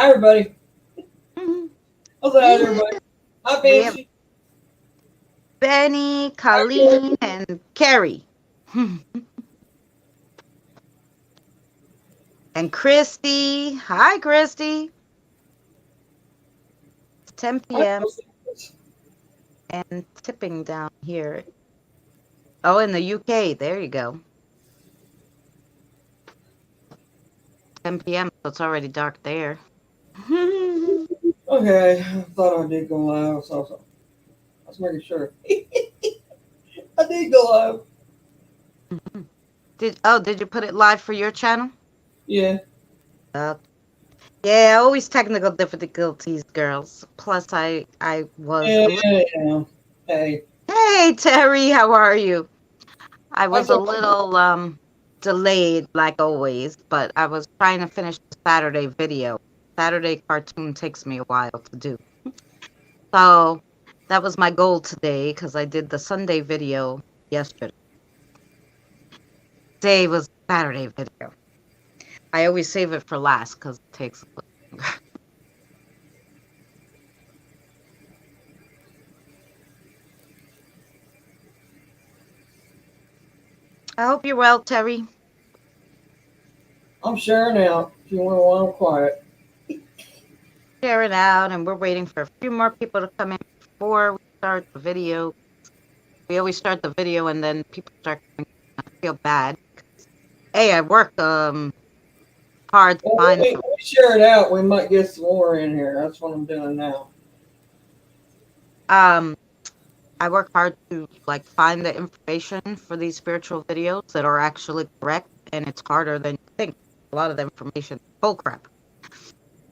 Hi, everybody. Mhm. How's that, Yeah, everybody? Hi, we have Fancy. Benny, Hi, Carrie. Colleen, and Carrie. And Christy. Hi, Christy. It's 10 Hi, p.m. Chelsea. and tipping down here. Oh, in the UK. There you go. 10 p.m. So it's already dark there. Okay, I thought I did go live, so I was making sure. I did go live. Did you put it live for your channel? Yeah. Uh, yeah, always technical difficulties, girls. Plus, I was Yeah, a little. yeah, yeah. Hey, Hey, Terry, how are you? I I was a took. little delayed, like always, but I was trying to finish the Saturday video. Saturday cartoon takes me a while to do. So that was my goal today because I did the Sunday video yesterday. Today was Saturday video. I always save it for last because it takes a little longer. I hope you're well, Terry. I'm sharing out. If you want to while I'm quiet. Share it out, and we're waiting for a few more people to come in before we start the video. We always start the video and then people start coming. I feel bad. Hey, I work hard to Well, find let me share it out. We might get some more in here. That's what I'm doing now. um I work hard to like find the information for these spiritual videos that are actually correct, and it's harder than you think. A lot of the information is bullcrap.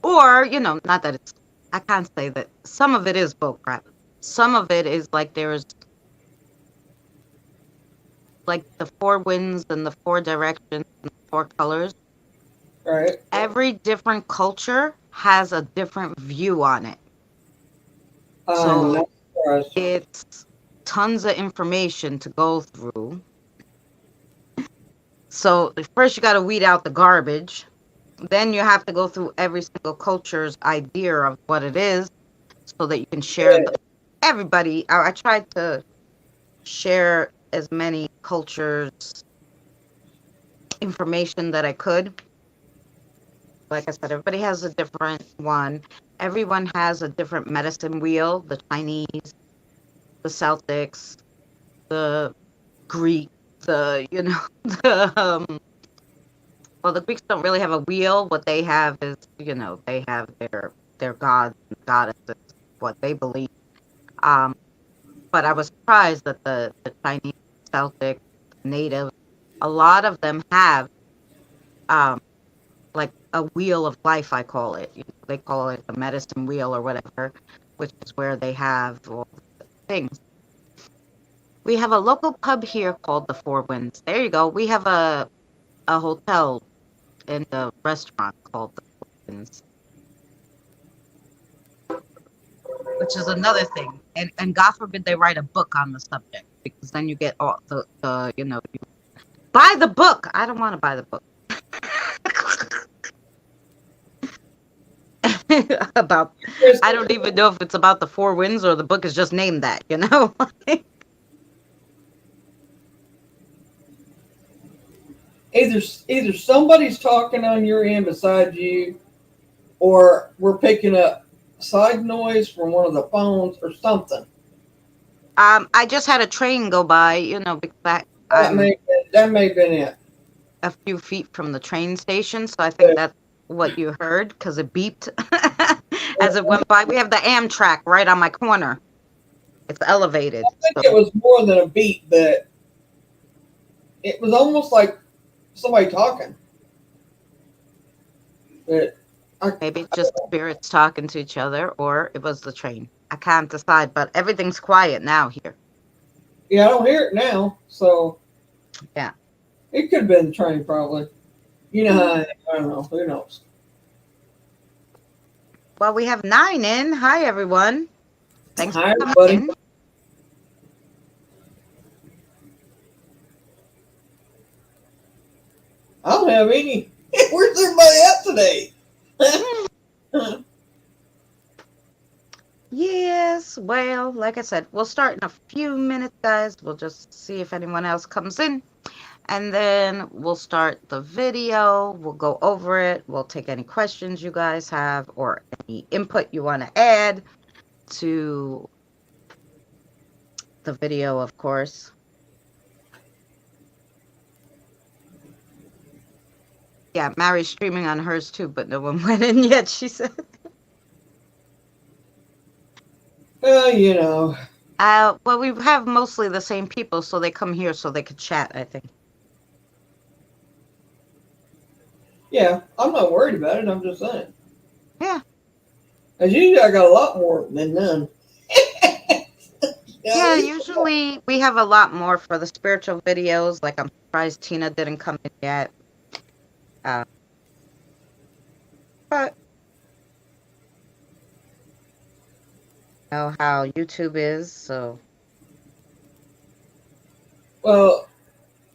Or, not that it's I can't say that some of it is bullcrap. Some of it is like there's like the four winds and the four directions and the four colors. Right? Every different culture has a different view on it. I'm So not surprised. it's tons of information to go through. So first you got to weed out the garbage. Then you have to go through every single culture's idea of what it is so that you can share Yeah. everybody. I tried to share as many cultures information that I could. Like I said, everybody has a different one. Everyone has a different medicine wheel. The Chinese, the Celtics, the Greek, the well, the Greeks don't really have a wheel. What they have is, they have their gods and goddesses, what they believe. Um, but I was surprised that the Chinese, Celtic, native, a lot of them have um like a wheel of life, I call it. They call it the medicine wheel or whatever, which is where they have all the things. We have a local pub here called the Four Winds. There you go. We have a hotel and a restaurant called the Four Winds, which is another thing. And God forbid they write a book on the subject because then you get all you buy the book. I don't want to buy the book. About Chris, I don't even know if it's about the four winds or the book is just named that. either somebody's talking on your end beside you, or we're picking up side noise from one of the phones or something. I just had a train go by, because That I'm may that may have been it. a few feet from the train station, so I think But that's what you heard because it beeped as it went by. We have the Amtrak right on my corner. It's elevated, I think so it was more than a beat, but it was almost like somebody talking. But maybe it's just spirits talking to each other, or it was the train. I can't decide, but everything's quiet now here. yeah, I don't hear it now, so Yeah. it could have been the train probably. You know Mhm. how I don't know. Who knows? Well, we have nine in. Hi, everyone. Thanks Hi, for coming everybody. in. I don't have any. Where's everybody at today? Yes, well, like I said, we'll start in a few minutes, guys. We'll just see if anyone else comes in, and then we'll start the video. We'll go over it. We'll take any questions you guys have or any input you want to add to the video, of course. Yeah, Mary's streaming on hers too, but no one went in yet, she said. Well, you know. Well, we have mostly the same people, so they come here so they could chat, I think. Yeah, I'm not worried about it. I'm just saying. Yeah. As usually, I got a lot more than none. Yeah, usually we have a lot more for the spiritual videos. Like, I'm surprised Tina didn't come in yet. But you know how YouTube is, so. Well,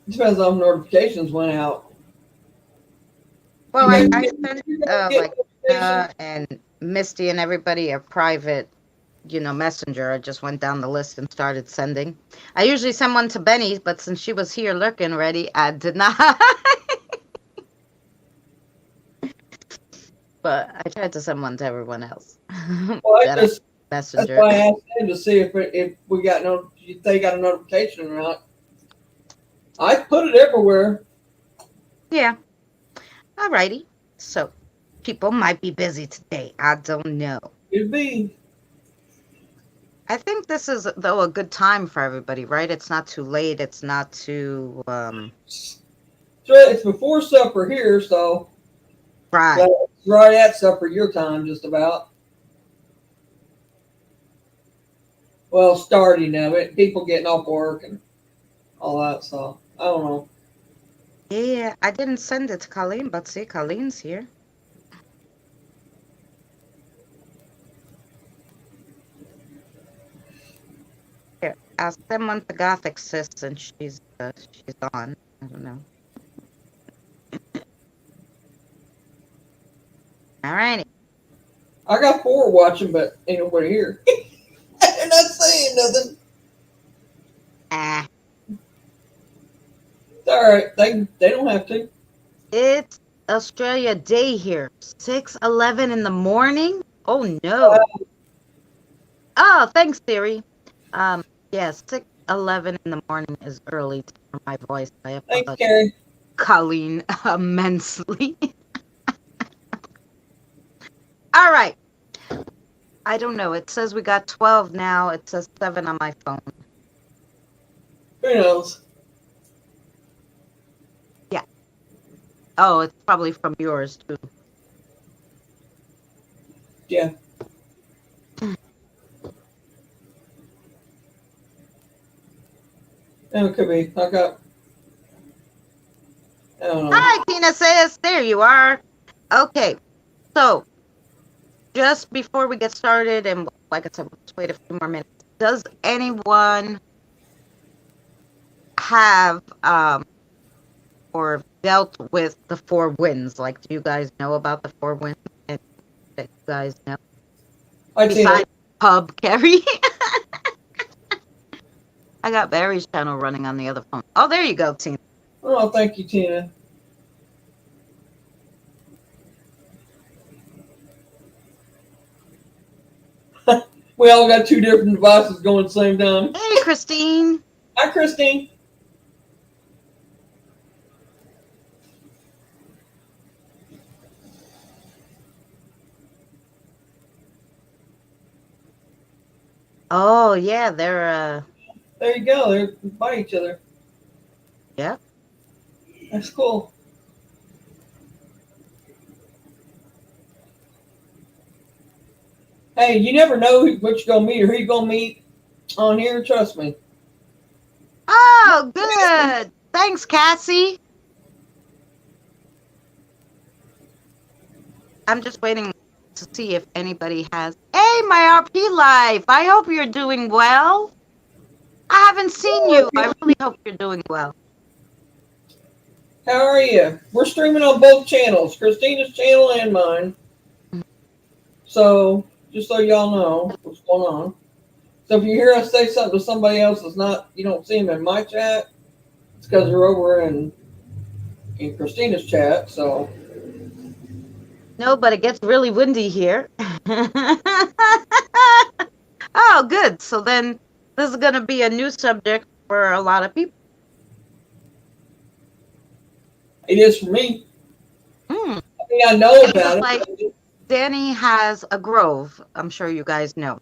it depends on notifications went out. Well, You I guys sent get like notifications? and Misty and everybody a private, messenger. I just went down the list and started sending. I usually send one to Benny, but since she was here lurking already, I did not. But I tried to send one to everyone else. Well, That that's messenger. why I asked them to see if we got if they got a notification or not. I put it everywhere. Yeah. Alrighty. So people might be busy today. I don't know. It'd be. I think this is though a good time for everybody, right? It's not too late. It's not too So it's before supper here, so right. it's right at supper your time, just about. Well, starting of it, people getting off work and all that. So I don't know. Yeah, I didn't send it to Colleen, but see, Colleen's here. Here, I'll send one to Gothic Sis since she's on. I don't know. Alrighty. I got 4 watching, but ain't nobody here. They're not saying nothing. Ah, It's all right. They don't have to. it's Australia Day here. 6:11 in the morning. Oh no. Oh, thanks, Siri. Yeah, 6:11 in the morning is early to hear my voice. I Thanks, apologize, Carrie. Colleen, immensely. All right. I don't know. It says we got 12 now. It says 7 on my phone. Who knows? Yeah. Oh, it's probably from yours too. Yeah. It could be. I don't know. Hi, Tina says. There you are. Okay. So, just before we get started, and like I said, we'll just wait a few more minutes. Does anyone have or dealt with the 4 winds? Like, do you guys know about the 4 winds? And that you guys know? Besides Pub Carrie. I got Barry's channel running on the other phone. Oh, there you go, Tina. Oh, thank you, Tina. We all got 2 different devices going at the same time. Hey, Christine. Hi, Christine. Oh, yeah, they're There you go. They're by each other. yeah. That's cool. Hey, you never know what you're gonna meet or who you're gonna meet on here. Trust me. Oh, good. Thanks, Cassie. I'm just waiting to see if anybody has. Hey, my RP life. I hope you're doing well. I haven't seen you. I really hope you're doing well. How are you? We're streaming on both channels, Christina's channel and mine. So just so y'all know what's going on. So if you hear us say something to somebody else that's not, you don't see them in my chat, it's because they're over in Christina's chat. So No, but it gets really windy here. Oh, good. So then this is going to be a new subject for a lot of people. it is for me. Hmm. I mean, I know about Because, it. like, Danny has a grove, I'm sure you guys know.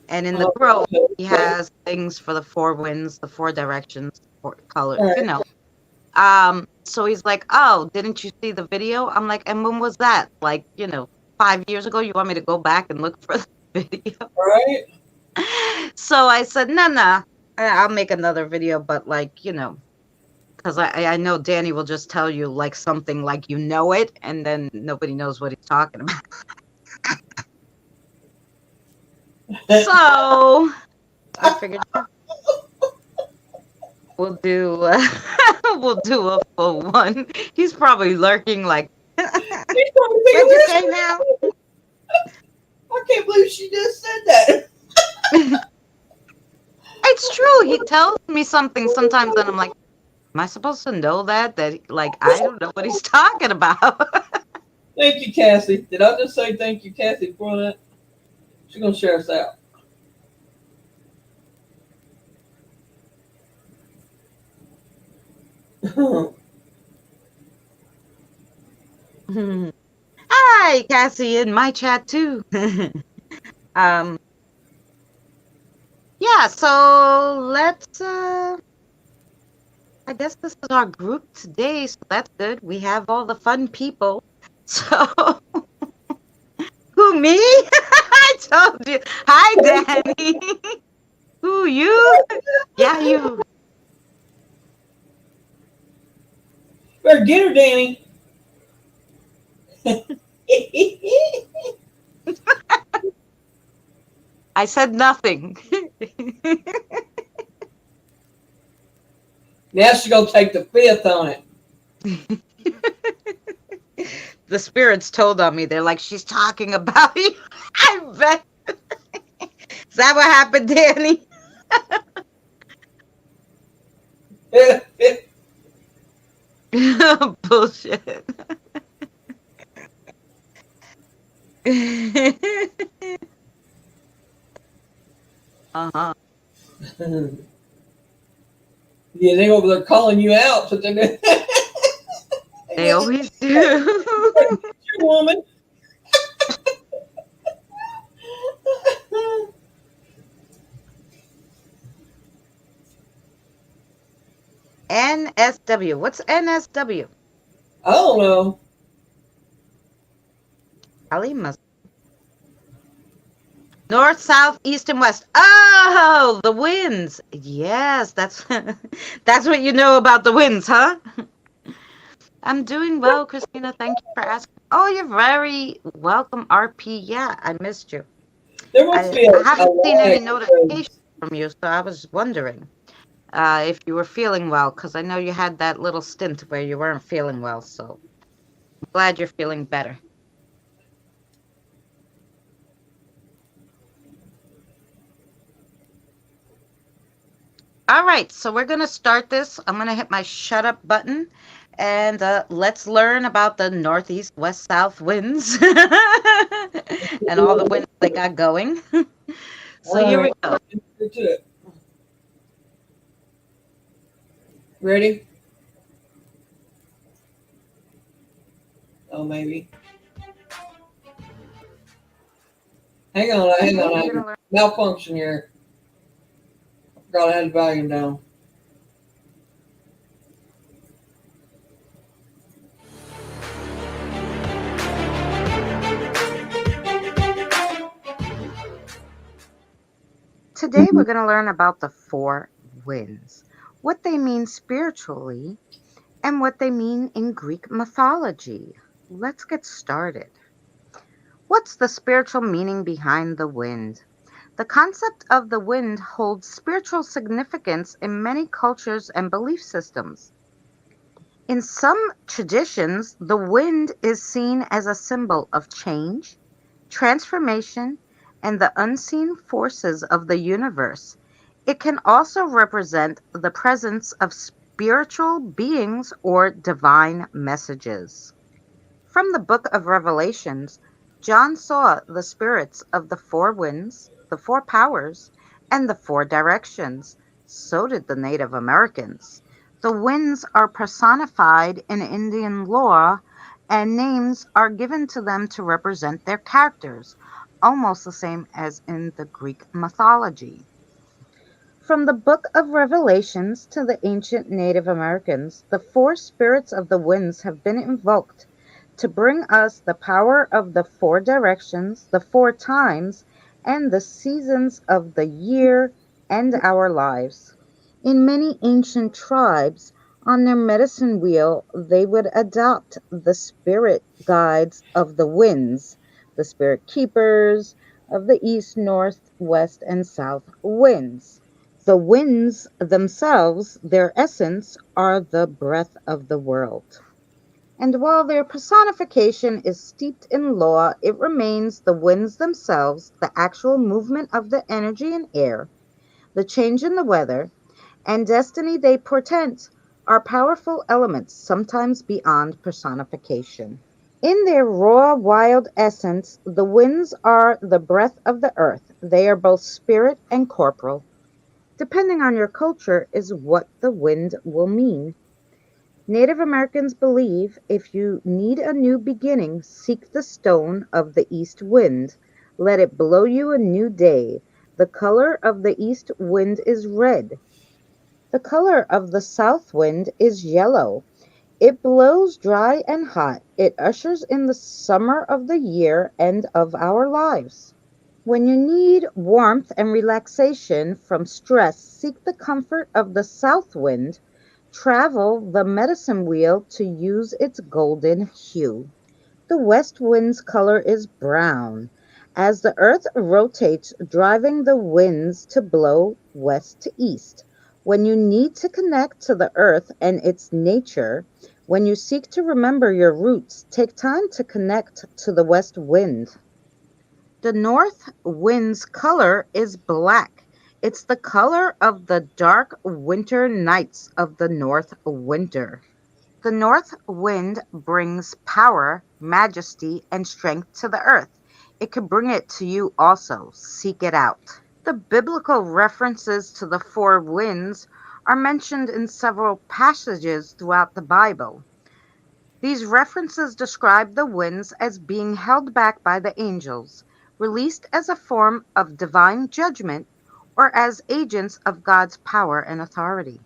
And in the Uh, grove, he okay. has things for the four winds, the four directions, four colors, All you right. know. So he's like, "Oh, didn't you see the video?" I'm like, "And when was that? Like, 5 years ago? You want me to go back and look for the video?" All right. So I said, "No, no, I'll make another video, but like, because I know Danny will just tell you like something like you know it, and then nobody knows what he's talking about." So I figured we'll do we'll do a full one. He's probably lurking like, She's probably thinking, "What'd you "Where's say now?" I can't believe she just said that." It's true. He tells me something sometimes, and I'm like, "Am I supposed to know that? Like, I don't know what he's talking about." Thank you, Cassie. Did I just say thank you, Cassie, for that? She's gonna share us out. Hi, Cassie, in my chat too. um, yeah. So let's. I guess this is our group today, so that's good. We have all the fun people. So who me? I told you. Hi, Danny. Who you? Yeah, you. Better get her, Danny. I said nothing. Now she's gonna take the fifth on it. The spirits told on me. They're like, she's talking about you. I bet. Is that what happened, Danny? Bullshit. Uh-huh. Yeah, they over there calling you out. So they They always do. woman. NSW. What's NSW? I don't know. Ali must. North, south, east, and west. Oh, the winds. Yes, that's that's what you know about the winds, huh? I'm doing well, Christina. Thank you for asking. Oh, you're very welcome, RP. Yeah, I missed you. There must I, be I a haven't seen any lag. notifications from you, so I was wondering if you were feeling well, because I know you had that little stint where you weren't feeling well. So I'm glad you're feeling better. All right, so we're going to start this. I'm going to hit my shut up button and let's learn about the northeast, west, south winds and all the winds they got going. So All here we right, go. get to it. Ready? Oh, maybe. Hang on, hang Today on. I we're had going a to learn. malfunction here. I forgot I had the volume down. Today we're going to learn about the four winds, what they mean spiritually, and what they mean in Greek mythology. Let's get started. What's the spiritual meaning behind the wind? The concept of the wind holds spiritual significance in many cultures and belief systems. In some traditions, the wind is seen as a symbol of change, transformation, and the unseen forces of the universe. It can also represent the presence of spiritual beings or divine messages. From the book of Revelations, John saw the spirits of the four winds, the four powers, and the four directions. So did the Native Americans. The winds are personified in Indian lore, and names are given to them to represent their characters, almost the same as in the Greek mythology. From the Book of Revelations to the ancient Native Americans, the four spirits of the winds have been invoked to bring us the power of the four directions, the four times, and the seasons of the year and our lives. In many ancient tribes, on their medicine wheel, they would adopt the spirit guides of the winds, the spirit keepers of the east, north, west, and south winds. The winds themselves, their essence, are the breath of the world. And while their personification is steeped in law, it remains the winds themselves, the actual movement of the energy and air, the change in the weather, and destiny they portend, are powerful elements, sometimes beyond personification. In their raw, wild essence, the winds are the breath of the earth. They are both spirit and corporal. Depending on your culture, is what the wind will mean. Native Americans believe if you need a new beginning, seek the stone of the east wind. Let it blow you a new day. The color of the east wind is red. The color of the south wind is yellow. It blows dry and hot. It ushers in the summer of the year and of our lives. When you need warmth and relaxation from stress, seek the comfort of the south wind. Travel the medicine wheel to use its golden hue. The west wind's color is brown, as the earth rotates, driving the winds to blow west to east. When you need to connect to the earth and its nature, when you seek to remember your roots, take time to connect to the west wind. The north wind's color is black. It's the color of the dark winter nights of the north winter. The north wind brings power, majesty, and strength to the earth. It can bring it to you also. Seek it out. The biblical references to the four winds are mentioned in several passages throughout the Bible. These references describe the winds as being held back by the angels, released as a form of divine judgment, or as agents of God's power and authority.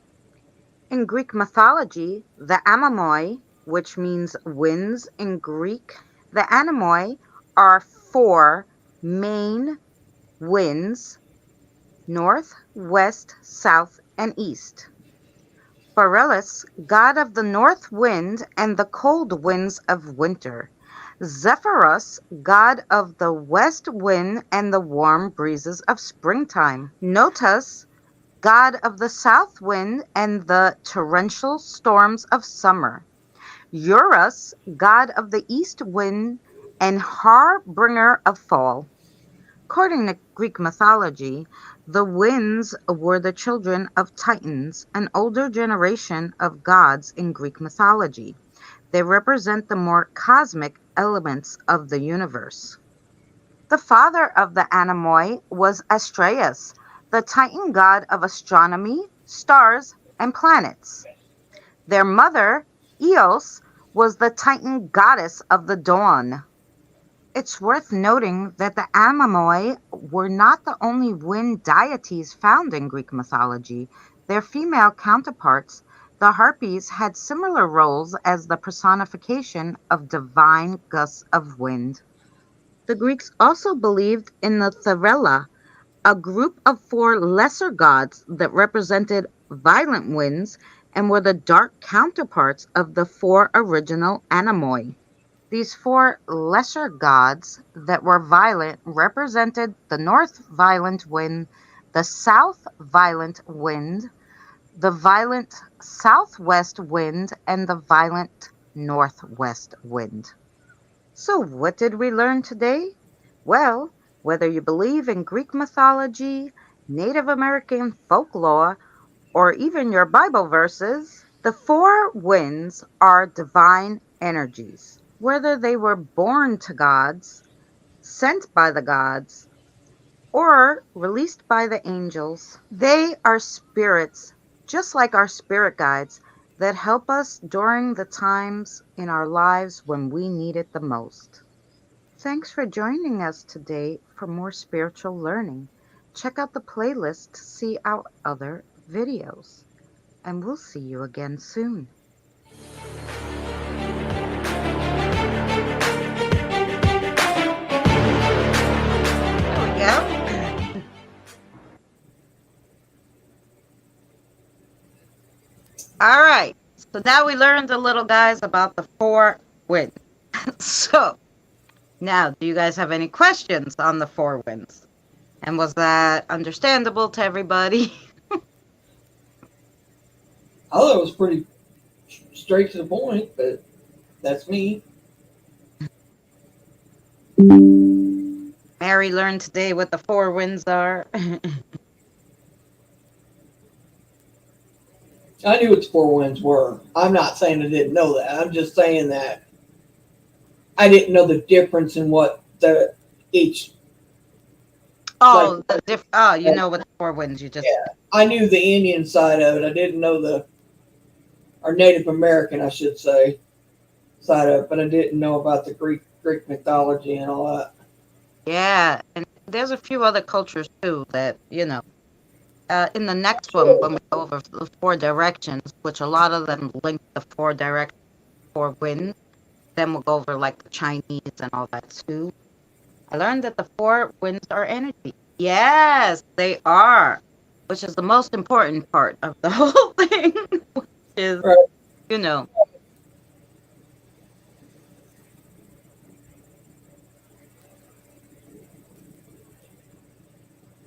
In Greek mythology, the amamoi, which means winds in Greek, the anemoi are four main winds: north, west, south, and east. Borealis, god of the north wind and the cold winds of winter. Zephyrus, god of the west wind and the warm breezes of springtime. Notus, god of the south wind and the torrential storms of summer. Eurus, god of the east wind and harbinger of fall. According to Greek mythology, the winds were the children of Titans, an older generation of gods in Greek mythology. They represent the more cosmic elements of the universe. The father of the Anemoi was Astraeus, the Titan god of astronomy, stars, and planets. Their mother, Eos, was the Titan goddess of the dawn. It's worth noting that the Amamoi were not the only wind deities found in Greek mythology. Their female counterparts, the Harpies, had similar roles as the personification of divine gusts of wind. The Greeks also believed in the Therella, a group of four lesser gods that represented violent winds and were the dark counterparts of the four original Anamoi. These four lesser gods that were violent represented the north violent wind, the south violent wind, the violent southwest wind, and the violent northwest wind. So, what did we learn today? Well, whether you believe in Greek mythology, Native American folklore, or even your Bible verses, the four winds are divine energies. Whether they were born to gods, sent by the gods, or released by the angels, they are spirits, just like our spirit guides, that help us during the times in our lives when we need it the most. Thanks for joining us today for more spiritual learning. Check out the playlist to see our other videos, and we'll see you again soon. There we go. All right. So now we learned a little, guys, about the four winds. So now, do you guys have any questions on the four winds? And was that understandable to everybody? I thought it was pretty straight to the point, but that's me. Mary learned today what the four winds are. I knew what the four winds were. I'm not saying I didn't know that. I'm just saying that I didn't know the difference in what the each. Oh, you know what the four winds you just. Yeah, I knew the Indian side of it. I didn't know or Native American, I should say, side of it, but I didn't know about the Greek mythology and all that. Yeah, and there's a few other cultures too that, in the next one, when we go over the four directions, which a lot of them link the four directions, four winds, then we'll go over like the Chinese and all that too. I learned that the four winds are energy. Yes, they are, which is the most important part of the whole thing, which is, Right. you know.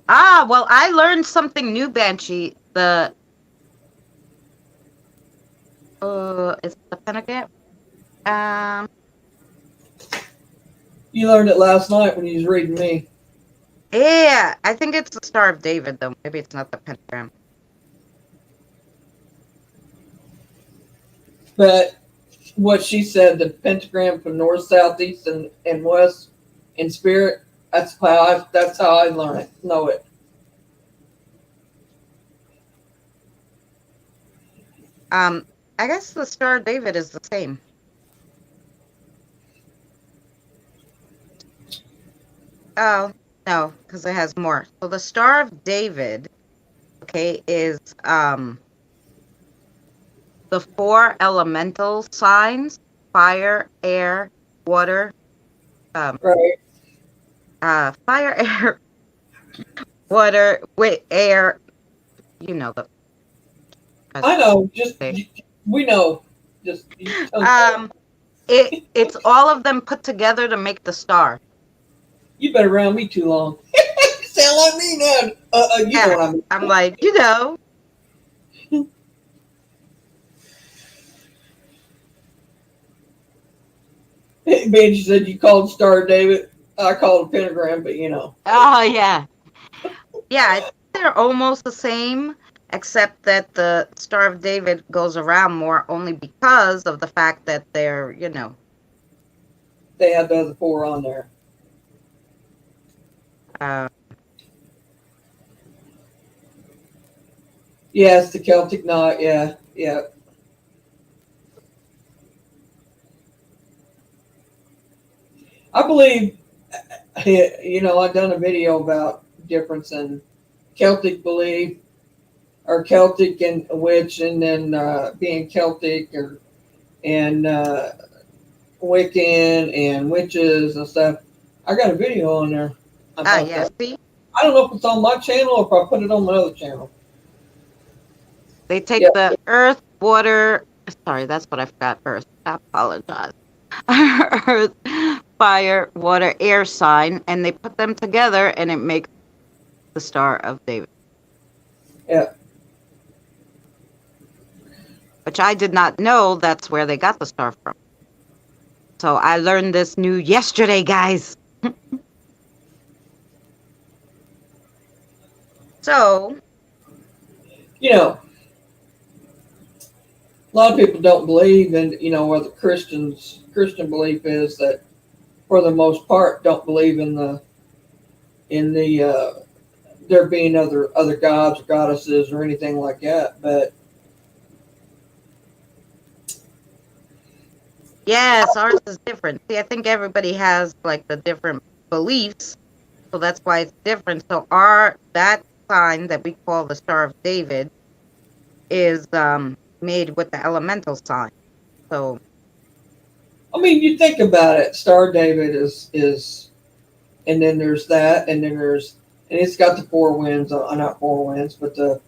Ah, well, I learned something new, Banshee. Is it the pentagram? You learned it last night when you was reading me. Yeah, I think it's the Star of David, though. Maybe it's not the pentagram. But what she said, the pentagram from north, south, east, and west in spirit, that's how I learn it, know it. I guess the Star of David is the same. Oh, no, because it has more. So the Star of David, okay, is the four elemental signs: fire, air, water. Right. Fire, air, water, air. You know the. I know. We know. Just it's all of them put together to make the star. you been around me too long. Sound like me now. You know what I mean. I'm like, you know. Benji said you called Star David. I called a pentagram, but you know. Oh yeah, yeah. I think they're almost the same, except that the Star of David goes around more, only because of the fact that they're, They had the other four on there. Yes, the Celtic knot. Yeah, yeah. I believe, I've done a video about difference in Celtic belief or Celtic and witch, and then being Celtic and Wiccan and witches and stuff. I got a video on there about yeah. that. See, I don't know if it's on my channel or if I put it on my other channel. they take the earth, water. Sorry, that's what I forgot. Earth. I apologize. Earth, fire, water, air sign, and they put them together, and it makes the Star of David. Yeah. Which I did not know that's where they got the star from. So I learned this new yesterday, guys. So, You know, a lot of people don't believe in, what the Christian belief is that, for the most part, don't believe in the there being other gods or goddesses or anything like that. But yes, ours is different. See, I think everybody has like the different beliefs, so that's why it's different. So our that sign that we call the Star of David is made with the elemental sign. So I mean, you think about it. Star David is, and then there's that, and then and it's got the four winds, not four winds, but the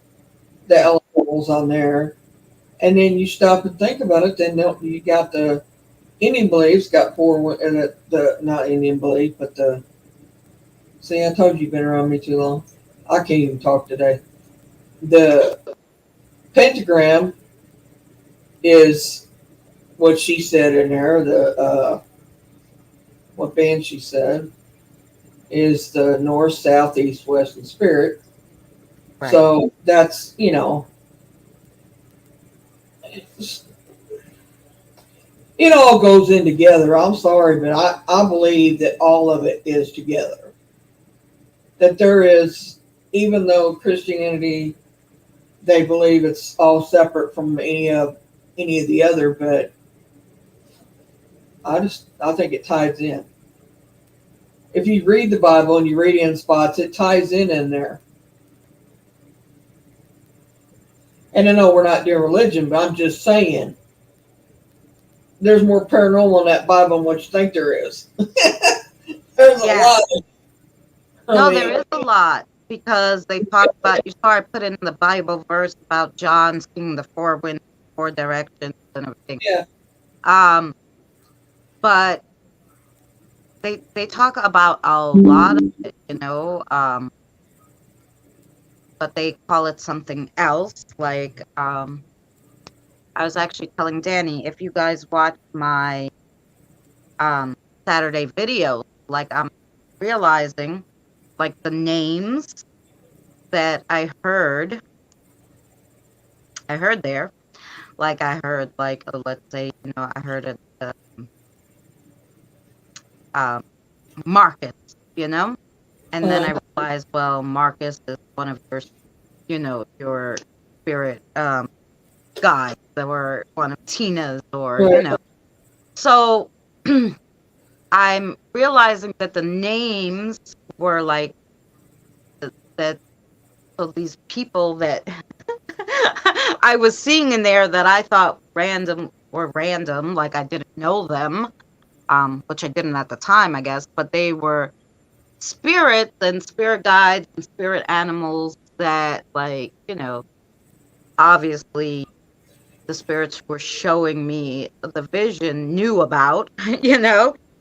elementals on there. And then you stop and think about it. Then you got the Indian beliefs got four, and the not Indian belief, but the see, I told you you've been around me too long. I can't even talk today. The pentagram is what she said in there. The what band she said is the north, south, east, west, and spirit. right. So that's it all goes in together. I'm sorry, but I believe that all of it is together. That there is, even though Christianity, they believe it's all separate from any of the other, but I think it ties in. If you read the Bible and you read in spots, it ties in there. And I know we're not doing religion, but I'm just saying there's more paranormal in that Bible than what you think there is. There's a Yeah. lot. No, there is a lot because they talk about, you saw I put in the Bible verse about John seeing the four winds, four directions and everything. Yeah. But they talk about a lot of it, but they call it something else. Like, I was actually telling Danny, if you guys watch my Saturday videos, like I'm realizing like the names that I heard there. Like I heard like let's say, I heard it Marcus, and then I realized, well, Marcus is one of your spirit guides, or one of Tina's, or Right. So I'm realizing that the names were like that. So these people that I was seeing in there that I thought were random, like I didn't know them, which I didn't at the time, I guess, but they were spirits and spirit guides and spirit animals that, like, obviously the spirits were showing me the vision, knew about,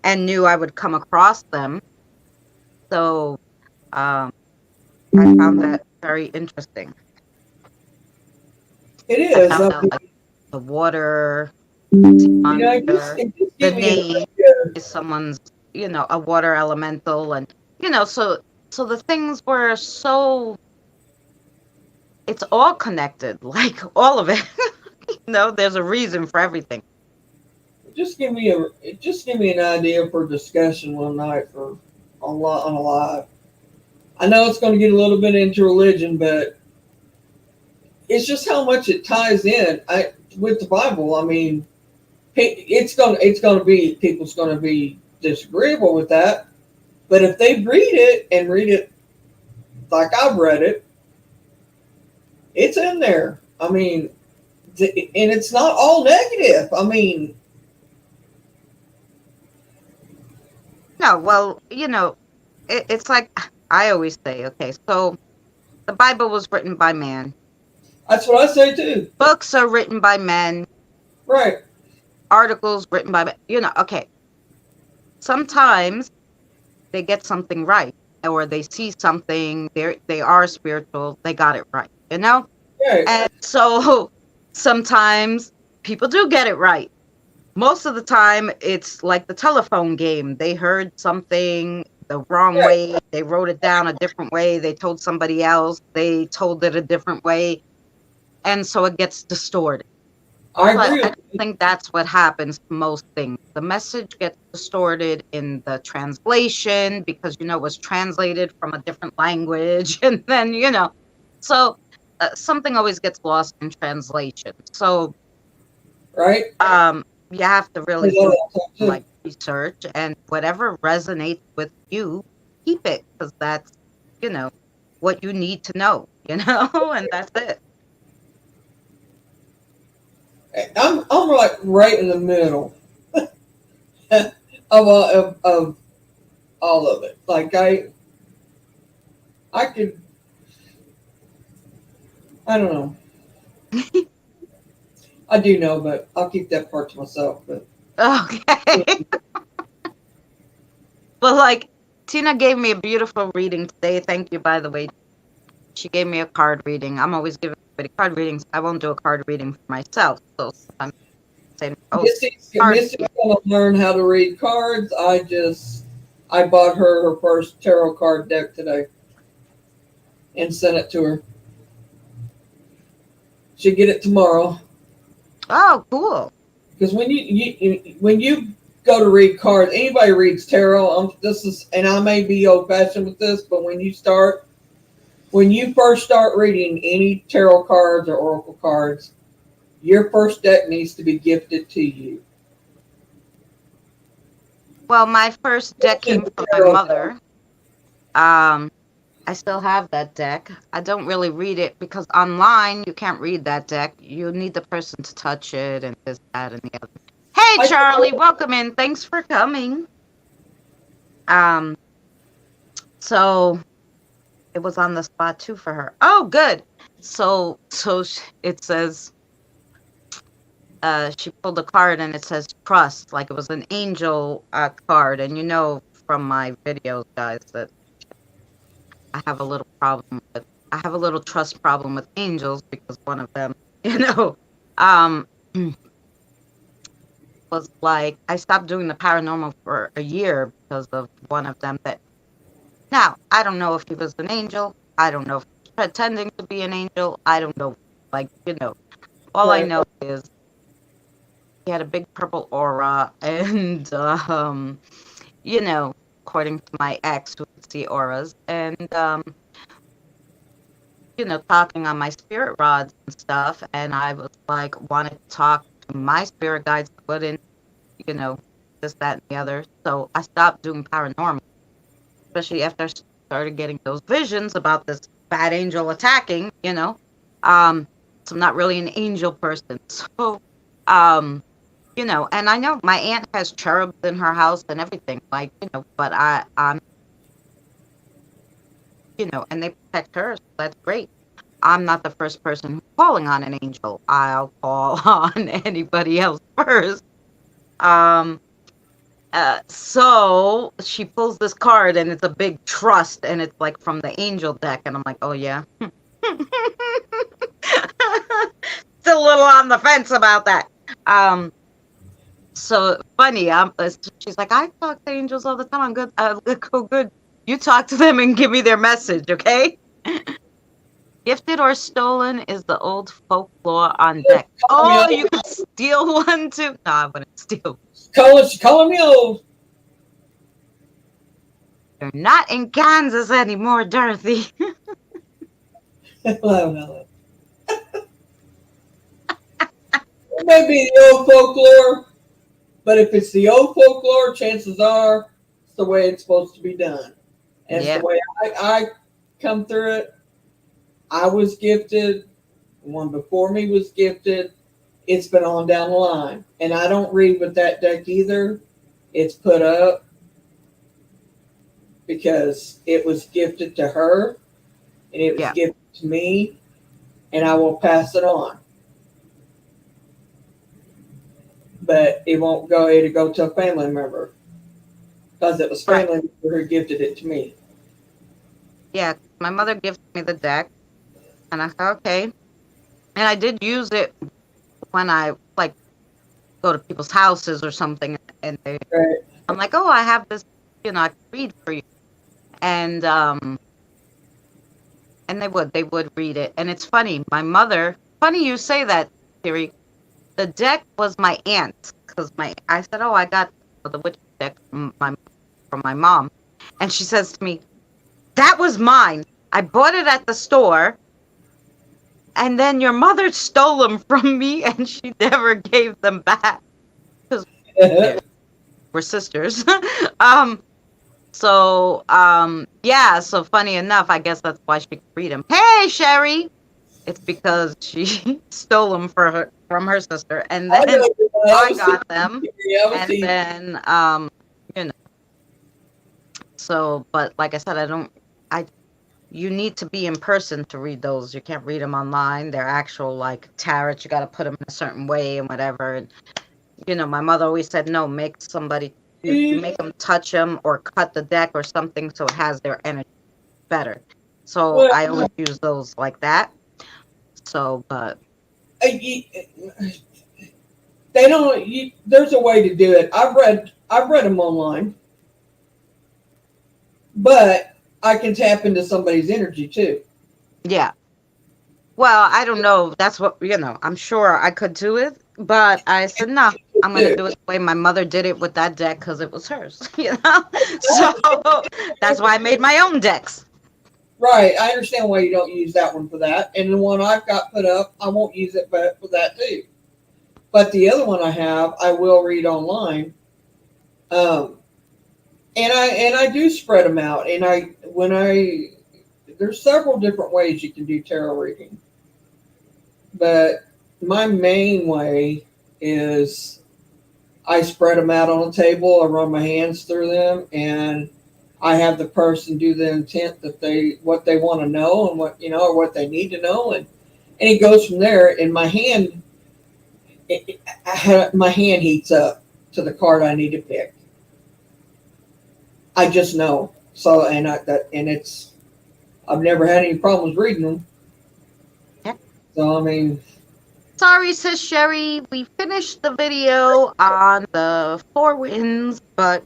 and knew I would come across them. So I found that very interesting. It I is. found out like the water It just the give me an name idea. is someone's, a water elemental, and so the things were so, it's all connected, like all of it. There's a reason for everything. Just give me an idea for discussion one night for on a live. I know it's going to get a little bit into religion, but it's just how much it ties in with the Bible. I mean, it's going to be people's going to be disagreeable with that, but if they read it like I've read it, it's in there. I mean, and it's not all negative. I mean, No, well, it's like I always say, okay, so the Bible was written by man. that's what I say too. Books are written by men. Right. Articles written by men. Okay. Sometimes they get something right, or they see something, they are spiritual, they got it right, Right. And so sometimes people do get it right. Most of the time, it's like the telephone game. They heard something, the wrong Yeah, way. They wrote it down a different way. They told somebody else. They told it a different way. And so it gets distorted. I But agree I with don't you. think that's what happens to most things. The message gets distorted in the translation because, it was translated from a different language. And then, so something always gets lost in translation. So Right? you have to I really love do that stuff too. like research, and whatever resonates with you, keep it, because that's, you know, what you need to know, and that's it. I'm like right in the middle of all of it. Like I could, I don't know. I do know, but I'll keep that part to myself. But Okay. Well, like, Tina gave me a beautiful reading today. Thank you, by the way. She gave me a card reading. I'm always giving everybody card readings. I won't do a card reading for myself. So I'm saying, oh, card Missy's reading. gonna learn how to read cards. I bought her first tarot card deck today and sent it to her. She'll get it tomorrow. Oh, cool. Because when you go to read cards, anybody reads tarot. This is, and I may be old fashioned with this, but when you first start reading any tarot cards or oracle cards, your first deck needs to be gifted to you. Well, my first deck came from my Tarot deck. mother. I still have that deck. I don't really read it because online you can't read that deck. You need the person to touch it and this, that, and the other. Hey, I, Charlie, welcome in. Thanks for coming. Um, so it was on the spot too for her. Oh, good. It says, she pulled a card and it says trust, like it was an angel card. And from my videos, guys, that I have a little I have a little trust problem with angels because one of them, um, was like, I stopped doing the paranormal for a year because of one of them now, I don't know if he was an angel. I don't know if he was pretending to be an angel. I don't know. Like, all I right. know is he had a big purple aura and, according to my ex who could see auras and, talking on my spirit rods and stuff. And I was like, wanted to talk to my spirit guides, couldn't, you know, this, that, and the other. So I stopped doing paranormal, especially after I started getting those visions about this bad angel attacking, So I'm not really an angel person. So, and I know my aunt has cherubs in her house and everything, like, but I'm, and they protect her, so that's great. I'm not the first person who's calling on an angel. I'll call on anybody else first. Um, so she pulls this card and it's a big trust and it's like from the angel deck. And I'm like, oh yeah. Still a little on the fence about that. So funny. She's like, I talk to angels all the time. I'm good. Go good. You talk to them and give me their message, okay? Gifted or stolen is the old folklore on deck. Oh, you could steal one too? No, I wouldn't steal. She's calling me old. You're not in Kansas anymore, Dorothy. No. It may be the old folklore, but if it's the old folklore, chances are it's the way it's supposed to be done. And it's the Yep. way I come through it. I was gifted. One before me was gifted. It's been on down the line. And I don't read with that deck either. It's put up because it was gifted to her and it was Yeah. gifted to me, and I will pass it on. But it won't go, it'll go to a family member because it was Right. family member who gifted it to me. Yeah. My mother gifted me the deck, and I thought, okay. And I did use it when I like go to people's houses or something, and Right. I'm like, oh, I have this, I can read for you. and they would read it. And it's funny, my mother. Funny you say that, Siri. The deck was my aunt's because I said, "Oh, I got the witch deck from my mom," and she says to me, "That was mine. I bought it at the store, and then your mother stole them from me, and she never gave them back because we're sisters." um. Yeah. So funny enough, I guess that's why she could read them. Hey, Sherry. It's because she stole them from her sister, and I then know. I got them, Yeah, I was and teasing. then you know. So, but like I said, I you need to be in person to read those. You can't read them online. They're actual like tarots. You got to put them in a certain way and whatever. And my mother always said, no, make somebody make them touch them or cut the deck or something so it has their energy better. So Well, I always use those like that. So, but they don't. There's a way to do it. I've read them online, but I can tap into somebody's energy too. yeah. Well, I don't know. That's what, I'm sure I could do it, but I said, no, I'm going to do it the way my mother did it with that deck because it was hers, So that's why I made my own decks. Right. I understand why you don't use that one for that. And the one I've got put up, I won't use it but for that too. But the other one I have, I will read online. Um, and I do spread them out. And there's several different ways you can do tarot reading. But my main way is I spread them out on the table. I run my hands through them, and I have the person do the intent that what they want to know and or what they need to know, and it goes from there. And my hand heats up to the card I need to pick. I just know. So and it's I've never had any problems reading them. Yeah. So I mean, Sorry, sis Sherry. We finished the video on the four winds, but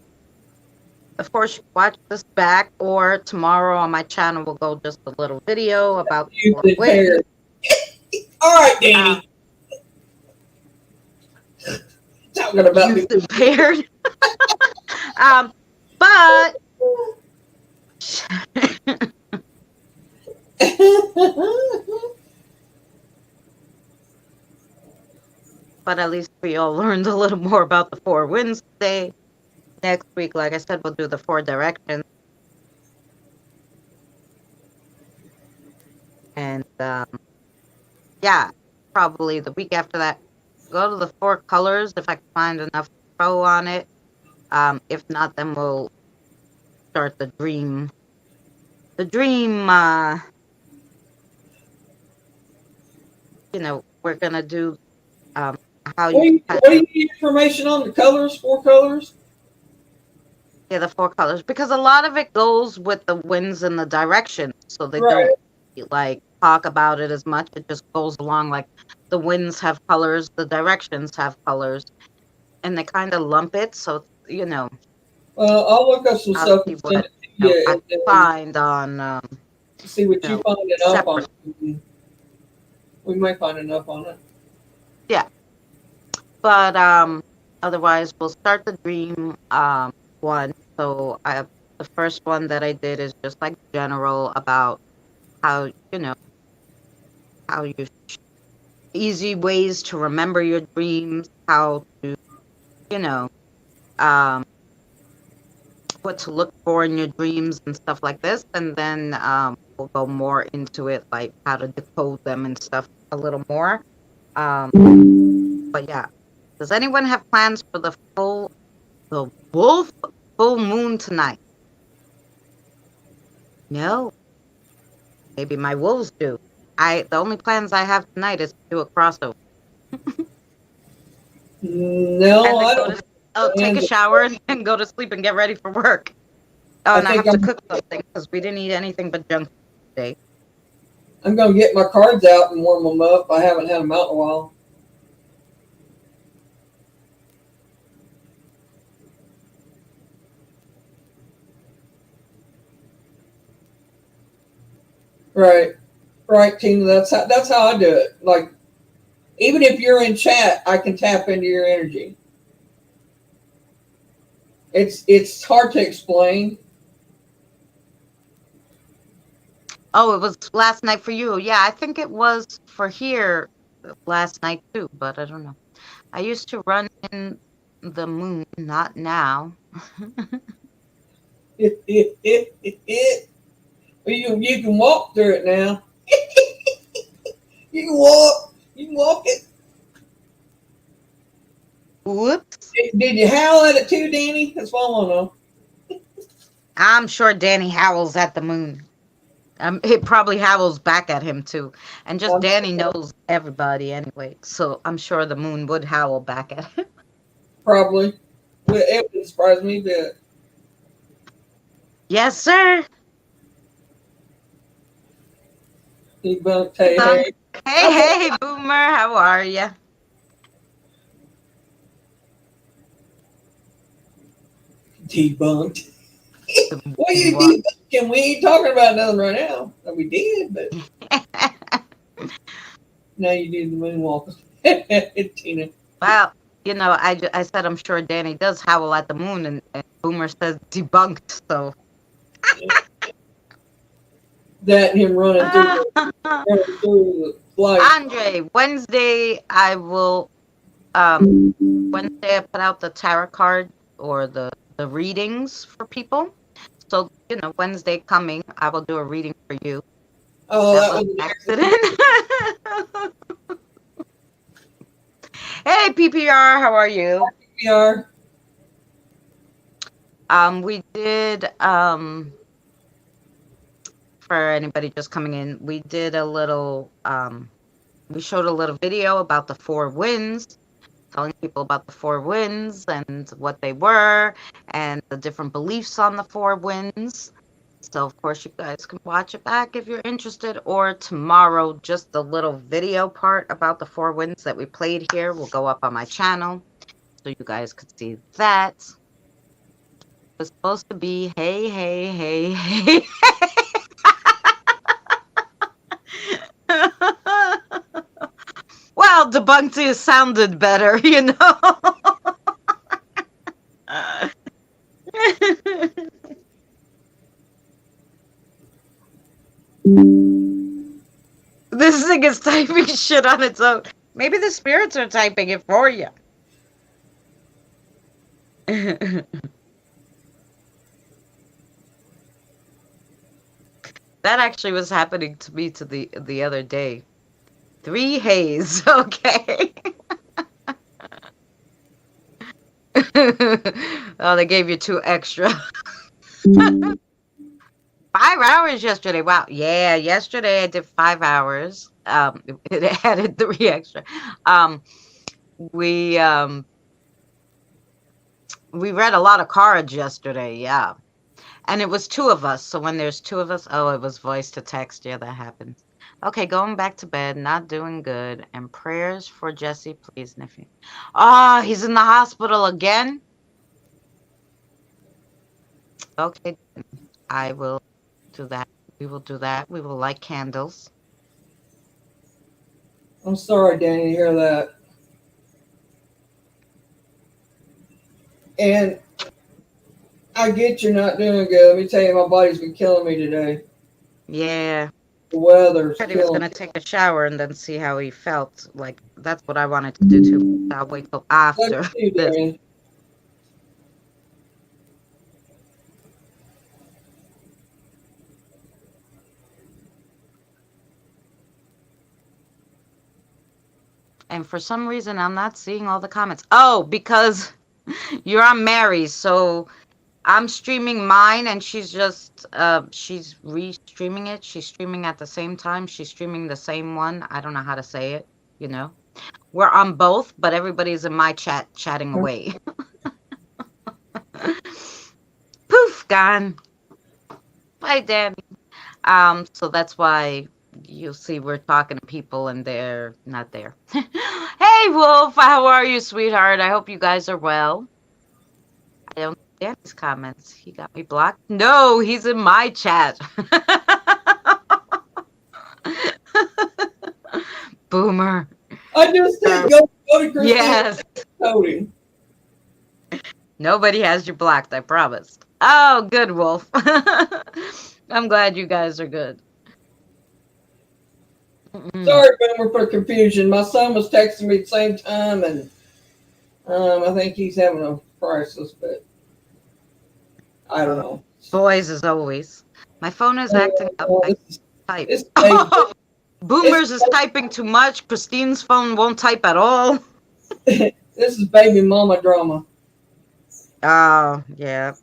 of course, you can watch this back, or tomorrow on my channel will go just a little video about the you four winds. prepared. All right, Um, Danny. Talking about me. youth impaired. But but at least we all learned a little more about the four winds today. Next week, like I said, we'll do the four directions. And yeah, probably the week after that, go to the four colors if I can find enough pro on it. If not, then we'll start the dream. The dream, we're gonna do how What you do you, kind what do of you need information on the colors? 4 colors. the four colors because a lot of it goes with the winds and the directions, so they Right. don't like talk about it as much. It just goes along like the winds have colors, the directions have colors, and they kind of lump it. So Well, I'll look up some I'll stuff see and send what it to you, I and then find on see what you find enough on. separate. We might find enough on it. Yeah, but otherwise we'll start the dream one. So the first one that I did is just like general about how how you easy ways to remember your dreams, how to you know um what to look for in your dreams and stuff like this, and then we'll go more into it like how to decode them and stuff a little more. But yeah, does anyone have plans for the wolf full moon tonight? No, maybe my wolves do. The only plans I have tonight is to do a crossover and No, then I go don't. to take a And shower and then go to sleep and get ready for work. Oh, I and I think have to cook something because we didn't eat anything but junk today. I'm gonna get my cards out and warm them up. I haven't had them out in a while. Right. Right, Tina. That's how I do it. Like, even if you're in chat, I can tap into your energy. It's hard to explain. Oh, it was last night for you. Yeah, I think it was for here last night too, but I don't know. I used to run in the moon, not now. Well, you can walk through it now. You can walk. You can walk it. Whoops. Did you howl at it too, Danny? That's what I want to know. I'm sure Danny howls at the moon. It probably howls back at him too. And just I'm Danny knows everybody anyway, so I'm sure the moon would howl back at him. probably. It would surprise me a bit. Yes, sir. Debunked. Hey, hey. Hey, hey, Boomer, how are you? Debunked. The What are moon you what? debunking? We ain't talking about nothing right now. We did, but now you do the moonwalk. Tina. Well, I said I'm sure Danny does howl at the moon, and Boomer says debunked. So, That and him running through the light. Andre, Wednesday Wednesday I put out the tarot card or the readings for people. So Wednesday coming, I will do a reading for you. Oh, That that was was an accident. Hey, PPR, how are you? we are. We did for anybody just coming in, we did a little we showed a little video about the four winds, telling people about the four winds and what they were and the different beliefs on the four winds. So of course you guys can watch it back if you're interested, or tomorrow just the little video part about the four winds that we played here will go up on my channel so you guys could see that. It was supposed to be hey, hey, hey, hey. Well, debunked sounded better, This thing is typing shit on its own. Maybe the spirits are typing it for you. That actually was happening to me to the other day. 3 haze, okay. Oh, they gave you 2 extra. 5 hours yesterday. Wow. Yeah, yesterday I did 5 hours. It added 3 extra. Um, we we read a lot of cards yesterday. Yeah. And it was 2 of us. So when there's 2 of us, oh, it was voice to text. Yeah, that happens. Okay, going back to bed, not doing good. And prayers for Jesse, please, nephew. Oh, he's in the hospital again? Okay, I will do that. We will do that. We will light candles. I'm sorry, Danny, to hear that. And I get you're not doing good. Let me tell you, my body's been killing me today. Yeah. The weather's Said he was killing going me. to take a shower and then see how he felt. Like, that's what I wanted to do too. I'll wait till after Let's do, this. Danny. And for some reason, I'm not seeing all the comments. Oh, because you're on Mary's. So I'm streaming mine and she's just, she's re-streaming it. She's streaming at the same time. She's streaming the same one. I don't know how to say it, We're on both, but everybody's in my chat chatting away. Poof, gone. Bye, Danny. So that's why you'll see we're talking to people and they're not there. Hey, Wolf, how are you, sweetheart? I hope you guys are well. I don't see Danny's comments. He got me blocked. No, he's in my chat. Boomer. I just said go to Christina. Yes. Cody. Nobody has you blocked, I promise. Oh, good, Wolf. I'm glad you guys are good. Sorry, Boomer, for confusion. My son was texting me at the same time, and I think he's having a crisis, but I don't know. Boys, as always. My phone is acting up. Oh, I type. this baby, Boomers is typing too much. Christine's phone won't type at all. this is baby mama drama. Oh, yeah.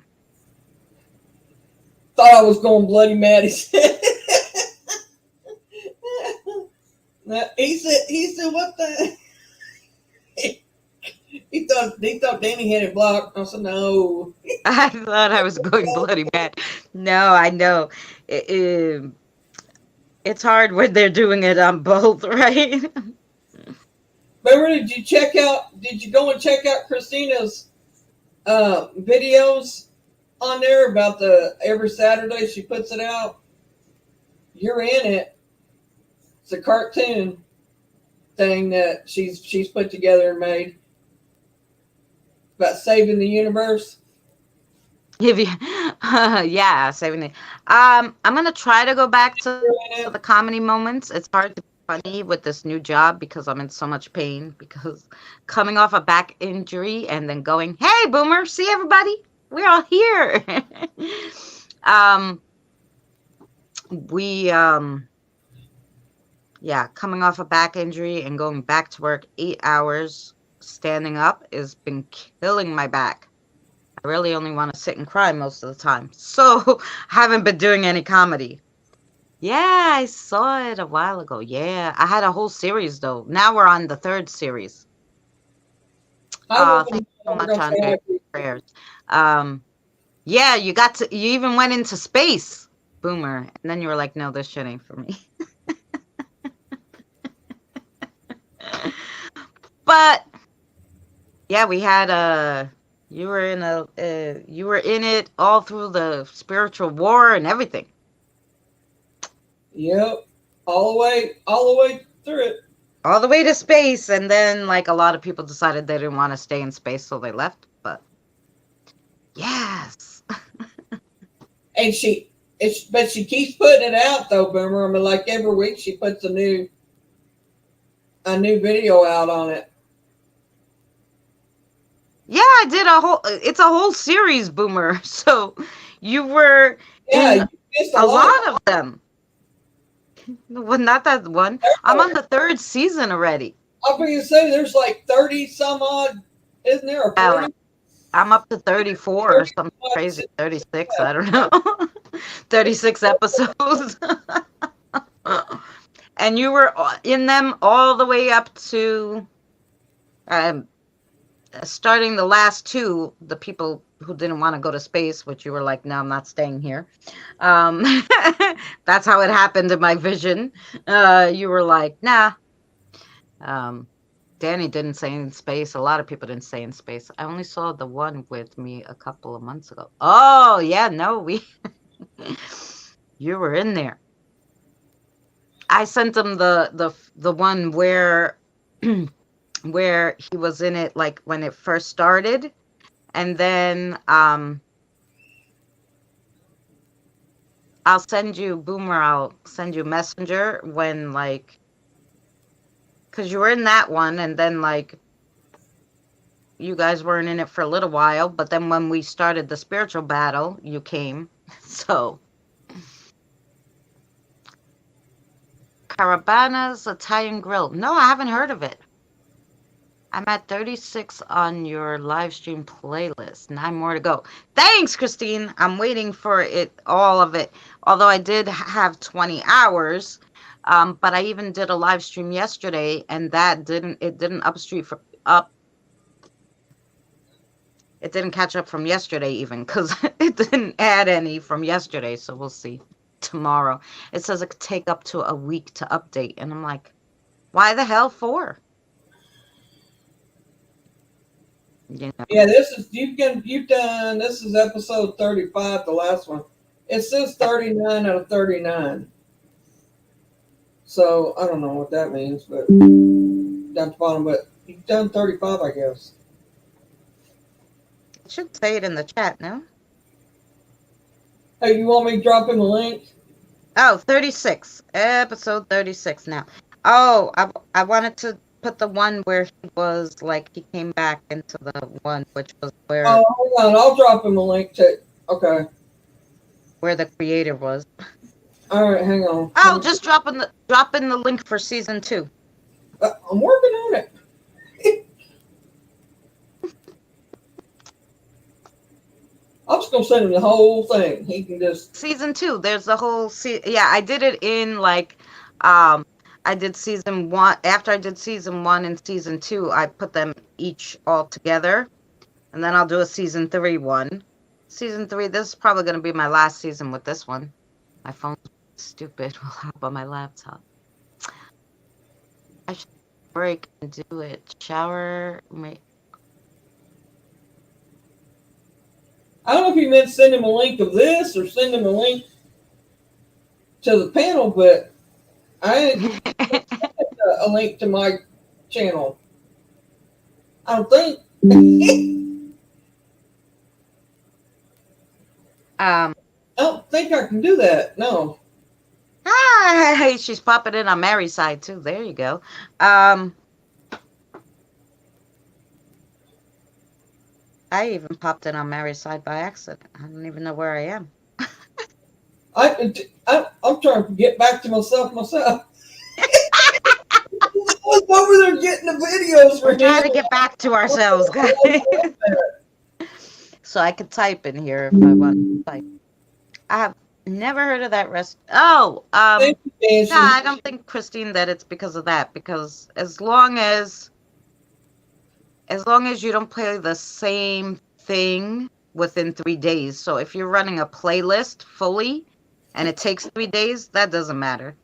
Thought I was going bloody mad. He said, what the? He thought Danny had it blocked. I said, no. I thought I was going bloody mad. No, I know. It's hard when they're doing it on both, right? Remember, did you go and check out Christina's videos on there about every Saturday she puts it out? You're in it. It's a cartoon thing that she's put together and made about saving the universe. Yeah, saving it. I'm gonna try to go back to the comedy moments. It's hard to be funny with this new job because I'm in so much pain. Because coming off a back injury and then going, "Hey, Boomer, see everybody, we're all here." Yeah, coming off a back injury and going back to work 8 hours standing up has been killing my back. I really only want to sit and cry most of the time. So I haven't been doing any comedy. Yeah, I saw it a while ago. Yeah, I had a whole series though. Now we're on the 3rd series. Thank you so much, Andre, for your prayers. Yeah, you even went into space, Boomer. And then you were like, no, this shit ain't for me. But yeah, we had you were in it all through the spiritual war and everything. Yep, all the way through it. All the way to space, and then like a lot of people decided they didn't want to stay in space, so they left. But yes, and she keeps putting it out though, Boomer. I mean, like every week she puts a new video out on it. Yeah, I did it's a whole series, Boomer. So you were in a lot of them. Well, not that one. I'm on the 3rd season already. I'm going to say there's like 30 some odd, isn't there? Or 40? I'm up to 34 or something crazy. 36, I don't know. 36 episodes. And you were in them all the way up to starting the last 2, the people who didn't want to go to space, which you were like, no, I'm not staying here. That's how it happened in my vision. You were like, nah. Danny didn't stay in space. A lot of people didn't stay in space. I only saw the one with me a couple of months ago. Oh, yeah, no, you were in there. I sent him the one where where he was in it, like when it first started, and then I'll send you Boomer. I'll send you Messenger when like, because you were in that one, and then like you guys weren't in it for a little while, but then when we started the spiritual battle, you came. So Carabana's Italian Grill. No, I haven't heard of it. I'm at 36 on your live stream playlist. 9 more to go. Thanks, Christine. I'm waiting for all of it. Although I did have 20 hours, but I even did a live stream yesterday, and it didn't it didn't catch up from yesterday even, because it didn't add any from yesterday. So we'll see tomorrow. It says it could take up to a week to update, and I'm like, why the hell for? You know? Yeah, you've done. This is episode 35, the last one. It says 39 out of 39. So I don't know what that means, but down at the bottom. But he's done 35, I guess. It should say it in the chat, no? Hey, you want me to drop him a link? Oh, 36. Episode 36 now. Oh, I wanted to put the one where he was like, he came back into the one, which was Oh, hold on. I'll drop him a link to. Okay. where the creator was. All right, hang on. Oh, just drop in the link for season 2. I'm working on it. I'm just gonna send him the whole thing. He can just. Season 2. There's the whole yeah, I did it in like I did season 1. After I did season 1 and season 2, I put them each all together. And then I'll do a season 3 one. Season 3, this is probably going to be my last season with this one. My phone's stupid. Will hop on my laptop. I should break and do it. Shower. I don't know if you meant send him a link of this or send him a link to the panel, but I didn't a link to my channel. I don't think. I don't think I can do that. No. Hi, she's popping in on Mary's side too. There you go. I even popped in on Mary's side by accident. I don't even know where I am. I'm trying to get back to myself. I was over there getting the videos. We're trying to get back to ourselves, guys. So I could type in here if I want to type. I have never heard of that rest. Oh, Thank you, no, I don't think, Christine, that it's because of that. Because as long as you don't play the same thing within 3 days. So if you're running a playlist fully and it takes 3 days, that doesn't matter.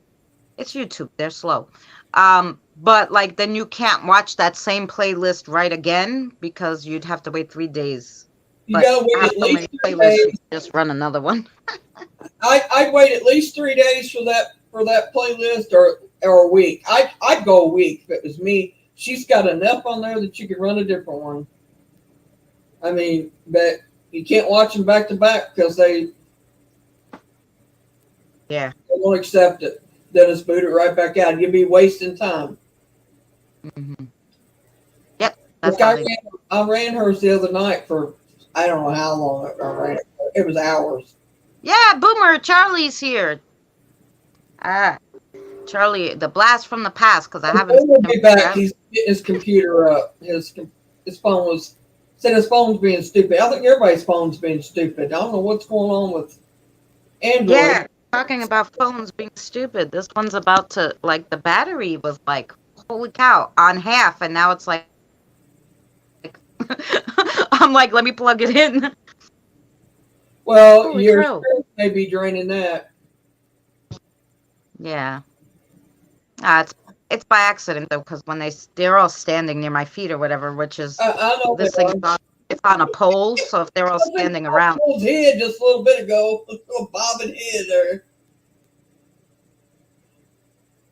It's YouTube. They're slow. But like then you can't watch that same playlist right again because you'd have to wait 3 days. You gotta wait at least 3 days. Just run another one. I'd wait at least 3 days for that playlist or a week. I'd go a week if it was me. She's got enough on there that you could run a different one. I mean, but you can't watch them back to back because they won't accept it. They'll just boot it right back out. You'll be wasting time. Mm-hmm. Yep. Look, I ran hers the other night for I don't know how long I ran it. It was hours. Yeah, Boomer, Charlie's here. Charlie, the blast from the past, because I haven't. He'll be back. He's getting his computer up. His phone said his phone's being stupid. I think everybody's phone's being stupid. I don't know what's going on with Android. Yeah, talking about phones being stupid. This one's about to the battery was like, holy cow, on half, and now it's like I'm like, let me plug it in. Well, your may be draining that. Yeah. It's by accident though, because when they're all standing near my feet or whatever, which is I know this thing it's on a pole, so if they're all standing around. His head just a little bit ago, a little bobbing head there.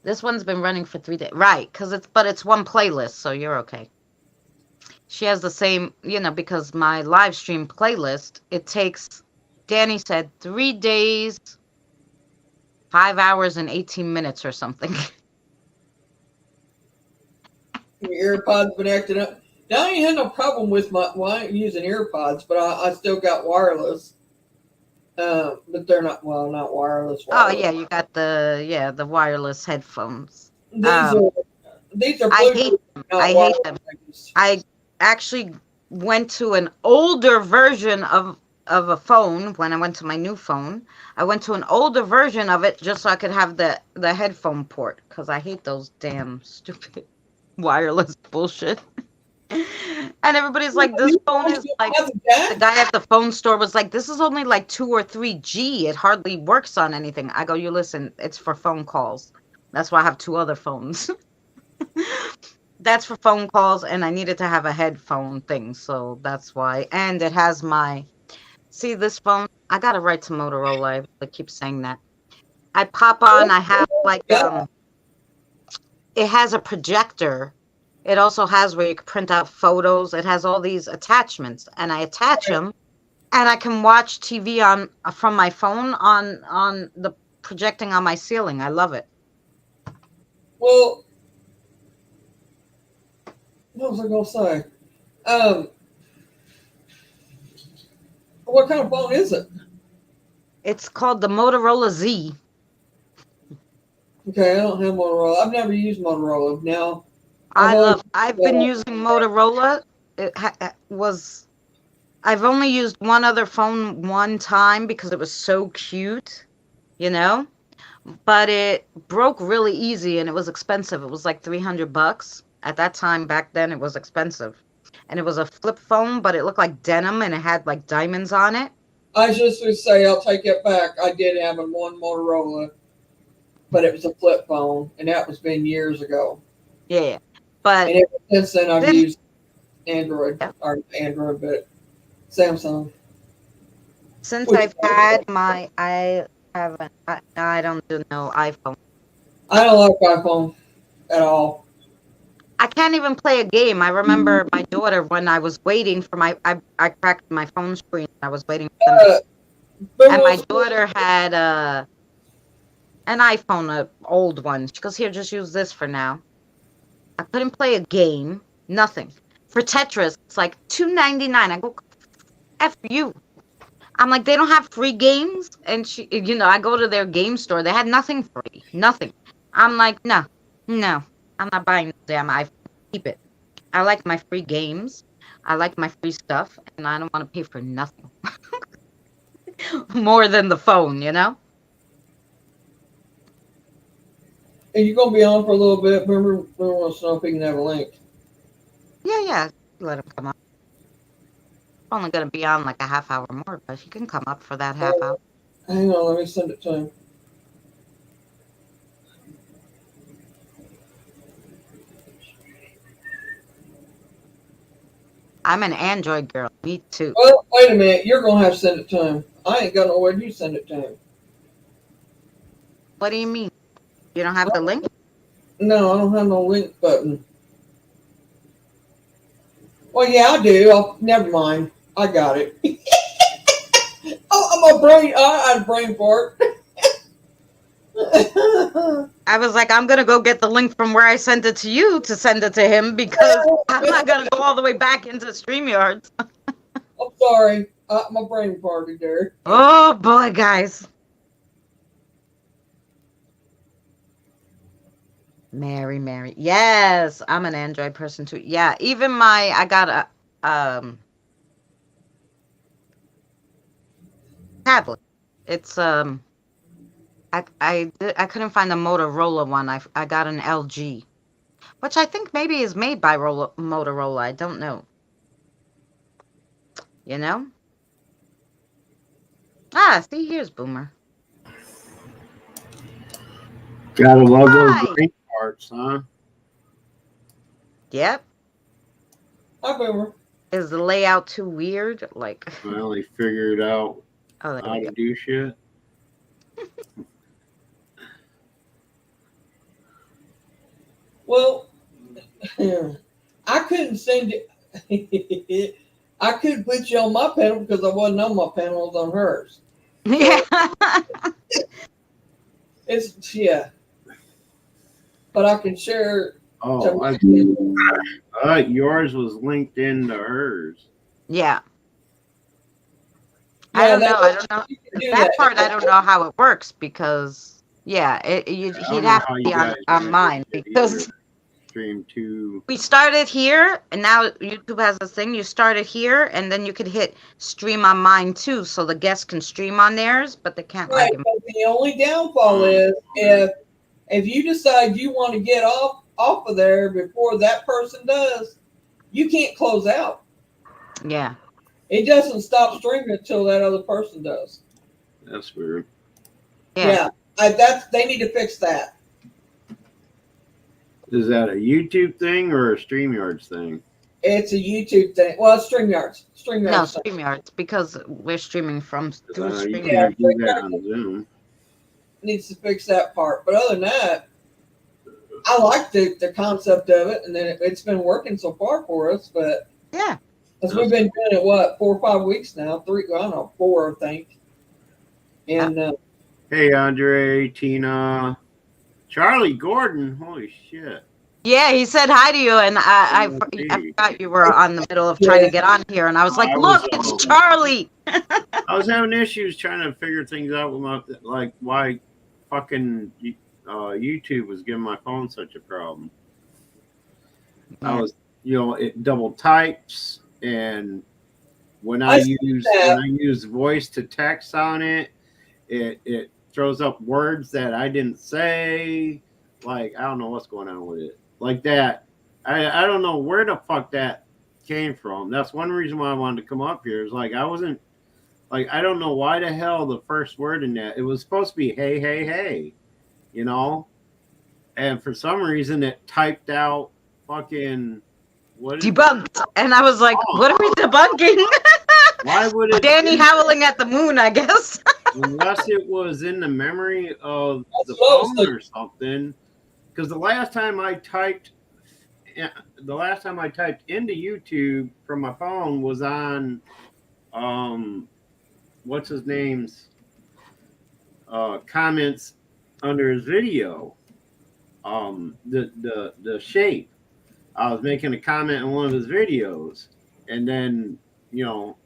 This one's been running for 3 days, right? But it's one playlist, so you're okay. She has the same, because my live stream playlist, it takes, Danny said 3 days, 5 hours and 18 minutes or something. Your AirPods been acting up. Now I ain't had no problem with I ain't using AirPods, but I still got wireless. But they're not wireless. Oh yeah, you got the wireless headphones. These are I hate them. I hate them. I actually went to an older version of a phone when I went to my new phone. I went to an older version of it just so I could have the headphone port because I hate those damn stupid wireless bullshit. And everybody's like, this phone is like, the guy at the phone store was like, this is only like 2 or 3G. It hardly works on anything. I go, you listen, it's for phone calls. That's why I have 2 other phones. That's for phone calls, and I needed to have a headphone thing, so that's why. And it has see this phone? I gotta write to Motorola. I keep saying that. I pop on, I have it has a projector. It also has where you can print out photos. It has all these attachments, and I attach them, and I can watch TV on from my phone on the projecting on my ceiling. I love it. Well, what was I gonna say? Um, what kind of phone is it? It's called the Motorola Z. Okay, I don't have Motorola. I've never used Motorola. Now, I've always I've been using Motorola. Was I've only used one other phone one time because it was so cute, you know? But it broke really easy and it was expensive. It was like $300. At that time back then it was expensive. And it was a flip phone, but it looked like denim and it had like diamonds on it. I just would say I'll take it back. I did have one Motorola, but it was a flip phone, and that was been years ago. Yeah. But And ever since then, I've then used Android or Android, but Samsung. since Which I've had my I don't do no iPhone. I don't like iPhone at all. I can't even play a game. I remember my daughter when I was waiting for I cracked my phone screen. I was waiting for them to, Uh, and my Boomer, daughter had an iPhone, a old one. She goes, "Here, just use this for now." I couldn't play a game, nothing. For Tetris, it's like $2.99. I go, "F you." I'm like, they don't have free games, and I go to their game store. They had nothing free, nothing. I'm like, no, I'm not buying the damn iPhone. Keep it. I like my free games. I like my free stuff, and I don't want to pay for nothing more than the phone, you know? and you're gonna be on for a little bit. Boomer wants to know if he can have a link. Yeah. Let him come up. Only gonna be on like a half hour more, but he can come up for that half hour. Hang on, let me send it to him. I'm an Android girl. Me too. Well, wait a minute. You're gonna have to send it to him. I ain't got no way you send it to him. What do you mean? You don't have the link? No, I don't have no link button. Well, yeah, I do. Never mind. I got it. Oh, I'm a brain. I had a brain fart. I was like, I'm gonna go get the link from where I sent it to you to send it to him because I'm not gonna go all the way back into StreamYard. I'm sorry. My brain farted there. Oh boy, guys. Mary. Yes, I'm an Android person too. Yeah, even I got a tablet. It's I couldn't find the Motorola one. I got an LG, which I think maybe is made by Motorola. I don't know. You know? See, here's Boomer. Gotta love Hi. those green parts, huh? Yep. Hi, Boomer. Is the layout too weird? Like, Finally figured out oh, how to do shit. Well, I couldn't send it. I couldn't put you on my panel because I wasn't on my panel. I was on hers. Yeah. Yeah. But I can share. Oh, yours was linked into hers. Yeah. I don't know. That part, I don't know how it works because, yeah, he'd have to be on mine because Stream 2. we started here and now YouTube has this thing. You started here and then you could hit stream on mine too, so the guests can stream on theirs, but they can't Right. But the only downfall is if you decide you want to get off of there before that person does, you can't close out. Yeah. It doesn't stop streaming until that other person does. That's weird. Yeah. They need to fix that. Is that a YouTube thing or a StreamYards thing? It's a YouTube thing. Well, it's StreamYards. No, StreamYards, because we're streaming from through You StreamYards. can't do that on Zoom. Needs to fix that part. But other than that, I like the concept of it, and then it's been working so far for us. But Yeah. as we've been doing it, what 4 or 5 weeks now? 3, I don't know, 4, I think. And Hey, Andre, Tina, Charlie Gordon. Holy shit. Yeah, he said hi to you, and I Hey. forgot you were on the middle of trying to get on here, and I was like, I look, was, it's Charlie. I was having issues trying to figure things out with my, like, why fucking YouTube was giving my phone such a problem. I Yeah. was, it double types, and when I I see use that. voice to text on it, it throws up words that I didn't say. Like, I don't know what's going on with it. Like that. I don't know where the fuck that came from. That's one reason why I wanted to come up here. Is like I wasn't like I don't know why the hell the first word in that it was supposed to be hey hey hey, you know, and for some reason it typed out fucking what is Debunked. And I was like, Oh. what are we debunking? Why would it Danny howling at the moon, I guess. unless it was in the memory of the That's what I was phone thinking. or something? Because the last time I typed into YouTube from my phone was on what's his name's comments under his video. The shape. I was making a comment in one of his videos and then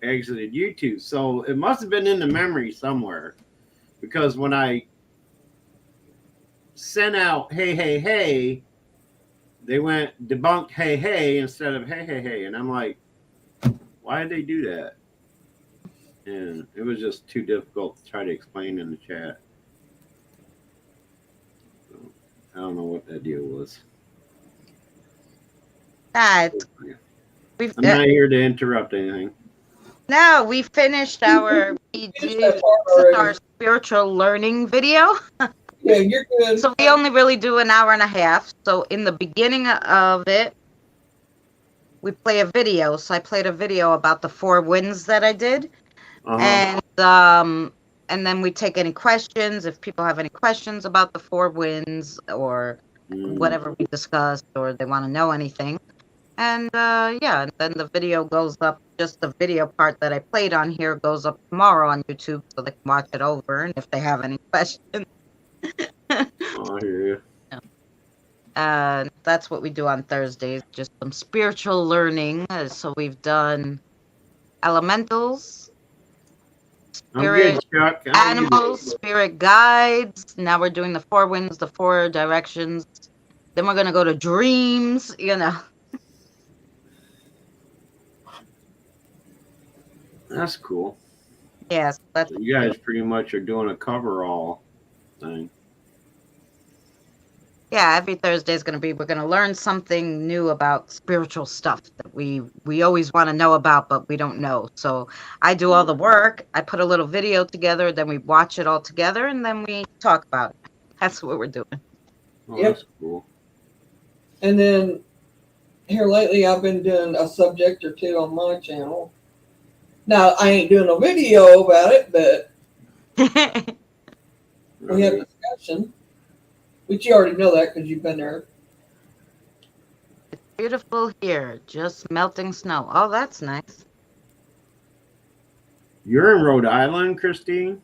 exited YouTube. So it must have been in the memory somewhere. Because when I sent out hey hey hey, they went debunked hey hey instead of hey hey hey, and I'm like, why did they do that? And it was just too difficult to try to explain in the chat. So, I don't know what that deal was. We've I'm not here to interrupt anything. no, we finished our our spiritual learning video. Yeah, you're good. So we only really do an hour and a half. So in the beginning of it, we play a video. So I played a video about the 4 wins that I did. And then we take any questions if people have any questions about the 4 wins or whatever we discussed or they want to know anything. And yeah, and then the video goes up. Just the video part that I played on here goes up tomorrow on YouTube so they can watch it over and if they have any questions. Oh, I hear you. That's what we do on Thursdays, just some spiritual learning. So we've done elementals, spirit, Chuck. animals, spirit guides. Now we're doing the 4 winds, the 4 directions. Then we're gonna go to dreams. That's cool. Yes, that's. So you guys pretty much are doing a cover-all thing. Yeah, every Thursday is we're going to learn something new about spiritual stuff that we always want to know about, but we don't know. So I do all the work. I put a little video together, then we watch it all together, and then we talk about it. That's what we're doing. Oh, Yep. That's cool. And then here lately, I've been doing a subject or two on my channel. Now, I ain't doing a video about it, but we have discussion. But you already know that because you've been there. It's beautiful here, just melting snow. Oh, that's nice. You're in Rhode Island, Christine?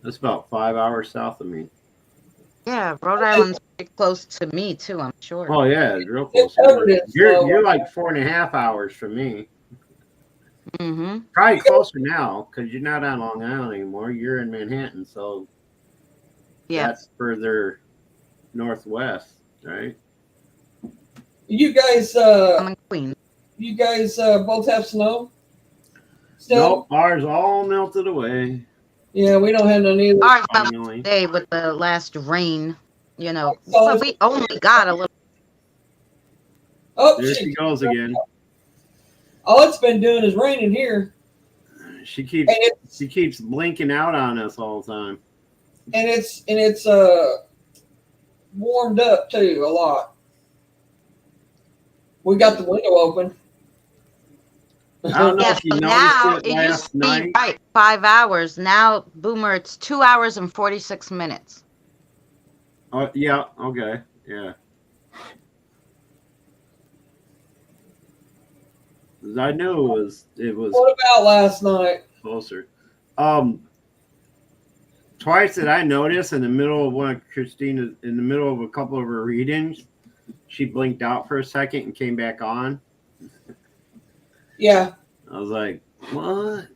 That's about 5 hours south of me. Yeah, Rhode Island's pretty close to me, too, I'm sure. Oh, yeah, it's real close. You're like 4.5 hours from me. Mm-hmm. Probably closer now because you're not on Long Island anymore. You're in Manhattan, so yeah, that's further northwest, right? You guys, I'm in Queens. you guys both have snow? Still? Nope, ours all melted away. Yeah, we don't have none either. Ours melted Finally. today with the last rain, but we only got a little. Oh, There she goes again. All it's been doing is raining here. She keeps blinking out on us all the time. And it's warmed up too a lot. We got the window open. I don't know if you now noticed it it used last to be night. right 5 hours. Now, Boomer, it's 2 hours and 46 minutes. Oh, yeah. Okay. Yeah. 'Cause I knew it was What about last night? closer. Um, Twice that I noticed in the middle of one of Christina's, in the middle of a couple of her readings, she blinked out for a second and came back on. Yeah, I was like, what?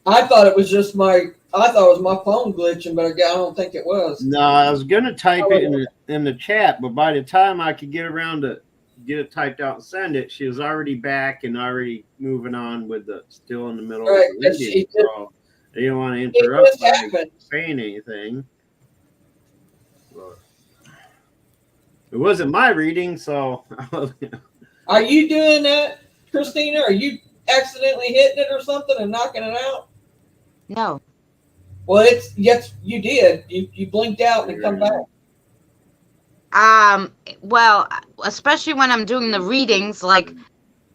I thought it was just I thought it was my phone glitching, but I don't think it was. No, I was gonna type Oh, it in the chat, but by the time I could get around to get it typed out and send it, she was already back and already moving on with the still in the middle of right, the because reading. So I didn't want to it interrupt just by happened. saying anything. But it wasn't my reading, so Are you doing that, Christina? Are you accidentally hitting it or something and knocking it out? No. Well, yes, you did. You blinked out and come back. Well, especially when I'm doing the readings, like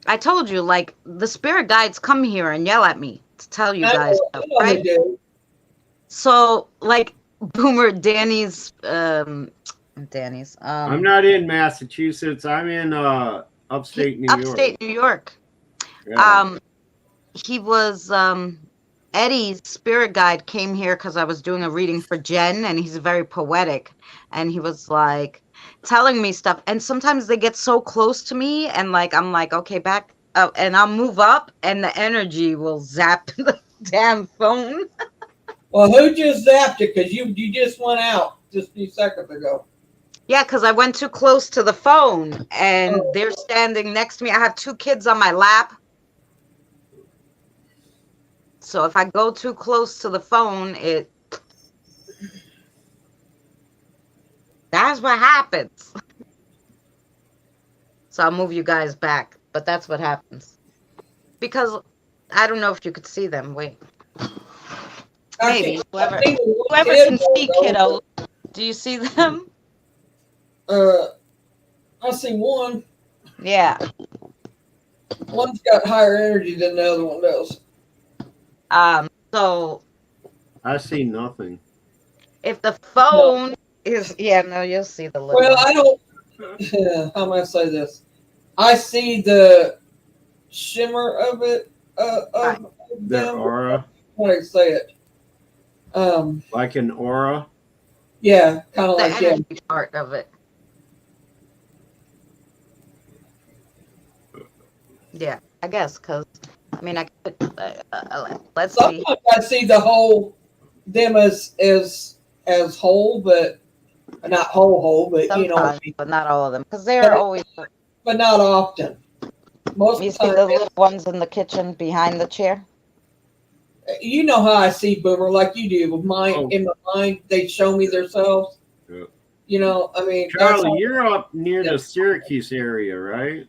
I told you, like the spirit guides come here and yell at me to tell you guys stuff, I know they right? do. So, like Boomer, Danny's, I'm not in Massachusetts. I'm in upstate New York. upstate New York. Yeah. He was Eddie's spirit guide came here because I was doing a reading for Jen, and he's very poetic, and he was like telling me stuff, and sometimes they get so close to me, and like I'm like, okay, back up, and I'll move up, and the energy will zap the damn phone. Well, who just zapped it? Because you just went out just a few seconds ago. Yeah, because I went too close to the phone, and Oh. they're standing next to me. I have two kids on my lap. So if I go too close to the phone, that's what happens. So I'll move you guys back, but that's what happens. Because I don't know if you could see them. Wait. Maybe. Whoever can see, kiddo. Do you see them? I see one. Yeah. One's got higher energy than the other one does. So I see nothing. if the phone is, no, you'll see the little Well, one. I don't. How am I say this? I see the shimmer of it. Of Their them. aura, How do I say it? like an aura. Yeah, kind of The like energy part of it. Yeah, I guess, because, I mean, I could, let's see. Sometimes I see the whole them as whole, but not whole, but Sometimes, but not all of them, because they're always. but not often. Most You of the see time, the little ones in the kitchen behind the chair? you know how I see Boomer, like you do. With mine in my mind, they show me themselves. Yeah. You know, I mean, Charlie, you're up near the Syracuse area, right?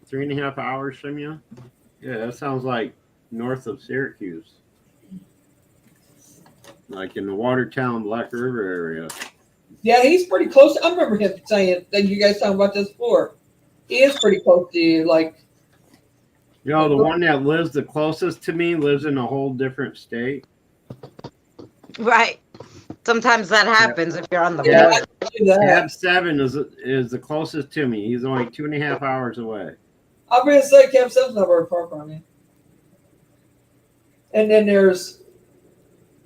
3.5 hours from you? Yeah, that sounds like north of Syracuse. Like in the Watertown, Black River area. Yeah, he's pretty close. I remember him saying that you guys talking about this before. He is pretty close to you. Like, You know, the one that lives the closest to me lives in a whole different state. Right. Sometimes that happens if you're on the yeah, border. I can do that. Tab 7 is the closest to me. He's only 2.5 hours away. I'm going to say Cam 7's not very far from you. And then there's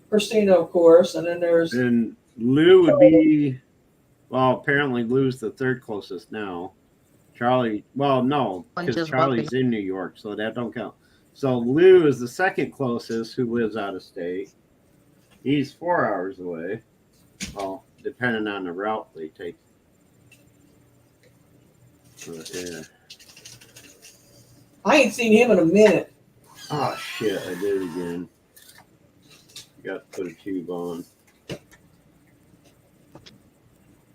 Christina, of course, and then there's. And Lou would be, well, apparently Lou's the third closest now. Charlie, well, no, because Charlie's in New York, so that don't count. So Lou is the second closest who lives out of state. He's 4 hours away. Well, depending on the route they take. But, yeah. I ain't seen him in a minute. Oh, shit, I did it again. Got to put a tube on.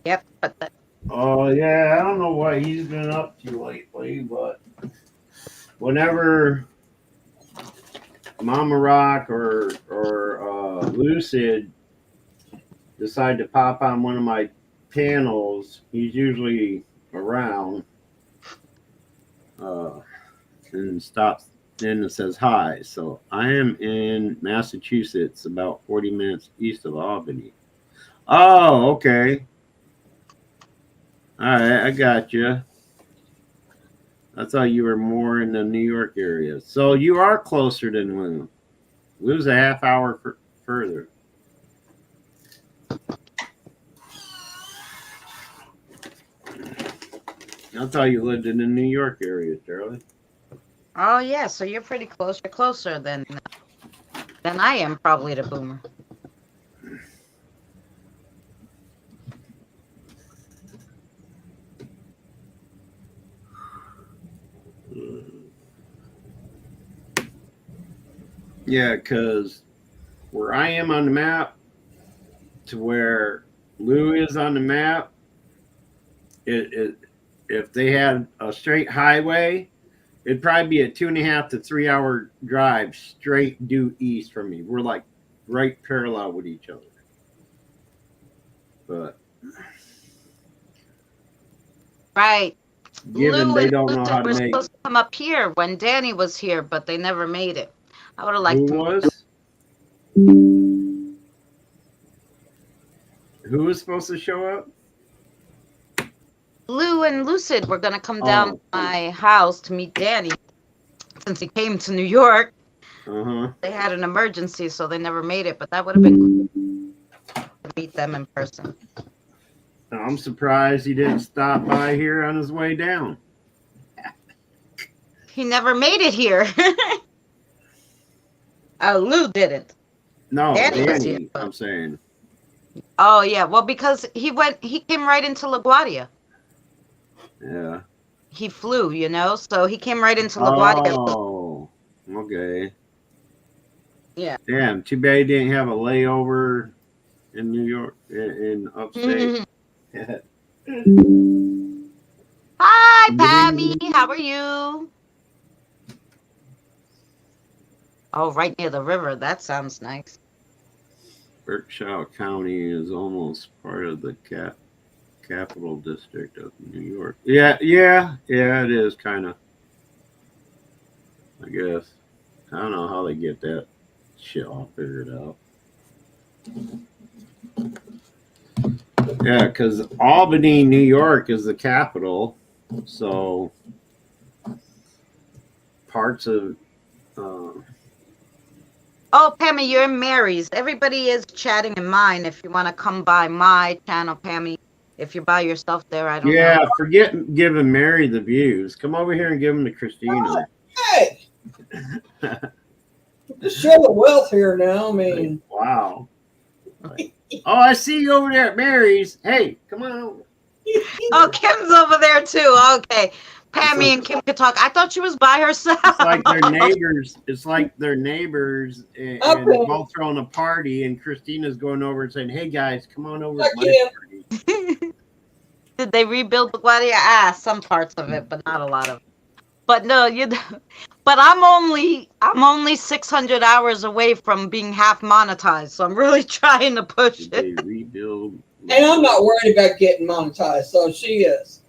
Yep. But Oh, yeah, I don't know what he's been up to lately, but whenever Mama Rock or Lucid decide to pop on one of my panels, he's usually around and stops And it says hi. So I am in Massachusetts, about 40 minutes east of Albany. Oh, okay. All right, I got you. I thought you were more in the New York area. So you are closer than Lou. Lou's a half hour further. I thought you lived in the New York area, Charlie. Oh yeah, so you're pretty close. You're closer than I am probably to Boomer. Yeah, because where I am on the map to where Lou is on the map, if they had a straight highway, it'd probably be a 2.5 to 3 hour drive straight due east from me. We're like right parallel with each other. But Right. given Lou they and don't know Lucid how to were make, supposed to come up here when Danny was here, but they never made it. I would have who liked to. was? Who was supposed to show up? Lou and Lucid were gonna come down to my house to meet Danny since he came to New York. Uh-huh. They had an emergency, so they never made it. But that would have been cool to meet them in person. I'm surprised he didn't stop by here on his way down. He never made it here. Lou didn't. No, Danny was Danny, here, but- I'm saying. Oh yeah, well because he came right into LaGuardia. Yeah. He flew, so he came right into LaGuardia. Oh, okay. Yeah. Damn, too bad he didn't have a layover in New York, in upstate. Hi, Pammy. How are you? Oh, right near the river. That sounds nice. Berkshire County is almost part of the capital district of New York. Yeah, it is kind of. I guess. I don't know how they get that shit all figured out. Yeah, because Albany, New York is the capital. So parts of. Oh, Pammy, you're in Mary's. Everybody is chatting in mine. If you want to come by my channel, Pammy, if you're by yourself there, I don't know. Yeah, forget giving Mary the views. Come over here and give them to Christina. Hey, just show the wealth here now. I mean, Wow. Oh, I see you over there at Mary's. Hey, come on over. Oh, Kim's over there too. Okay. Pammy and Kim could talk. I thought she was by herself. It's like they're neighbors. It's like they're neighbors, and Okay. they're both throwing a party. And Christina's going over and saying, "Hey guys, come on over to my Kim. party." Did they rebuild LaGuardia? Ah, some parts of it, but not a lot of it. But no, but I'm only 600 hours away from being half monetized, so I'm really trying to push Did it. they rebuild? And I'm not worried about getting monetized, so she is.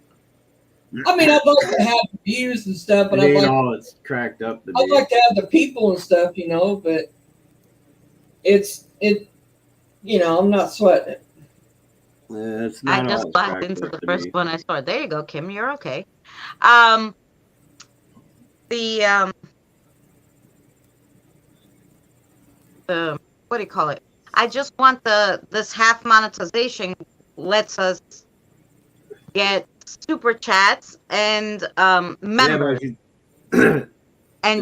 I mean, I'd like to have the views and stuff, and It I'd ain't like, all it's cracked up to I'd be. like to have the people and stuff, but I'm not sweating it. It's I not just all it's blacked cracked into up the to first be. one I saw. There you go, Kim. You're okay. The what do you call it? I just want this half monetization lets us get super chats and members, If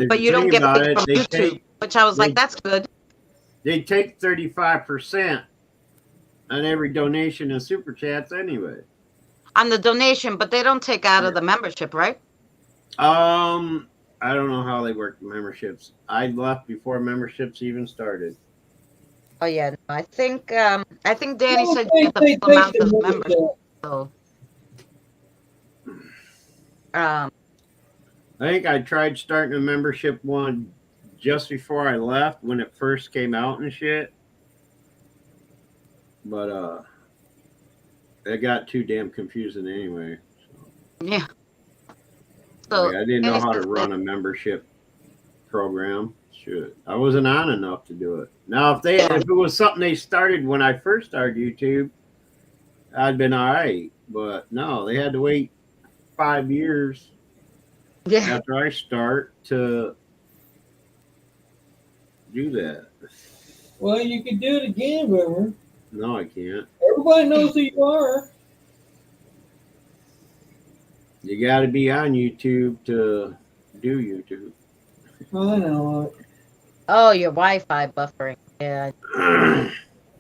but you you don't think get about paid it, from they YouTube, take which I was like, that's good. they take 35% on every donation and super chats anyway. On the donation, but they don't take out of the membership, right? I don't know how they work the memberships. I left before memberships even started. Oh yeah, no, I think Danny said They you get the full take amount the of membership. membership. So, I think I tried starting a membership one just before I left when it first came out and shit. But it got too damn confusing anyway. yeah. So I didn't know Danny how to said run a membership program. Shoot, I wasn't on enough to do it. Now, if it was something they started when I first started YouTube, I'd been all right. But no, they had to wait 5 years Yeah. after I start to do that. Well, you could do it again, Boomer. No, I can't. Everybody knows who you are. You got to be on YouTube to do YouTube. I know. Oh, your Wi-Fi buffering. Yeah.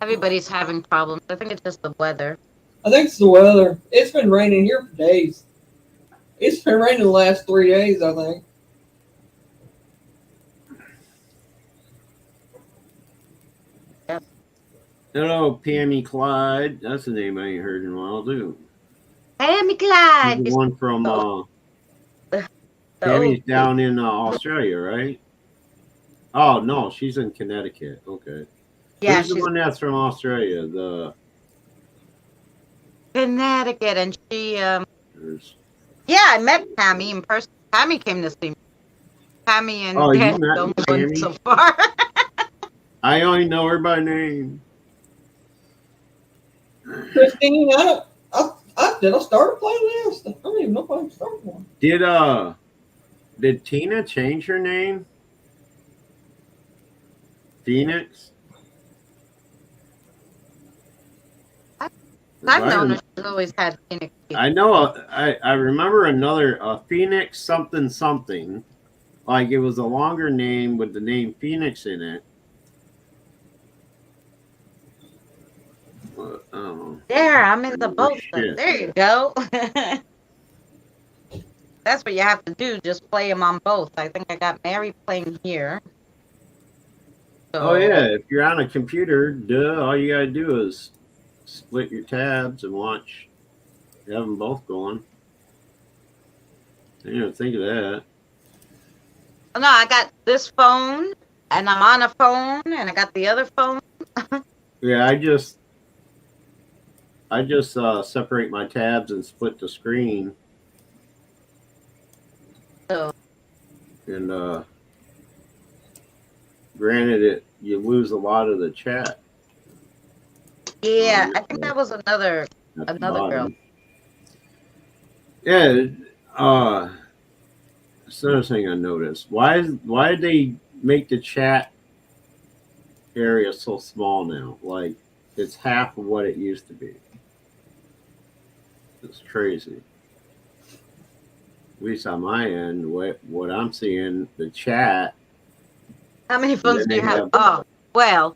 Everybody's having problems. I think it's just the weather. I think it's the weather. It's been raining here for days. It's been raining the last 3 days, I think. Yep. Hello, Pammy Clyde. That's a name I ain't heard in a while, too. Pammy Clyde. She's the one from Tammy's down in Australia, right? Oh no, she's in Connecticut. Okay. Yeah, Who's the one that's from Australia? The Connecticut, and she. there's... Yeah, I met Tammy in person. Tammy came to see me. Tammy and Oh, you Dad met don't Tammy? win so far. I only know her by name. Christine, did I start a playlist? I don't even know if I started one. Did Tina change her name? Phoenix? I've known her. She's always had Phoenix. I know. I remember another Phoenix something something. Like it was a longer name with the name Phoenix in it. But, I don't know. There, I'm in the boat. Shit. There you go. That's what you have to do. Just play them on both. I think I got Mary playing here. So, Oh yeah, if you're on a computer, all you gotta do is split your tabs and watch. You have them both going. I didn't even think of that. No, I got this phone, and I'm on a phone, and I got the other phone. Yeah, I just separate my tabs and split the screen. So, And granted, you lose a lot of the chat. yeah, I think that was another girl. Yeah, it's another thing I noticed. Why did they make the chat area so small now? Like it's half of what it used to be. It's crazy. At least on my end, what I'm seeing, the chat. How many phones do you have? Oh, well,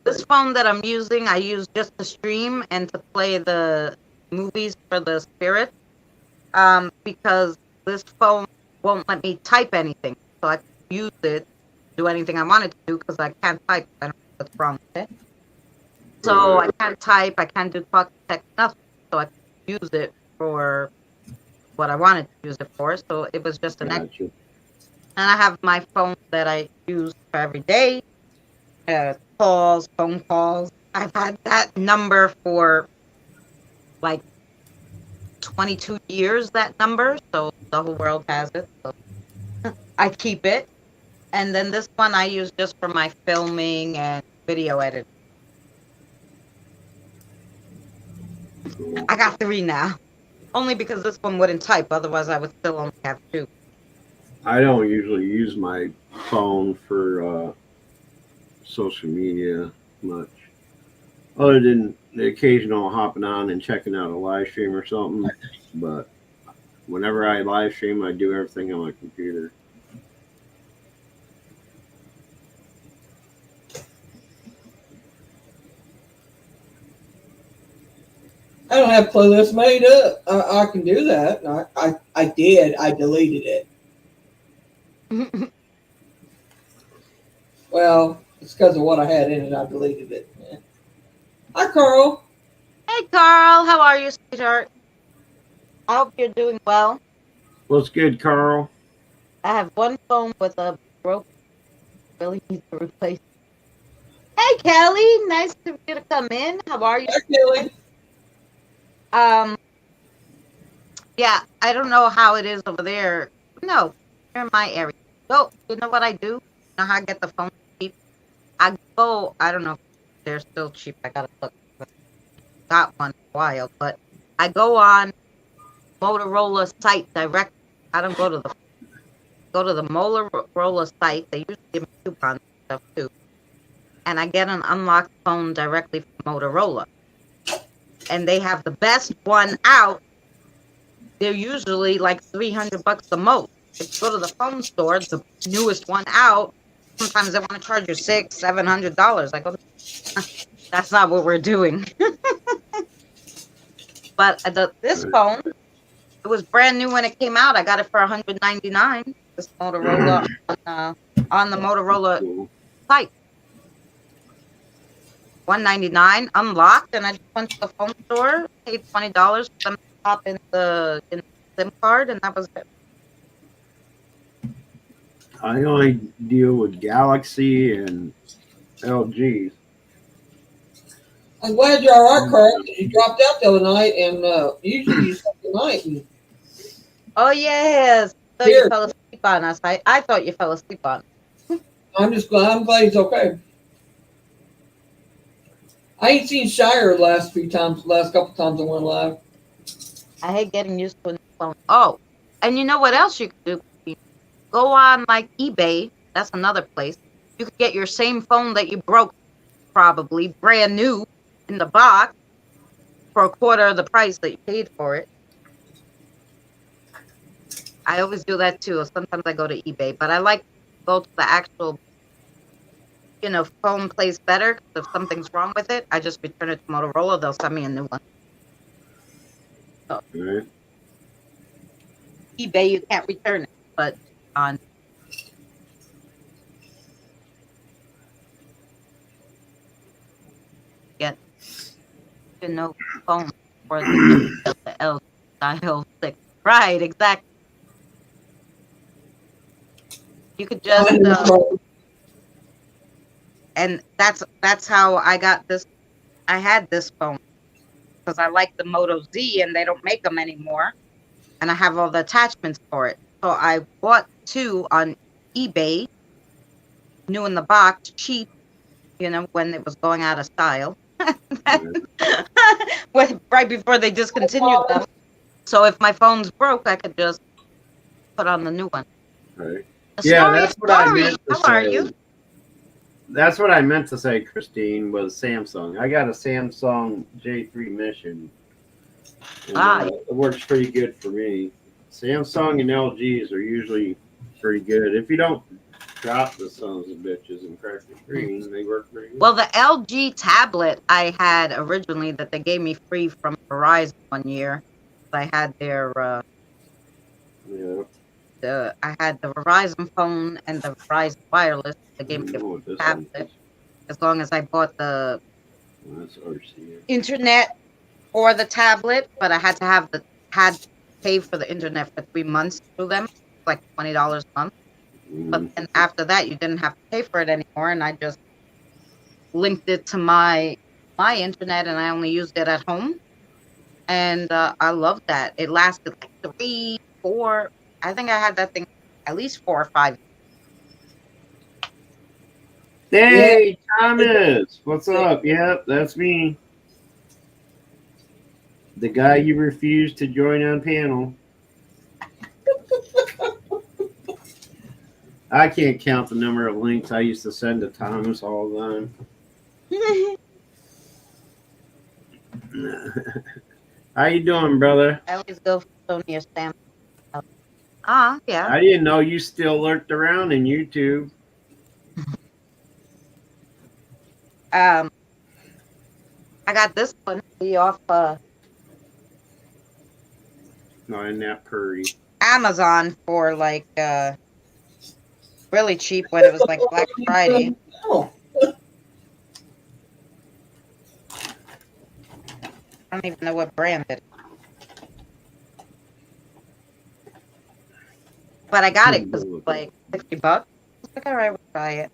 this phone that I'm using, I use just to stream and to play the movies for the spirit. Because this phone won't let me type anything, so I can use it to do anything I wanted to do because I can't type. I don't know what's wrong with it. So I can't type. I can't do talk, text, nothing. So I can use it for what I wanted to use it for. So it was just an extra. And I have my phone that I use for every day. Calls, phone calls. I've had that number for like 22 years, that number. So the whole world has it. So I keep it. And then this one I use just for my filming and video editing. Cool. I got 3 now. Only because this one wouldn't type. Otherwise, I would still only have 2. I don't usually use my phone for social media much, other than the occasional hopping on and checking out a live stream or something. But whenever I live stream, I do everything on my computer. I don't have playlists made up. I can do that. I did. I deleted it. Well, it's because of what I had in it. I deleted it. Yeah. Hi, Carl. Hey, Carl. How are you, sweetheart? I hope you're doing well. What's good, Carl? I have one phone with a broken. Really need to replace. Hey, Kelly. Nice of you to come in. How are you? Hi, Kelly. Yeah, I don't know how it is over there. No, you're in my area. So, you know what I do? You know how I get the phone cheap? I go, I don't know if they're still cheap. I gotta look. Got one for a while, but I go on Motorola site direct. I don't go to the Motorola site. They usually give me coupons and stuff too. And I get an unlocked phone directly from Motorola. And they have the best one out. They're usually like $300 the most. If you go to the phone store, the newest one out, sometimes they want to charge you $700. I go, that's not what we're doing. But this Right. phone, it was brand new when it came out. I got it for $199. This Motorola on the Motorola Cool. site, $199 unlocked, and I just went to the phone store, paid $20 for them to pop in the SIM card, and that was it. I only deal with Galaxy and LGs. I'm glad you are correct. You dropped out the other night, and usually you sleep at night. And Oh yes, so you here, fell asleep on us. I thought you fell asleep on us. I'm just glad. I'm glad he's okay. I ain't seen Shire the last couple times I went live. I hate getting used to a new phone. Oh, and you know what else you could do? Go on like eBay. That's another place. You could get your same phone that you broke, probably brand new in the box, for a quarter of the price that you paid for it. I always do that too. Sometimes I go to eBay, but I like to go to the actual, phone place better. 'Cause if something's wrong with it, I just return it to Motorola. They'll send me a new one. So Right. eBay, you can't return it, but on get phone for the L style 6. Right, exactly. You could just and that's how I got this. I had this phone because I like the Moto Z and they don't make them anymore, and I have all the attachments for it. So I bought two on eBay, new in the box, cheap, when it was going out of style. Right before they discontinued them. So if my phone's broke, I could just put on the new one. Right. The Yeah, story that's is what I story. meant to How are say. you? That's what I meant to say, Christine, was Samsung. I got a Samsung J3 Mission. And, it works pretty good for me. Samsung and LGs are usually pretty good. If you don't drop the sons of bitches and crack the screen, they work pretty good. Well, the LG tablet I had originally that they gave me free from Verizon one year. I had their Yeah. I had the Verizon phone and the Verizon wireless. They gave me What a this tablet one is. as long as I bought the That's RCA. internet or the tablet. But I had to pay for the internet for 3 months through them, like $20 a month. But then after that, you didn't have to pay for it anymore, and I just linked it to my internet, and I only used it at home. And I love that. It lasted like 3, 4. I think I had that thing at least 4 or 5. Hey, Thomas, what's up? Yep, that's me. The guy you refused to join on panel. I can't count the number of links I used to send to Thomas all the time. How you doing, brother? I always go for Sony or Sam. Yeah. I didn't know you still lurked around in YouTube. I got this one off No, in that Purdy. Amazon for like really cheap when it was like Black Friday. Oh, I don't even know what brand it is. But I got it because it was like $50. I was like, all right, we'll try it.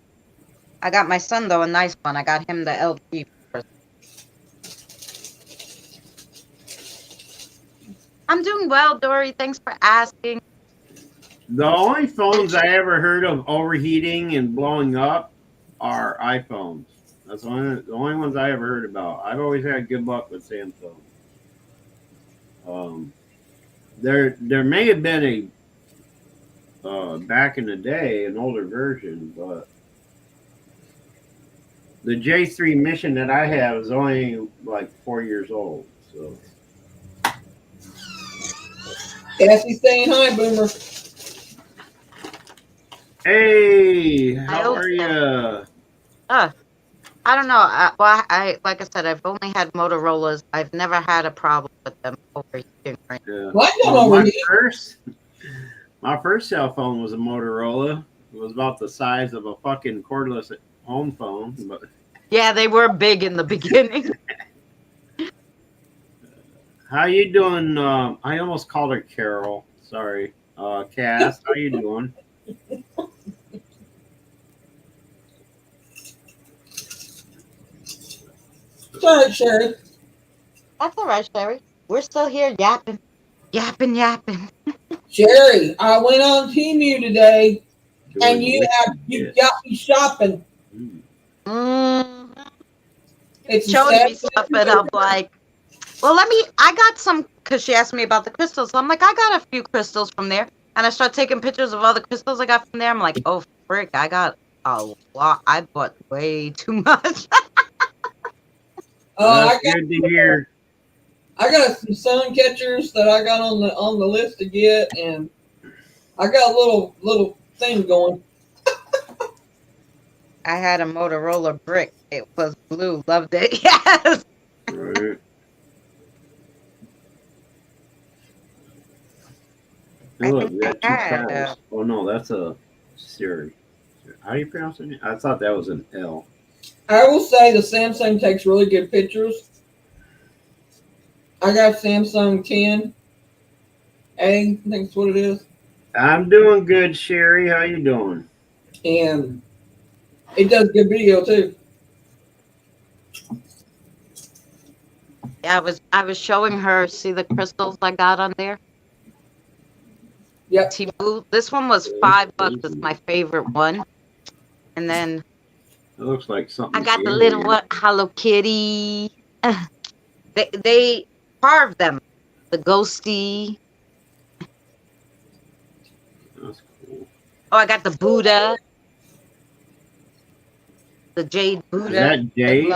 I got my son though a nice one. I got him the LG first. I'm doing well, Dory. Thanks for asking. The only phones I ever heard of overheating and blowing up are iPhones. That's the only ones I ever heard about. I've always had good luck with Samsung. Um, there may have been a back in the day an older version, but the J3 Mission that I have is only like 4 years old. So Cassie's saying hi, Boomer. hey, how hope are so. you? I don't know. I like I said, I've only had Motorola's. I've never had a problem with them overheating. Right? Yeah. Why don't Well, overheat? my first cell phone was a Motorola. It was about the size of a fucking cordless home phone, but Yeah, they were big in the beginning. how you doing? I almost called her Carol. Sorry. Cass, how you doing? Sorry, Sherry. That's all right, Sherry. We're still here yapping, yapping, yapping. Sherry, I went on Temu today, and Doing you got me shopping. Mm, It's a showing sad me stuff, and I'm like, well, I got some, because she asked me about the crystals. So I'm like, I got a few crystals from there. And I start taking pictures of all the crystals I got from there. I'm like, oh, frick, I got a lot. I bought way too much. That's good to hear. I got some sun catchers that I got on the list to get, and I got a little thing going. I had a Motorola brick. It was blue. Loved it. Yes. Right. Hey, look, we got two cows. Oh no, that's a Siri. How do you pronounce it? I thought that was an L. I will say the Samsung takes really good pictures. I got Samsung 10A, I think that's what it is. I'm doing good, Sherry. How you doing? And it does good video too. Yeah, I was showing her. See the crystals I got on there. Yep. Timu. This one was $5. It's my favorite one. And then It looks like something. I got the little Hello Kitty. They carved them. The ghosty. That's cool. Oh, I got the Buddha. The jade Buddha. Is that jade?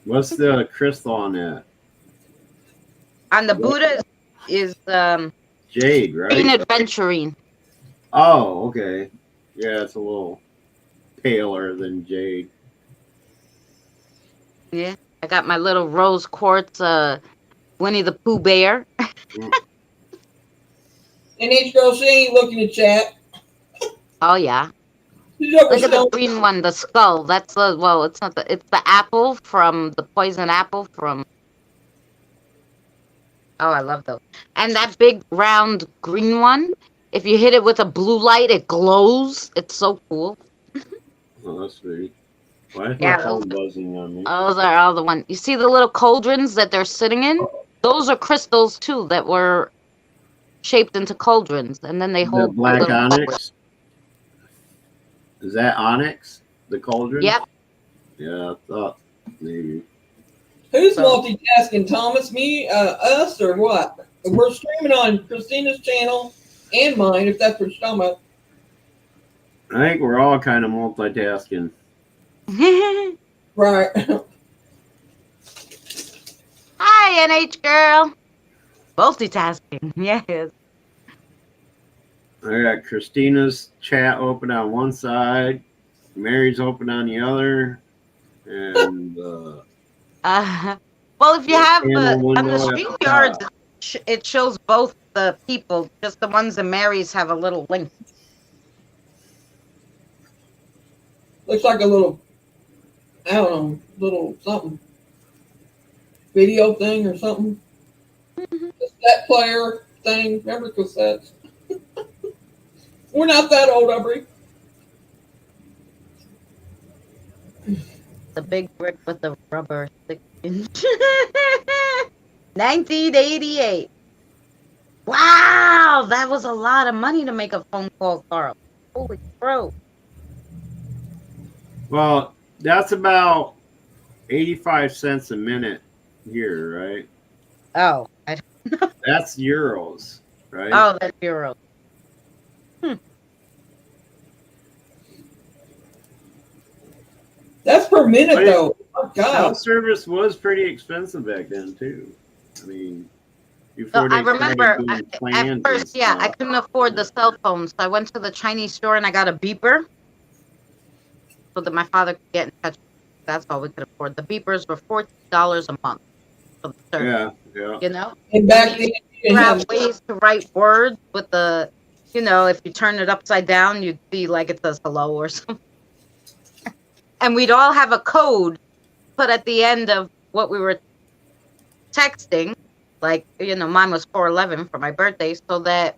What's the crystal on that? On the Buddha is Jade, right? green adventurine. Oh, okay. Yeah, it's a little paler than jade. Yeah. I got my little rose quartz Winnie the Pooh bear. And H girl, she ain't looking at chat. Oh yeah. She's over Look at the snow. green one, the skull. That's the it's not it's the apple from the poison apple from. Oh, I love those. And that big round green one, if you hit it with a blue light, it glows. It's so cool. Oh, that's sweet. Why is Yeah, my phone buzzing on me? Those are all the ones. You see the little cauldrons that they're sitting in? Those are crystals too that were shaped into cauldrons, and then they The hold black little onyx? Is that onyx? The cauldron? Yep. Yeah, I thought maybe. Who's multitasking, Thomas? Me, us, or what? We're streaming on Christina's channel and mine, if that's what you're talking about. I think we're all kind of multitasking. Right. Hi, NH girl. Multitasking. Yes. I got Christina's chat open on one side, Mary's open on the other, and Well, if you have channel on the window at the StreamYard, it shows both the people. Just the ones that Mary's have a little link. Looks like a little, I don't know, little something. Video thing or something. Cassette player thing. Remember cassettes? We're not that old, Aubrey. The big brick with the rubber 6-inch. 1988. Wow, that was a lot of money to make a phone call, Carl. Holy crow. Well, that's about 85 cents a minute here, right? Oh, That's euros, right? oh, that's euro. Hmm. That's per minute, But though. Oh, cell God. service was pretty expensive back then, too. I mean, So before I they started remember doing at plans and first, yeah, I stuff. couldn't afford the cell phone. So I went to the Chinese store and I got a beeper so that my father could get in touch. That's all we could afford. The beepers were $14 a month for the service, Yeah, yeah. you know? And And we back used then, to you didn't figure have. out ways to write words with the, if you turn it upside down, you'd see like it says hello or something. And we'd all have a code put at the end of what we were texting. Like, mine was 411 for my birthday, so that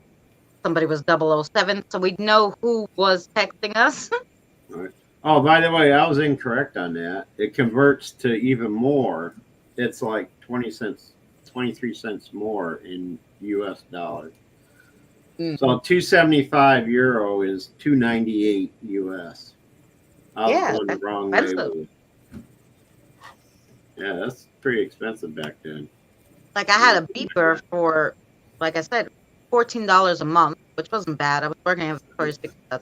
somebody was 007, so we'd know who was texting us. Right. Oh, by the way, I was incorrect on that. It converts to even more. It's like 20 cents, 23 cents more in US dollars. Mm. So 275 euro is 298 US. I was Yeah, going the that's wrong way expensive. with it. Yeah, that's pretty expensive back then. Like, I had a beeper for, like I said, $14 a month, which wasn't bad. I was working at Victoria's Secret. And I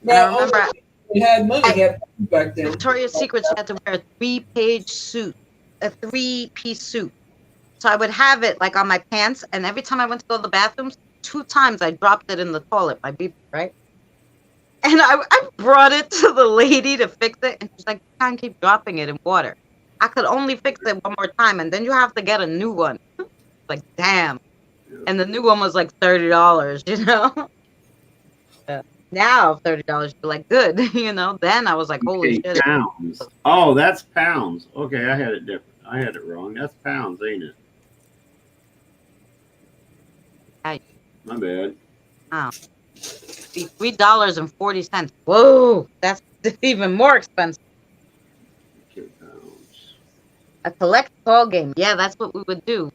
Well, remember only we had money at had phones back then. Victoria's Secret, you had to wear a three-page suit, a three-piece suit. So I would have it like on my pants, and every time I went to go to the bathrooms, 2 times I dropped it in the toilet, my beeper, right? And I brought it to the lady to fix it, and she's like, "You can't keep dropping it in water." I could only fix it one more time, and then you have to get a new one. Like, damn. And the new one was like $30, Yeah. Now $30, you're like, good, Then I was like, holy Okay, shit. pounds. Oh, that's pounds. Okay, I had it different. I had it wrong. That's pounds, ain't it? My bad. Wow. $3.40. Whoa, that's even more expensive. Okay, pounds. A collect call game. Yeah, that's what we would do.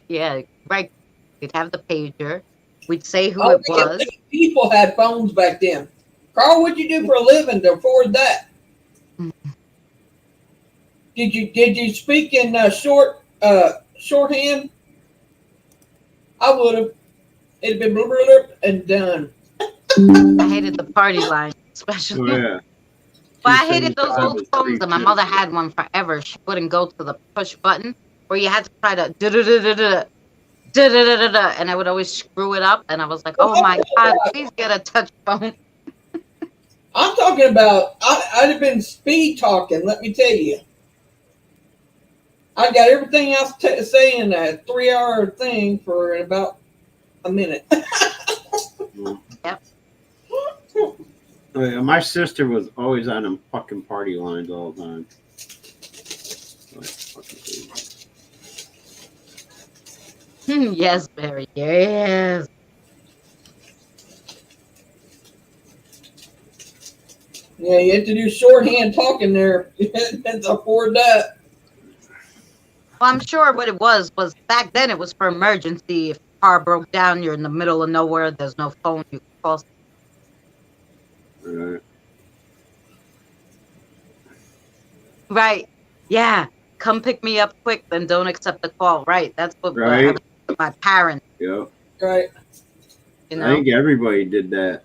Yeah, right. We'd have the pager. We'd say who Only it was. people had phones back then. Carl, what'd you do for a living to afford that? Did you speak in shorthand? I would have. It'd been blah, blah, blah, and done. I hated the party line, especially. Oh, yeah. Well, I hated those 275 old is phones, and my mother had one forever. She wouldn't go to the push button, where you had to try to da-da-da-da-da, and I would always screw it up. And I was like, Well, oh my God, please get a touch phone. I'm talking about. I'd have been speed talking. Let me tell you. I got everything else to say in that 3 hour thing for about a minute. Yep. Oh, yeah, my sister was always on them fucking party lines all the time. Like, fucking crazy. Yes, Barry. Yes. Yeah, you have to do shorthand talking there to afford that. Well, I'm sure what it was back then it was for emergency. If your car broke down, you're in the middle of nowhere, there's no phone, you can call. Right. Right. Yeah. Come pick me up quick, then don't accept the call. Right. That's what I Right. was with my parents, Yep. Right. you I know. think everybody did that.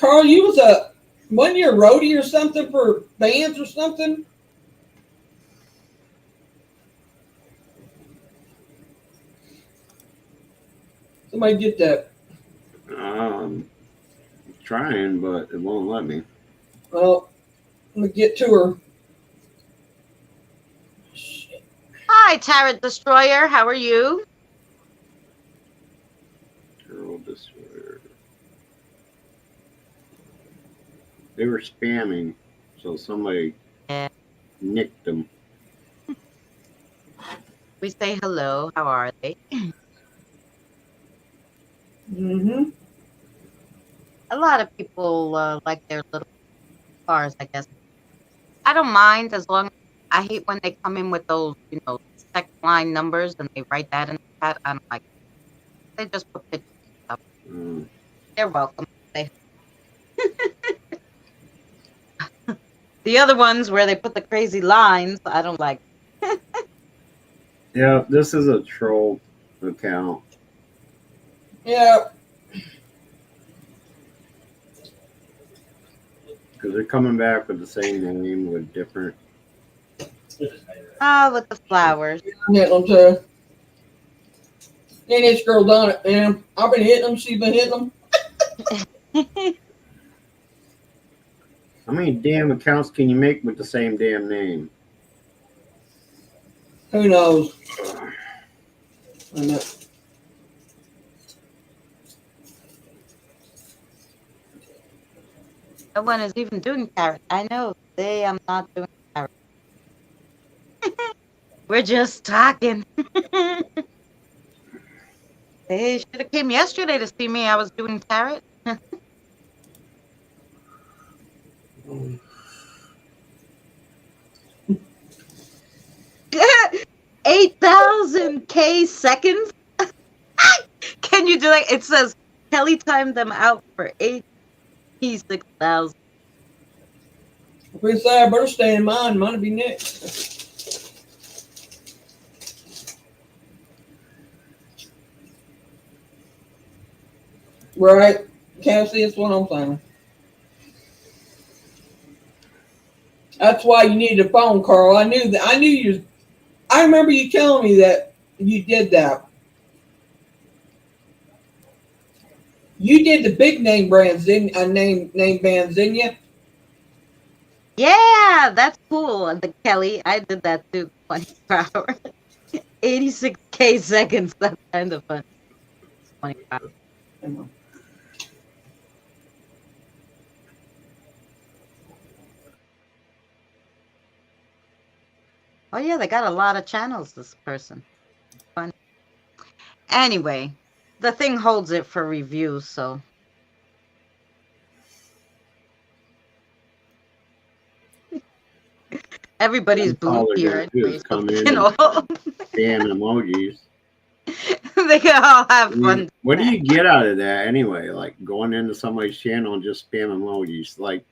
Carl, you was a 1 year roadie or something for bands or something? Somebody get that. Trying, but it won't let me. Well, let me get to her. Shit. Hi, Tarot Destroyer. How are you? Girl Destroyer. They were spamming, so somebody Yeah. nicked them. We say hello. How are they? Mm-hmm. A lot of people like their little cars, I guess. I don't mind as long. I hate when they come in with those, second line numbers and they write that in the chat. I don't like it. They just put pictures and stuff. Mm. They're welcome. The other ones where they put the crazy lines, I don't like. Yeah, this is a troll account. Yeah. Because they're coming back with the same name with different. Oh, with the flowers. I'm hitting them too. And this girl done it, man. I've been hitting them. She's been hitting them. How many damn accounts can you make with the same damn name? Who knows? I know. No one is even doing carrot. I know they am not doing carrot. We're just talking. They should have came yesterday to see me. I was doing carrot. 8,000 K seconds. Can you do that? It says Kelly timed them out for 86,000. If we say I better stay in mine, mine'll be next. Right, Cassie, that's what I'm saying. That's why you needed a phone, Carl. I knew that. I knew you. I remember you telling me that you did that. You did the big name brands, didn't name bands, didn't you? Yeah, that's cool. The Kelly, I did that too. 24 hours. 86K seconds. That's kind of fun. 25. Oh yeah, they got a lot of channels, this person. Fun. Anyway, the thing holds it for review, so. Everybody's blue here. Anyways, Come so, in damn emojis. They can all have fun. What do you get out of that anyway? Like going into somebody's channel and just spam emojis? Like,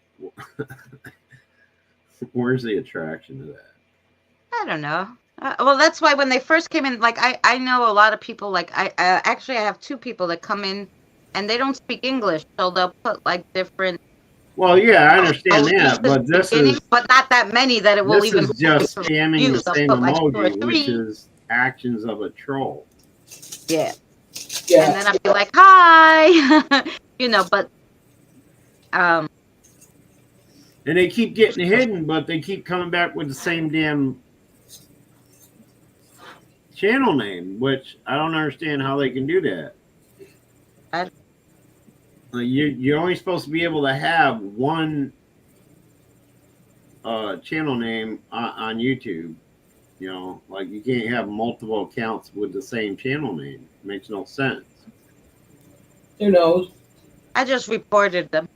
where's the attraction to that? I don't know. Well, that's why when they first came in, like I know a lot of people. Like I actually I have two people that come in, and they don't speak English, so they'll put like different. Well, yeah, I understand that, but this is but not that many that it will this even. is just spamming the same emoji, like which is actions of a troll. Yeah. Yeah. And then I'd be like, "Hi," but And they keep getting hidden, but they keep coming back with the same damn channel name, which I don't understand how they can do that. You're only supposed to be able to have one channel name on YouTube. Like you can't have multiple accounts with the same channel name. It makes no sense. Who knows? I just reported them.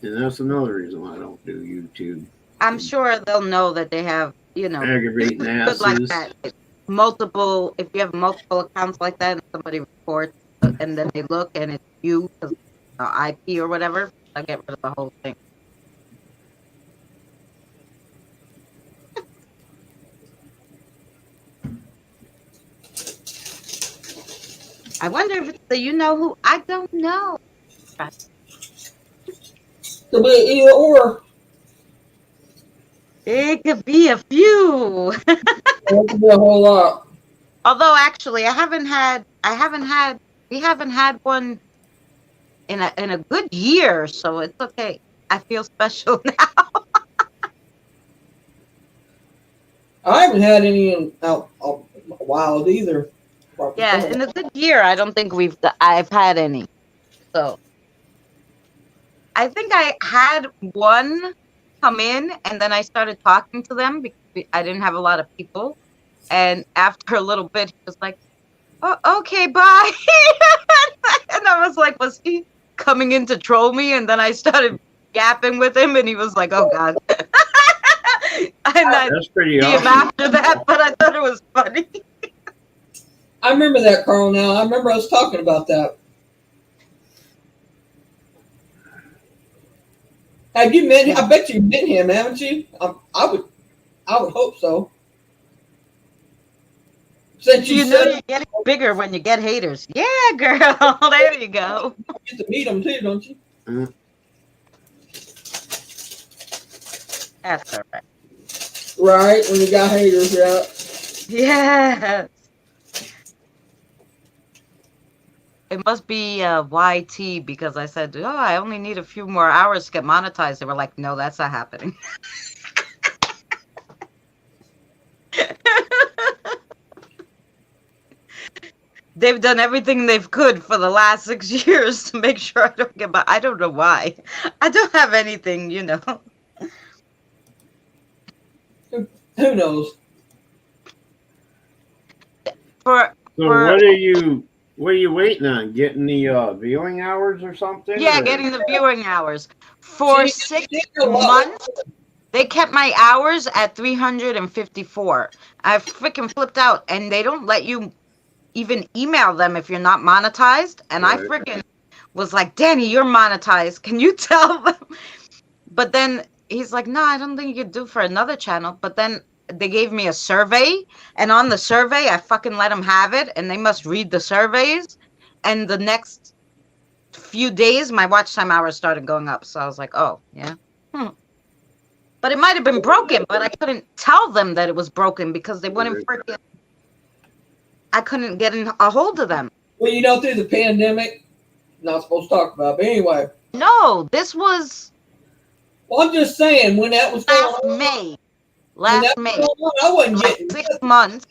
And that's another reason why I don't do YouTube. I'm sure they'll know that they have, aggravating asses. Like that. Multiple, if you have multiple accounts like that and somebody reports and then they look and it's you, IP or whatever, I'll get rid of the whole thing. I wonder if it's the who. I don't know. Could be either or. It could be a few. It could be a whole lot. Although actually, we haven't had one in a good year, so it's okay. I feel special now. I haven't had any in a while either. Yeah, in a good year, I don't think I've had any. So I think I had one come in, and then I started talking to them because I didn't have a lot of people. And after a little bit, he was like, "Oh, okay, bye." And I was like, "Was he coming in to troll me, and then I started yapping with him, and he was like, "Oh God." And I That's pretty see him awesome. after that, but I thought it was funny. I remember that, Carl. Now I remember us talking about that. Have you met him? I bet you met him, haven't you? I would hope so. Since You you know said you're getting bigger when you get haters. Yeah, girl. There you go. you get to meet him too, don't you? Mm. That's all right. Right, when you got haters, yeah. Yes. It must be YT because I said, "Oh, I only need a few more hours to get monetized." They were like, "No, that's not happening." They've done everything they've could for the last 6 years to make sure I don't get. But I don't know why. I don't have anything, you know. Who knows? For So what are you waiting on? Getting the viewing hours or something? yeah, or? getting the viewing hours for She 6 did a lot. months. They kept my hours at 354. I freaking flipped out, and they don't let you even email them if you're not monetized. And I Right. freaking was like, Danny, you're monetized. Can you tell them? But then he's like, no, I don't think you could do for another channel. But then they gave me a survey, and on the survey, I fucking let them have it, and they must read the surveys. And the next few days, my watch time hours started going up. So I was like, oh, yeah. But it might have been broken, but I couldn't tell them that it was broken because they wouldn't freaking. I couldn't get in a hold of them. Well, you know, through the pandemic, not supposed to talk about, but anyway. No, this was Well, I'm just saying, when that was going last on, May. Last May. I wasn't Like getting 6 months.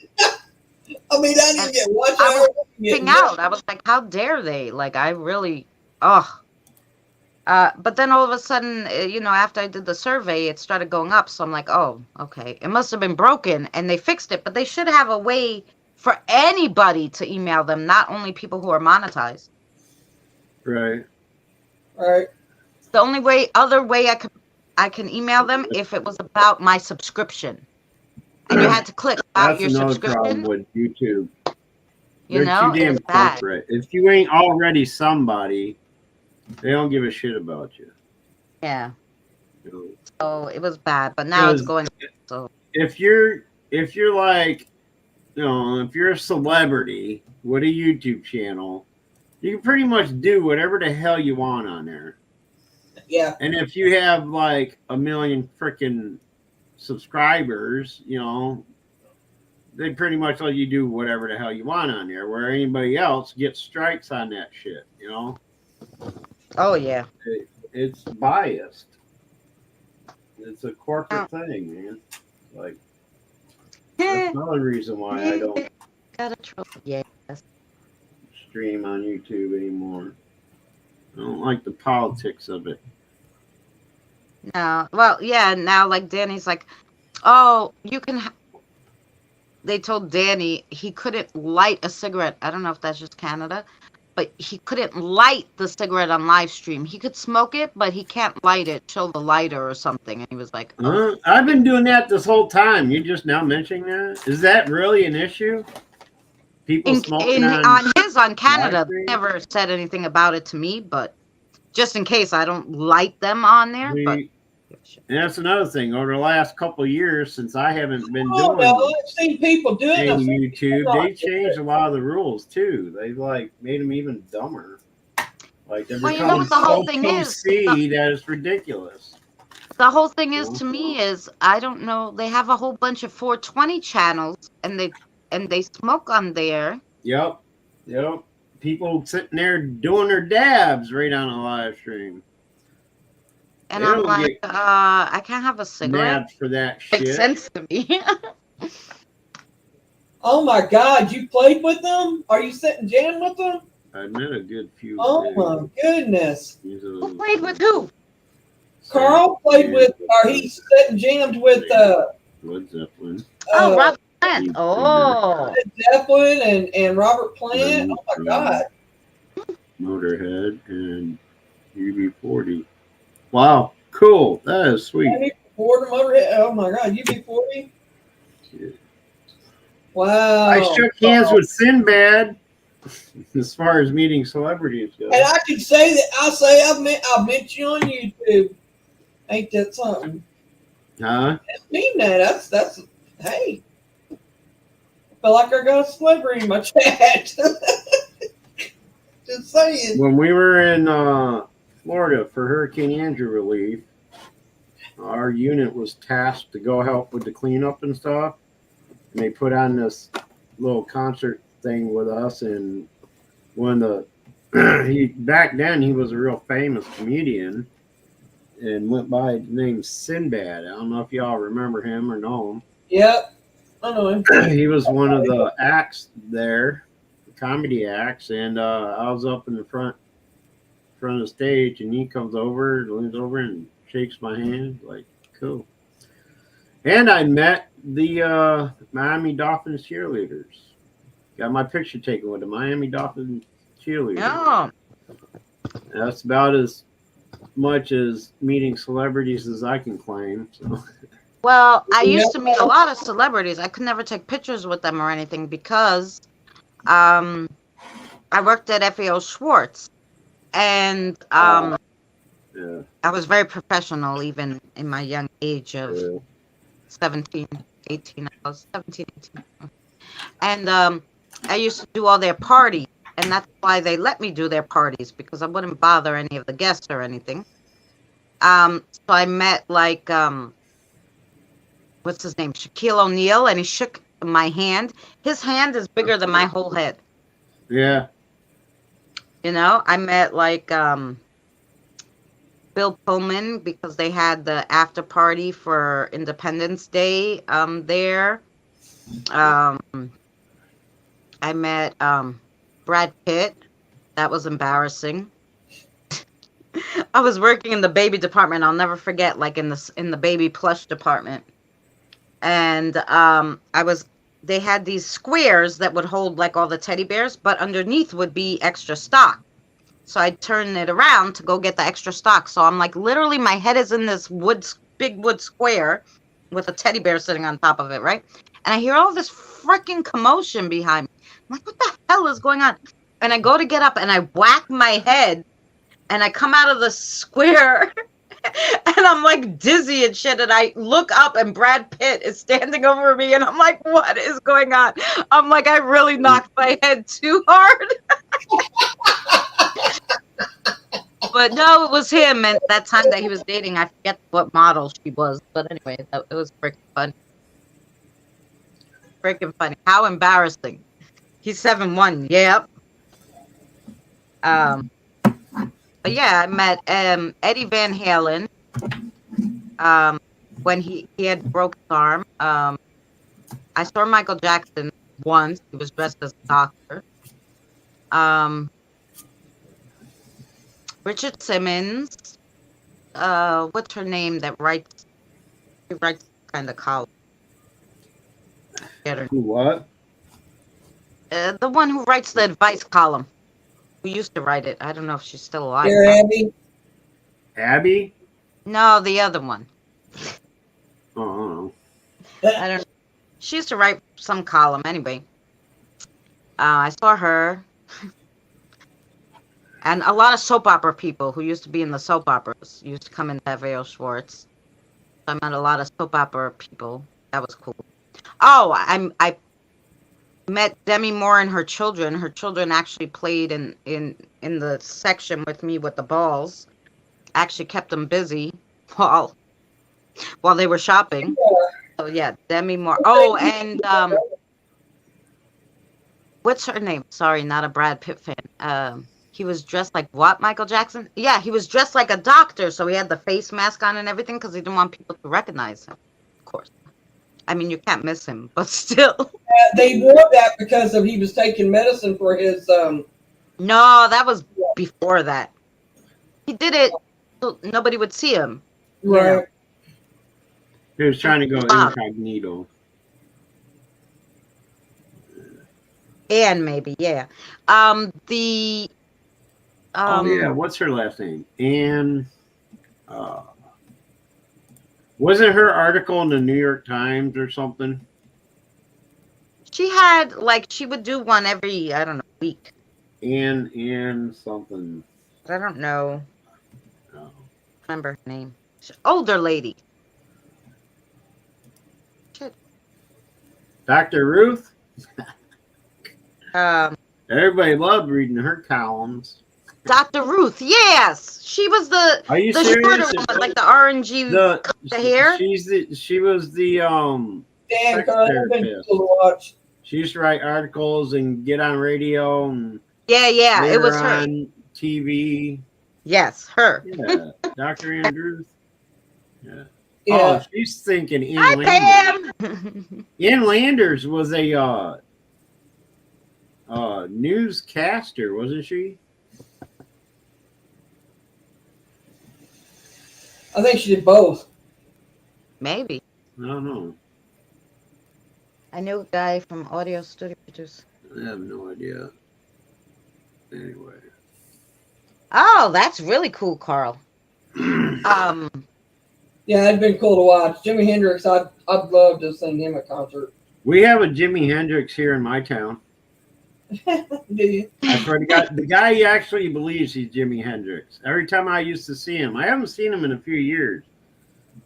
I mean, I didn't get watch I hours. was flipping out. I was like, how dare they? Like, I really, oh. But then all of a sudden, you know, after I did the survey, it started going up. So I'm like, oh, okay. It must have been broken, and they fixed it. But they should have a way for anybody to email them, not only people who are monetized. Right. Right. The only other way I can email them if it was about my subscription, and you had to click about That's your another problem subscription. with YouTube. You They're know, too damn it's bad. corporate. If you ain't already somebody, they don't give a shit about you. Yeah. You know? So it was bad, but now it's going. So if you're like, you know, if you're a celebrity with a YouTube channel, you can pretty much do whatever the hell you want on there. Yeah. And if you have like 1 million freaking subscribers, you know, they pretty much let you do whatever the hell you want on there, where anybody else gets strikes on that shit, you know? oh yeah. It's biased. It's a corporate thing, man. Like, that's another reason why I don't Yes. stream on YouTube anymore. I don't like the politics of it. No. Well, yeah. Now, like Danny's like, oh, you can. They told Danny he couldn't light a cigarette. I don't know if that's just Canada, but he couldn't light the cigarette on live stream. He could smoke it, but he can't light it. Show the lighter or something. And he was like, oh. I've been doing that this whole time. You're just now mentioning that? Is that really an issue? People smoking on Canada, they never said anything about it to me, but just in case I don't light them on there. And that's another thing. Over the last couple of years, since I haven't been doing I've seen people doing YouTube, they changed a lot of the rules too. They've like made them even dumber. Like they're becoming you know what the whole so thing PC that it's ridiculous. The whole thing is to me is I don't know. They have a whole bunch of 420 channels, and they smoke on there. Yep. People sitting there doing their dabs right on a live stream. And I'm like, I can't have a cigarette. For that shit. Makes sense to me. Oh my God, you played with them? Are you sitting jam with them? I met a good few. Oh my goodness. Who played with who? Carl played with, or he sat and jammed with Led Zeppelin. Robert Plant. Oh. Led Zeppelin and Robert Plant. Oh my God. Motorhead and UB40. Wow, cool. That is sweet. Ford Motorhead. Oh my God, UB40. Yeah. Wow. I shook hands with Sinbad as far as meeting celebrities go. And I can say that I've met you on YouTube. Ain't that something? Huh? I mean that's hey. I feel like I got a celebrity in my chat. Just saying. When we were in Florida for Hurricane Andrew relief, our unit was tasked to go help with the cleanup and stuff. And they put on this little concert thing with us. And one of the, back then he was a real famous comedian and went by the name Sinbad. I don't know if y'all remember him or know him. Yep, I know him. He was one of the acts there, the comedy acts, and I was up in the front of the stage, and he comes over, leans over, and shakes my hand, like, cool. And I met the Miami Dolphins cheerleaders. Got my picture taken with the Miami Dolphins cheerleaders. Oh. That's about as much as meeting celebrities as I can claim. So. Well, I used to meet a lot of celebrities. I could never take pictures with them or anything because I worked at FAO Schwartz. And Yeah. I was very professional even in my young age of 17, 18. I was 17, 18. And I used to do all their parties. And that's why they let me do their parties, because I wouldn't bother any of the guests or anything. So I met like, what's his name? Shaquille O'Neal, and he shook my hand. His hand is bigger than my whole head. Yeah. You know, I met like Bill Pullman because they had the after party for Independence Day there. I met Brad Pitt. That was embarrassing. I was working in the baby department. I'll never forget, like in the baby plush department. And they had these squares that would hold like all the teddy bears, but underneath would be extra stock. So I'd turn it around to go get the extra stock. So I'm like, literally, my head is in this big wood square with a teddy bear sitting on top of it, right? And I hear all this freaking commotion behind me. I'm like, what the hell is going on? And I go to get up and I whack my head and I come out of the square and I'm like dizzy and shit. And I look up and Brad Pitt is standing over me and I'm like, what is going on? I'm like, I really knocked my head too hard. But no, it was him. And that time that he was dating, I forget what model she was. But anyway, it was freaking funny. Freaking funny. How embarrassing. He's 7'1". Yep. But yeah, I met Eddie Van Halen when he had broken his arm. I saw Michael Jackson once. He was dressed as a doctor. Richard Simmons. What's her name that writes? She writes kind of column. Who, what? The one who writes the advice column. Who used to write it. I don't know if she's still alive. Dear Abby. Abby? No, the other one. Oh. I don't know. She used to write some column anyway. I saw her. And a lot of soap opera people who used to be in the soap operas used to come into FAO Schwartz. I met a lot of soap opera people. That was cool. Oh, I met Demi Moore and her children. Her children actually played in the section with me with the balls. Actually kept them busy while they were shopping. So yeah, Demi Moore. Oh, and what's her name? Sorry, not a Brad Pitt fan. He was dressed like what, Michael Jackson? Yeah, he was dressed like a doctor, so he had the face mask on and everything because he didn't want people to recognize him. Of course. I mean, you can't miss him, but still. They wore that because he was taking medicine for his. No, that was before that. He did it so nobody would see him. Right. You know? He was trying to go incognito. And maybe, yeah. The yeah, what's her last name? Anne. Wasn't her article in the New York Times or something? She had she would do one every week. Anne something. I don't know. Oh. Remember her name? Older lady. Shit. Dr. Ruth. Everybody loved reading her columns. Dr. Ruth, yes, she was the Are you the serious? shorter one, like the orangey the hair. She was the Damn, sex Carl, I've been therapist. cool to watch. She used to write articles and get on radio and Yeah, it was her on TV. Yes, her. Yeah, Dr. Andrews. Yeah. Yeah. Oh, she's thinking Ann Hi, Landers. Pam. Ann Landers was a newscaster, wasn't she? I think she did both. Maybe. I don't know. I know a guy from Audio Studio Produce. I have no idea. Anyway. Oh, that's really cool, Carl. Yeah, it'd been cool to watch. Jimi Hendrix, I'd love to sing him a concert. We have a Jimi Hendrix here in my town. Do you? I swear to God, the guy actually believes he's Jimi Hendrix. Every time I used to see him, I haven't seen him in a few years,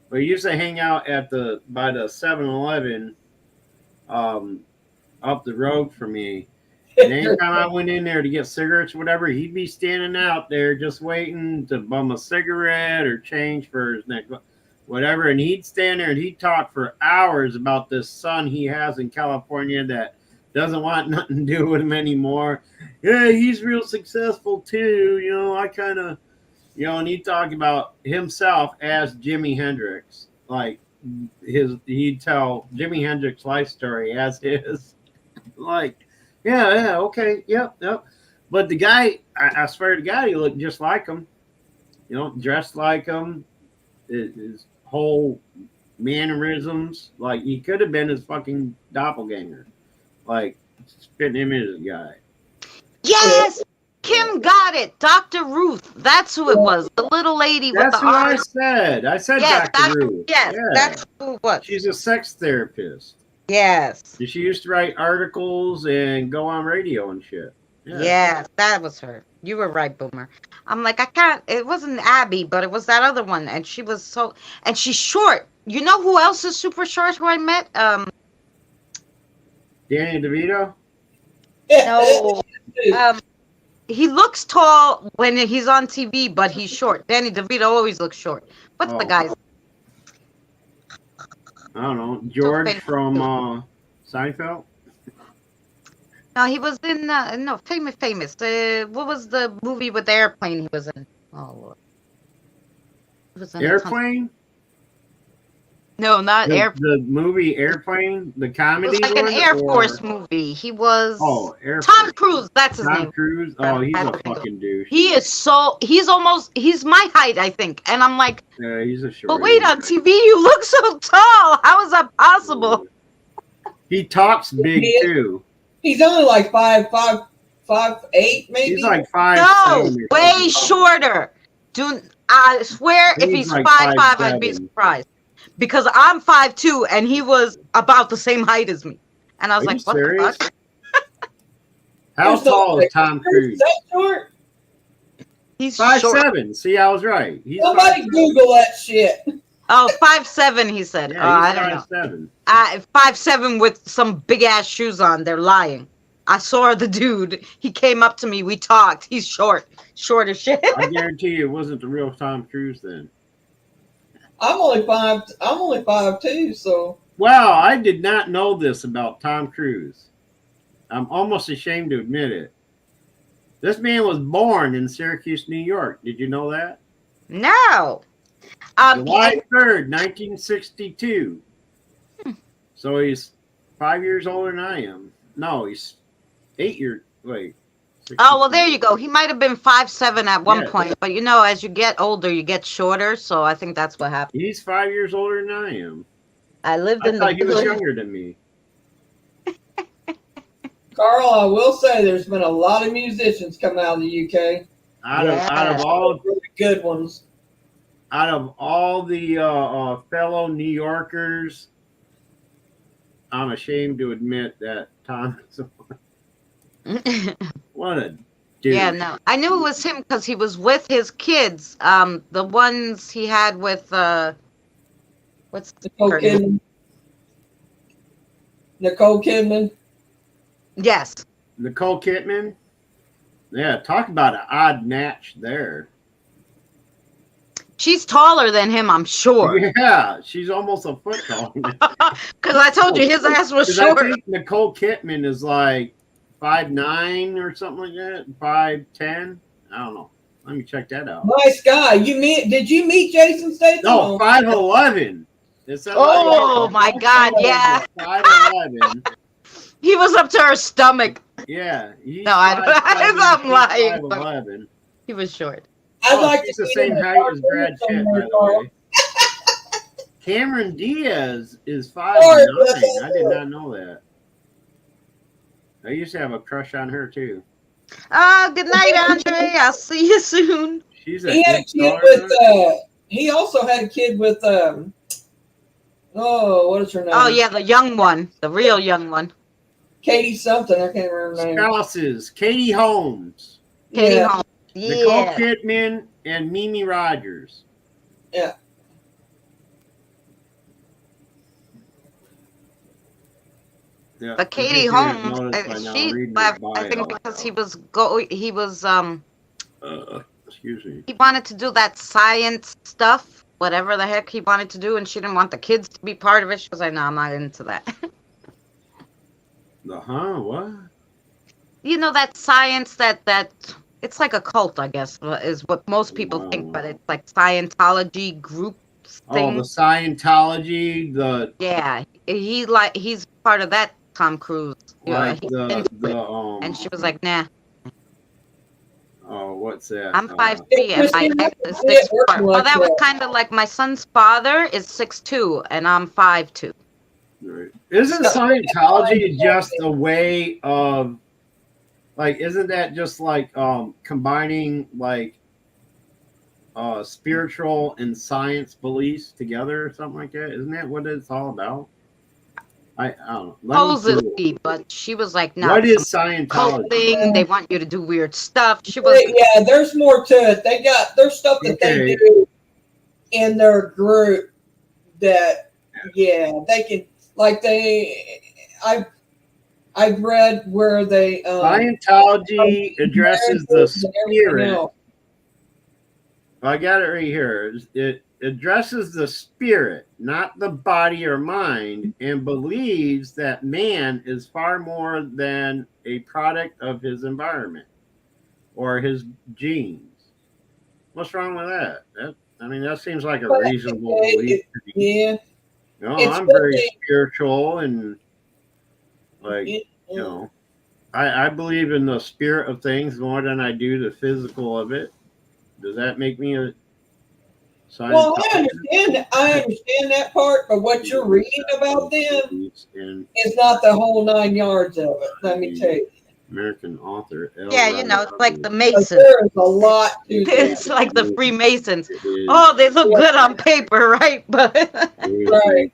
but he used to hang out by the 7-Eleven up the road from me. And anytime I went in there to get cigarettes or whatever, he'd be standing out there just waiting to bum a cigarette or change for his next whatever. And he'd stand there and he'd talk for hours about this son he has in California that doesn't want nothing to do with him anymore. Yeah, he's real successful too. I kind of, and he'd talk about himself as Jimi Hendrix. Like he'd tell Jimi Hendrix life story as his. Like, yeah, okay, yep. But the guy, I swear to God, he looked just like him. Dressed like him. His whole mannerisms, like he could have been his fucking doppelganger. Like, spitting image of the guy. Yes! Kim got it. Dr. Ruth. That's who it was. The little lady with the arms. I said Dr. Ruth. Yes, yeah. That's who it was. She's a sex therapist. Yes. She used to write articles and go on radio and shit. Yeah. Yes, that was her. You were right, Boomer. I'm like, I can't. It wasn't Abby, but it was that other one. And she was and she's short. You know who else is super short who I met? Danny DeVito? No. He looks tall when he's on TV, but he's short. Danny DeVito always looks short. What's the guy's? I don't know. George from Seinfeld? No, he was in famous. What was the movie with the airplane he was in? Oh Lord. He was in Airplane? No, not Airplane. The movie Airplane, the comedy. It was like an Air Force movie. He was Airplane. Tom Cruise. That's his name. Tom Cruise. Oh, he's a fucking douche. He's my height, I think. And I'm like, yeah, he's a short. But wait, on TV you look so tall. How is that possible? He talks big too. He's only like 5'8", maybe. He's like 5'7". No, way shorter. I swear, if he's like 5'5", I'd be surprised. Because I'm 5'2", and he was about the same height as me. And I was like, what the fuck? How tall is Tom Cruise? That short? He's 5'7". See, I was right. Somebody Google that shit. Oh, 5'7", he said. Yeah, I don't know. 5'7" with some big ass shoes on. They're lying. I saw the dude. He came up to me. We talked. He's short as shit. I guarantee you it wasn't the real Tom Cruise then. I'm only 5'2", so. Wow, I did not know this about Tom Cruise. I'm almost ashamed to admit it. This man was born in Syracuse, New York. Did you know that? No. July 3rd, 1962. So he's 5 years older than I am. No, he's 8 years. Wait. 62. Oh, well, there you go. He might have been 5'7" at one point, but as you get older, you get shorter. So I think that's what happened. He's 5 years older than I am. I thought he was younger than me. Carl, I will say there's been a lot of musicians coming out of the UK. out of all really good ones. Out of all the fellow New Yorkers, I'm ashamed to admit that Tom is what a dude. Yeah, no, I knew it was him because he was with his kids. The ones he had with what's Nicole her name? Kidman. Nicole Kidman. Yes, Nicole Kidman. Yeah, talk about an odd match there. she's taller than him, I'm sure. Yeah, she's almost a foot tall. Because I told you his ass was 'Cause short. I think Nicole Kidman is like 5'9" or something like that, 5'10". I don't know. Let me check that out. Nice guy. Did you meet Jason Statham? No, 5'11". Oh my God! Yeah, 5'11". he was up to her stomach. Yeah, he's No, I'm lying. 5'11". He was short. I'd like he's to the see same him height as Brad Pitt, by the way. Cameron Diaz is 5'9". I did not know that. I used to have a crush on her too. Good night, Andre. I'll see you soon. She's He had a kid with. He also had a kid with. What is her name? Oh yeah, the young one, the real young one. Katie something. I can't remember her name. Spouses: Katie Holmes, Katie Holmes. Yeah. Nicole Kidman, and Mimi Rogers. Yeah. Yeah. But Katie Holmes, she left. I think because he was excuse me. He wanted to do that science stuff, whatever the heck he wanted to do, and she didn't want the kids to be part of it. She was like, "No, I'm not into that." What? You know that science that it's like a cult, I guess, is what most people think, but it's like Scientology group thing. Oh, the Scientology, yeah, he's part of that. Tom Cruise, like and she was like, "Nah." Oh, what's that? I'm 5'3" and my ex is 6'4". Well, that was kind of like my son's father is 6'2" and I'm 5'2". Right. Isn't Scientology just a way of, like, isn't that just like combining like spiritual and science beliefs together or something like that? Isn't that what it's all about? I don't know. Supposedly, but she was like, "No." What is Scientology? Thing. They want you to do weird stuff. She was. Yeah, there's more to it. There's stuff that they do in their group that, they can, like I've read where they Scientology addresses the spirit. I got it right here. It addresses the spirit, not the body or mind, and believes that man is far more than a product of his environment or his genes. What's wrong with that? That seems like a reasonable belief. Yeah. I'm very spiritual and I believe in the spirit of things more than I do the physical of it. Does that make me a scientist? Well, I understand that part, but what you're reading about them is not the whole 9 yards of it. Let me tell you. American author. Yeah, it's like the Masons. There is a lot to It's like the Freemasons. Oh, they look good on paper, right? But right.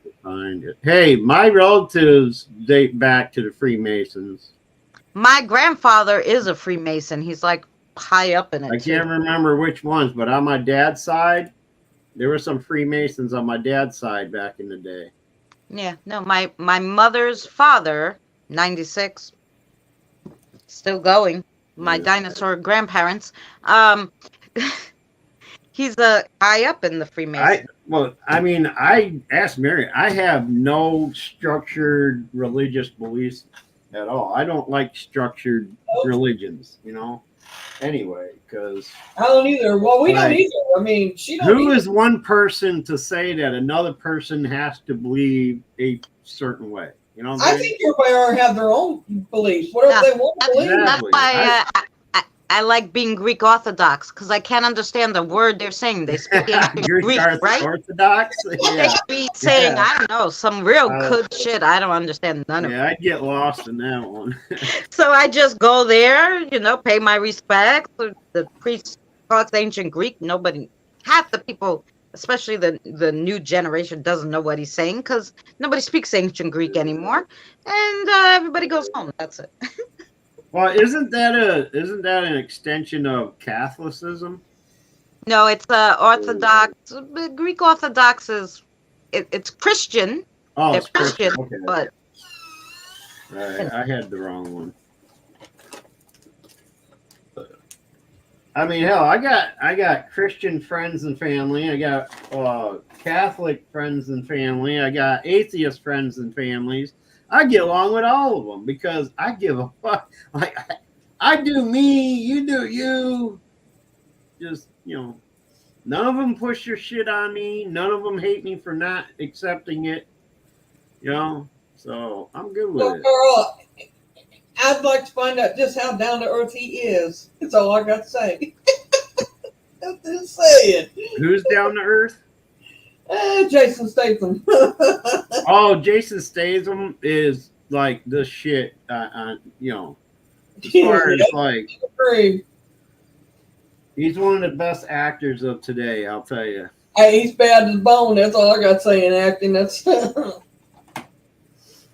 Hey, my relatives date back to the Freemasons. My grandfather is a Freemason. He's like high up in it. I can't remember which ones, but on my dad's side, there were some Freemasons on my dad's side back in the day. Yeah, no, my mother's father, 96, still going. My dinosaur grandparents. He's high up in the Freemasons. I asked Mary. I have no structured religious beliefs at all. I don't like structured religions, Anyway, because I don't either. Well, we don't either. I mean, she don't. Who is one person to say that another person has to believe a certain way? I think everybody have their own beliefs, whatever they want to believe. That's why I like being Greek Orthodox because I can't understand the word they're saying. They speak ancient Greek, right? Orthodox? They Yeah. be saying, Yeah. I don't know, some real good shit. I don't understand none of it. Yeah, I'd get lost in that one. So I just go there, pay my respects. The priest talks ancient Greek. Half the people, especially the new generation, doesn't know what he's saying because nobody speaks ancient Greek anymore. And everybody goes home. That's it. Well, isn't that an extension of Catholicism? No, it's Orthodox. Greek Orthodox it's Christian. Oh, They're it's Christian. Christian, Okay. but All right, I had the wrong one. I mean, hell, I got Christian friends and family. I got Catholic friends and family. I got atheist friends and families. I get along with all of them because I give a fuck. Like I do me, you do you. Just none of them push your shit on me. None of them hate me for not accepting it. So I'm good with it. Carl, I'd like to find out just how down to earth he is. That's all I got to say. I'm just saying. Who's down to earth? Jason Statham. Oh, Jason Statham is like the shit. As far as like, he's one of the best actors of today. I'll tell you. Hey, he's bad as bone. That's all I got to say in acting. That's.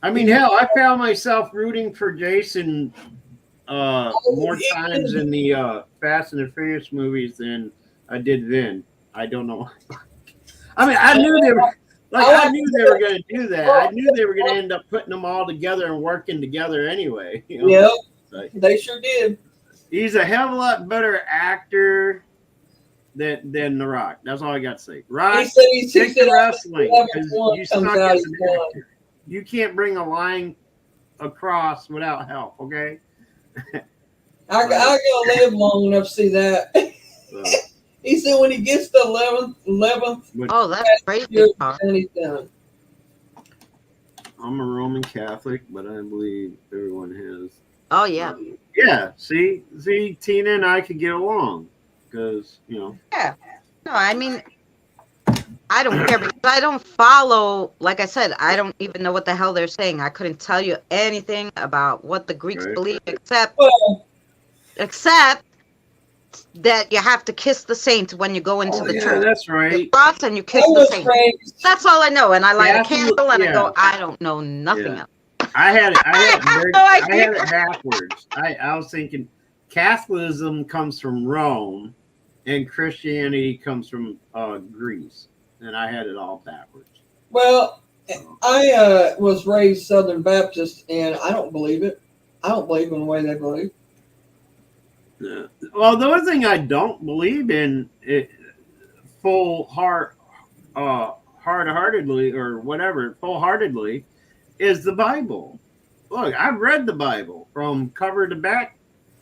I mean, hell, I found myself rooting for Jason more times in the Fast and the Furious movies than I did Vin. I don't know. I mean, I knew they were going to do that. I knew they were going to end up putting them all together and working together anyway. Yep, they sure did. He's a hell of a lot better actor than The Rock. That's all I got to say. Rock, stick to wrestling because you suck as an actor. You can't bring a line across without help, okay? I gotta live long enough to see that. He said when he gets to 11th. Oh, that's crazy. And he's done. I'm a Roman Catholic, but I believe everyone has. Oh yeah. Yeah. See, Tina and I could get along because Yeah. No, I mean, I don't care because I don't follow. Like I said, I don't even know what the hell they're saying. I couldn't tell you anything about what the Greeks believe, except that you have to kiss the saint when you go into the church. That's right. You cross and you kiss the saint. That's all I know. And I light a candle and I go. I don't know nothing else. I had it backwards. I was thinking Catholicism comes from Rome, and Christianity comes from Greece. And I had it all backwards. Well, I was raised Southern Baptist, and I don't believe it. I don't believe in the way they believe. Yeah. Well, the only thing I don't believe in heartedly or whatever, full-heartedly, is the Bible. Look, I've read the Bible from cover to back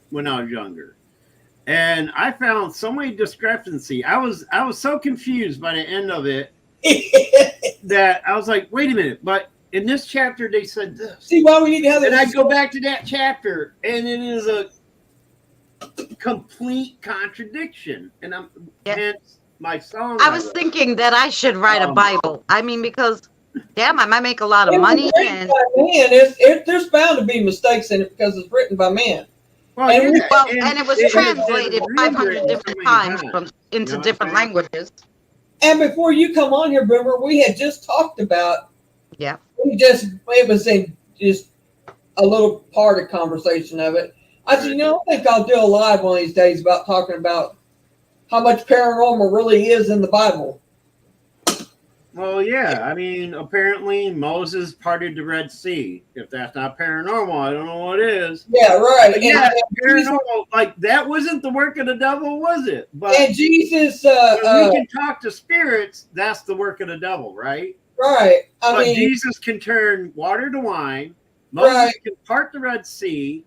when I was younger. And I found so many discrepancies. I was so confused by the end of it that I was like, wait a minute, but in this chapter they said this. See why we need to have that. And I go back to that chapter and it is a complete contradiction. And hence my song. I was thinking that I should write a Bible. I mean, because I might make a lot of money. And there's bound to be mistakes in it because it's written by man. And it was translated 500 different times into different languages. And before you come on here, Boomer, we had just talked about. Yeah. It was just a little part of conversation of it. I said, I think I'll do a live one of these days about talking about how much paranormal really is in the Bible. Well, yeah. I mean, apparently Moses parted the Red Sea. If that's not paranormal, I don't know what is. Yeah, right. But yeah, paranormal, like that wasn't the work of the devil, was it? But and Jesus, when we can talk to spirits, that's the work of the devil, right? Right. But Jesus can turn water to wine. Moses can part the Red Sea,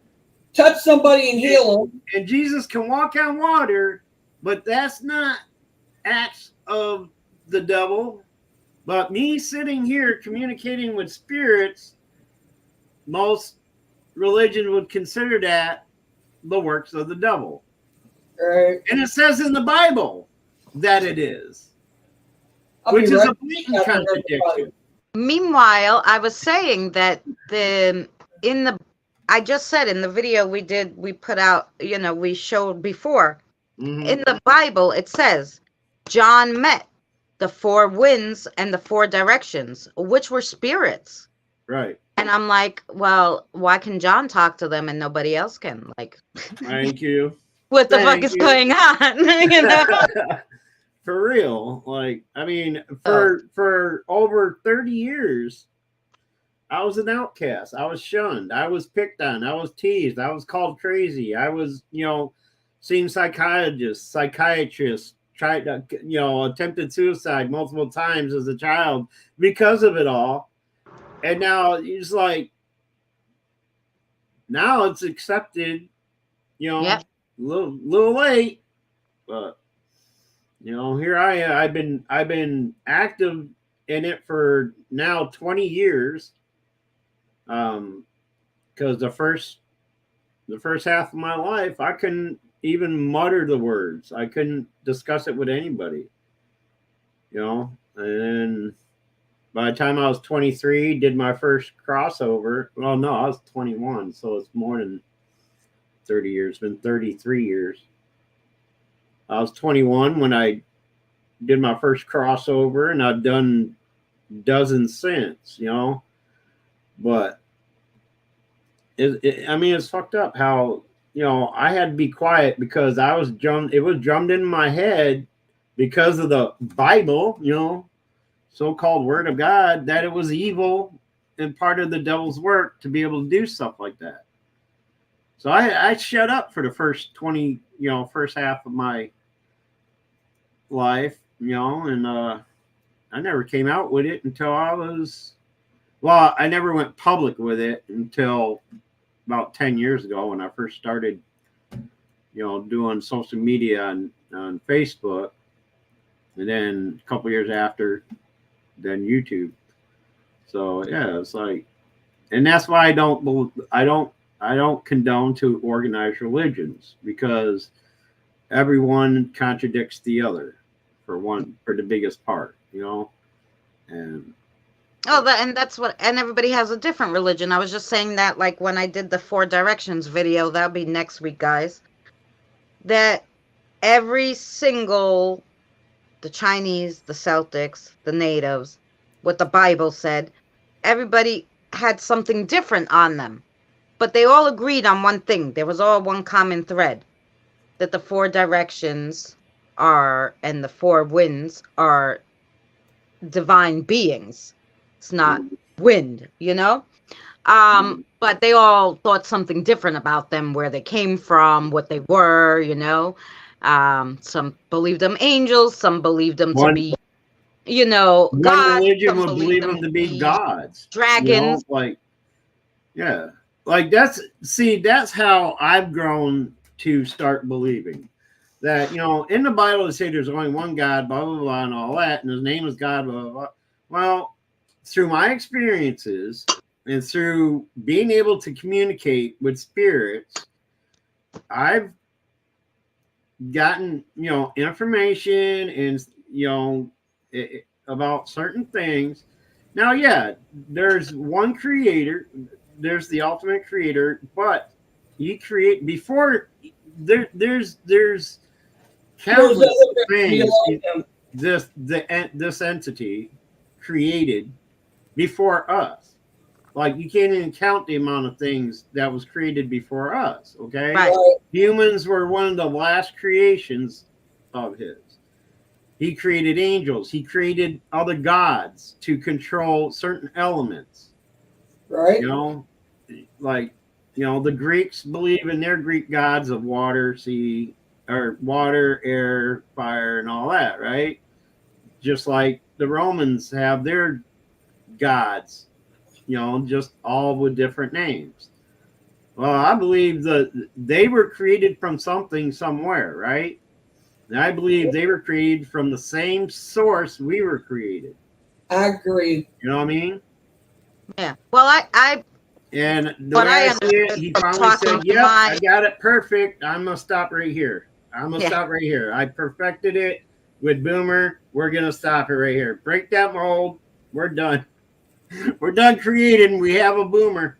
touch somebody and heal them, and Jesus can walk on water. But that's not acts of the devil. But me sitting here communicating with spirits, most religion would consider that the works of the devil. Right. And it says in the Bible that it is, I'll which be is right a blatant back. contradiction. Meanwhile, I was saying that I just said in the video we put out, we showed before, in the Bible, it says John met the four winds and the four directions, which were spirits. Right. And I'm like, well, why can John talk to them and nobody else can? Like, Thank you. what the fuck Thank is you. going on? For real. Like, I mean, Oh. for over 30 years, I was an outcast. I was shunned. I was picked on. I was teased. I was called crazy. I was, seeing psychiatrists, tried to, attempted suicide multiple times as a child because of it all. And now it's like, now it's accepted, Yep. a little late, but here I am. I've been active in it for now 20 years. Because the first half of my life, I couldn't even mutter the words. I couldn't discuss it with anybody. And by the time I was 23, did my first crossover. Well, no, I was 21, so it's more than 30 years. It's been 33 years. I was 21 when I did my first crossover, and I've done dozens since, But it's fucked up how, I had to be quiet because it was drummed in my head because of the Bible, so-called word of God, that it was evil and part of the devil's work to be able to do stuff like that. So I shut up for the first first half of my life, and I never came out with it until I never went public with it until about 10 years ago when I first started, doing social media on Facebook, and then a couple years after, then YouTube. So yeah, it's like, and that's why I don't condone to organized religions, because everyone contradicts the other for the biggest part, and and everybody has a different religion. I was just saying that, like, when I did the 4 directions video, that'll be next week, guys, that every single, the Chinese, the Celtics, the natives, what the Bible said, everybody had something different on them, but they all agreed on one thing. There was all one common thread, that the 4 directions and the 4 winds are divine beings. It's not wind, but they all thought something different about them, where they came from, what they were, some believed them angels, some believed them to be, one gods, religion some would believe believed them to be gods, dragons. Yeah, like that's how I've grown to start believing that, in the Bible they say there's only one God, blah blah blah, and all that, and his name is God, blah blah blah. Well, through my experiences and through being able to communicate with spirits, I've gotten information and about certain things. Now, yeah, there's one creator, there's the ultimate creator, but he create before there's countless things this entity created before us. Like, you can't even count the amount of things that was created before us. Okay, Right. Humans were one of the last creations of his. He created angels. He created other gods to control certain elements. Right. The Greeks believe in their Greek gods of water, sea, or water, air, fire, and all that, right? Just like the Romans have their gods, just all with different names. Well, I believe that they were created from something somewhere, right? And I believe they were created from the same source we were created. I agree. You know what I mean? Yeah. Well, And the way I see it, he finally said, "Yep, I got it perfect. I'm gonna stop right here. I'm gonna Yeah. stop right here. I perfected it with Boomer. We're gonna stop it right here. Break that mold. We're done. We're done creating. We have a Boomer.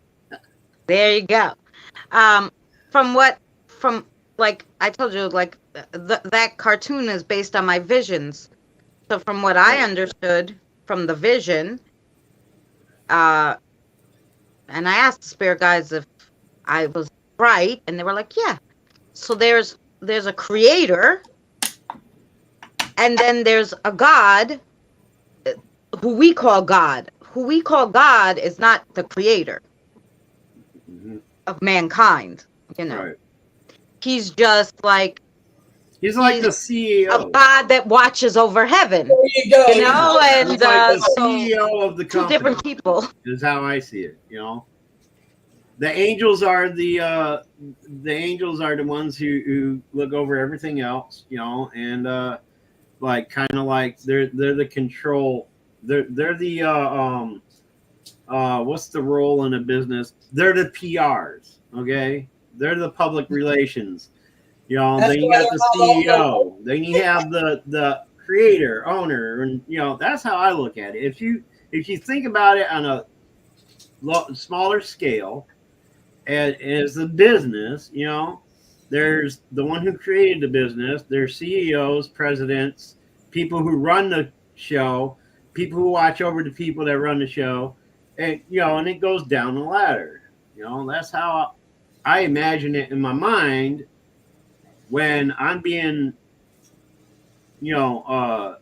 There you go. Um, from like I told you, like that cartoon is based on my visions. So from what I understood from the vision, uh, and I asked the spirit guides if I was right, and they were like, yeah. So there's a creator, and then there's a God who we call God. Who we call God is not the creator Mhm. of mankind. You know, Right. he's just like He's like the a CEO. God that watches over heaven. There you go. You know, and He's like the so CEO of the two company. different people. Is how I see it. You know, the angels are the angels are the ones who look over everything else. You know, and like kind of like they're the control. They're the what's the role in a business? They're the PRs. Okay, they're the public relations. You know, That's then you why got they're the not all CEO, then you have the creator, owner, and you know that's how I look at it. If you think about it on a smaller scale, as a business, you know, there's the one who created the business. There's CEOs, presidents, people who run the show, people who watch over the people that run the show, and you know, and it goes down the ladder. You know, that's how I imagine it in my mind when I'm being, you know,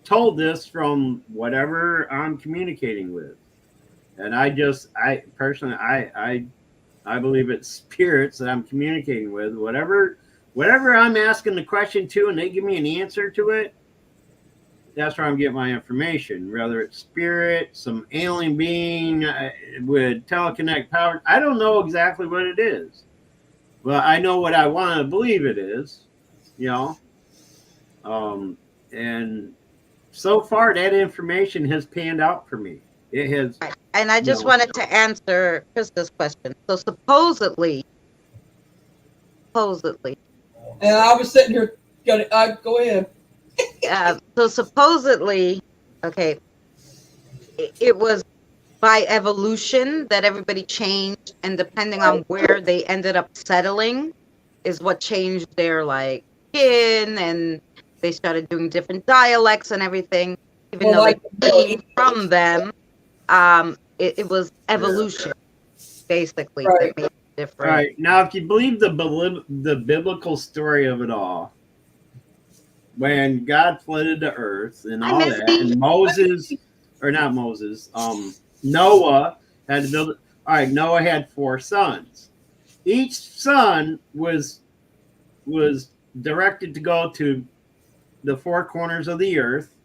told this from whatever I'm communicating with. And I personally, I believe it's spirits that I'm communicating with. Whatever I'm asking the question to, and they give me an answer to it, that's where I'm getting my information. Whether it's spirit, some alien being with teleconnect power, I don't know exactly what it is, but I know what I want to believe it is. You know, and so far that information has panned out for me. It has, And I you just know, wanted to answer Krista's question. So supposedly, And I was sitting here, go ahead. okay, it was by evolution that everybody changed, and depending on where they ended up settling is what changed their like skin, and they started doing different dialects and everything, even Well, though like, they came from them. It was evolution basically right. that made it all different. right. Now, if you believe the biblical story of it all, when God flooded the earth and Hi, all that, Misty. and Moses, or not Moses, Noah had to build. All right, Noah had 4 sons. Each son was directed to go to the 4 corners of the earth.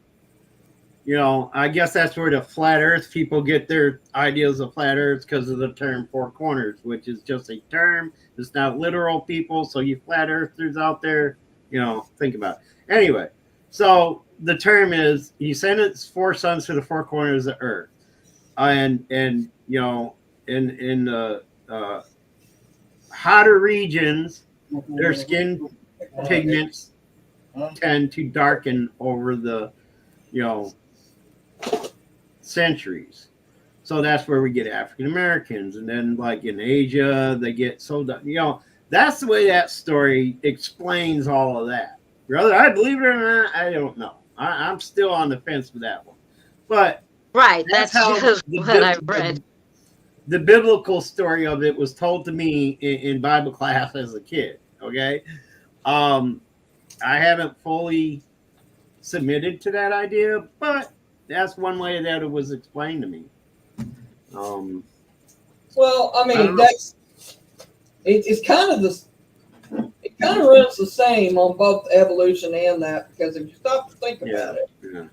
You know, I guess that's where the flat earth people get their ideas of flat earth because of the term 4 corners, which is just a term. It's not literal, people. So you flat earthers out there, you know, think about it. Anyway, so the term is he sent his 4 sons to the 4 corners of the earth. And you know, in the hotter regions, their skin pigments tend to darken over the, you know, centuries. So that's where we get African Americans, and then like in Asia, they get so, you know, that's the way that story explains all of that. Whether I believe it or not, I don't know. I'm still on the fence with that one, but Right, that's that's how just what I've read. the biblical story of it was told to me in Bible class as a kid. Okay, I haven't fully submitted to that idea, but that's one way that it was explained to me. Well, I I don't mean, know. it's kind of this. It kind of runs the same on both evolution and that, because if you stop to think about it, Yeah.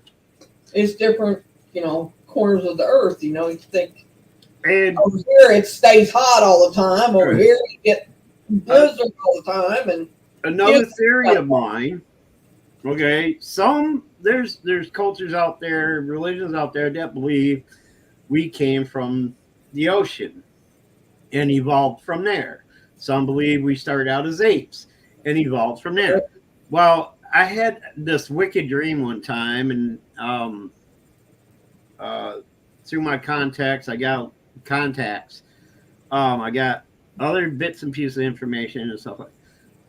it's different, you know, corners of the earth. You know, you think And over here it stays hot all the time. Over Right. here you get blizzards all the time, and another theory of mine, okay, there's cultures out there, religions out there that believe we came from the ocean and evolved from there. Some believe we started out as apes. and evolved from there. Well, I had this wicked dream one time, and through my contacts, I got contacts. I got other bits and pieces of information and stuff like that.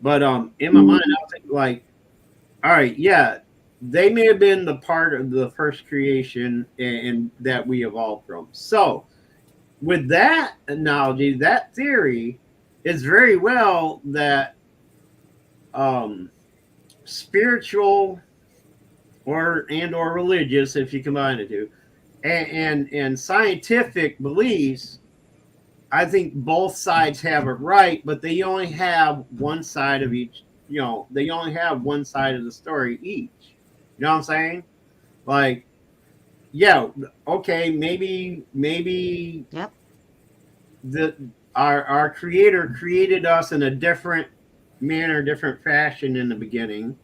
But in my mind, I was thinking, like, all right, yeah, they may have been the part of the first creation and that we evolved from. So, with that analogy, that theory is very well that spiritual or religious, if you combine the two, and scientific beliefs. I think both sides have it right, but they only have one side of each. They only have one side of the story each. You know what I'm saying? Like, yeah, okay, maybe Yep. Our creator created us in a different manner, different fashion in the beginning,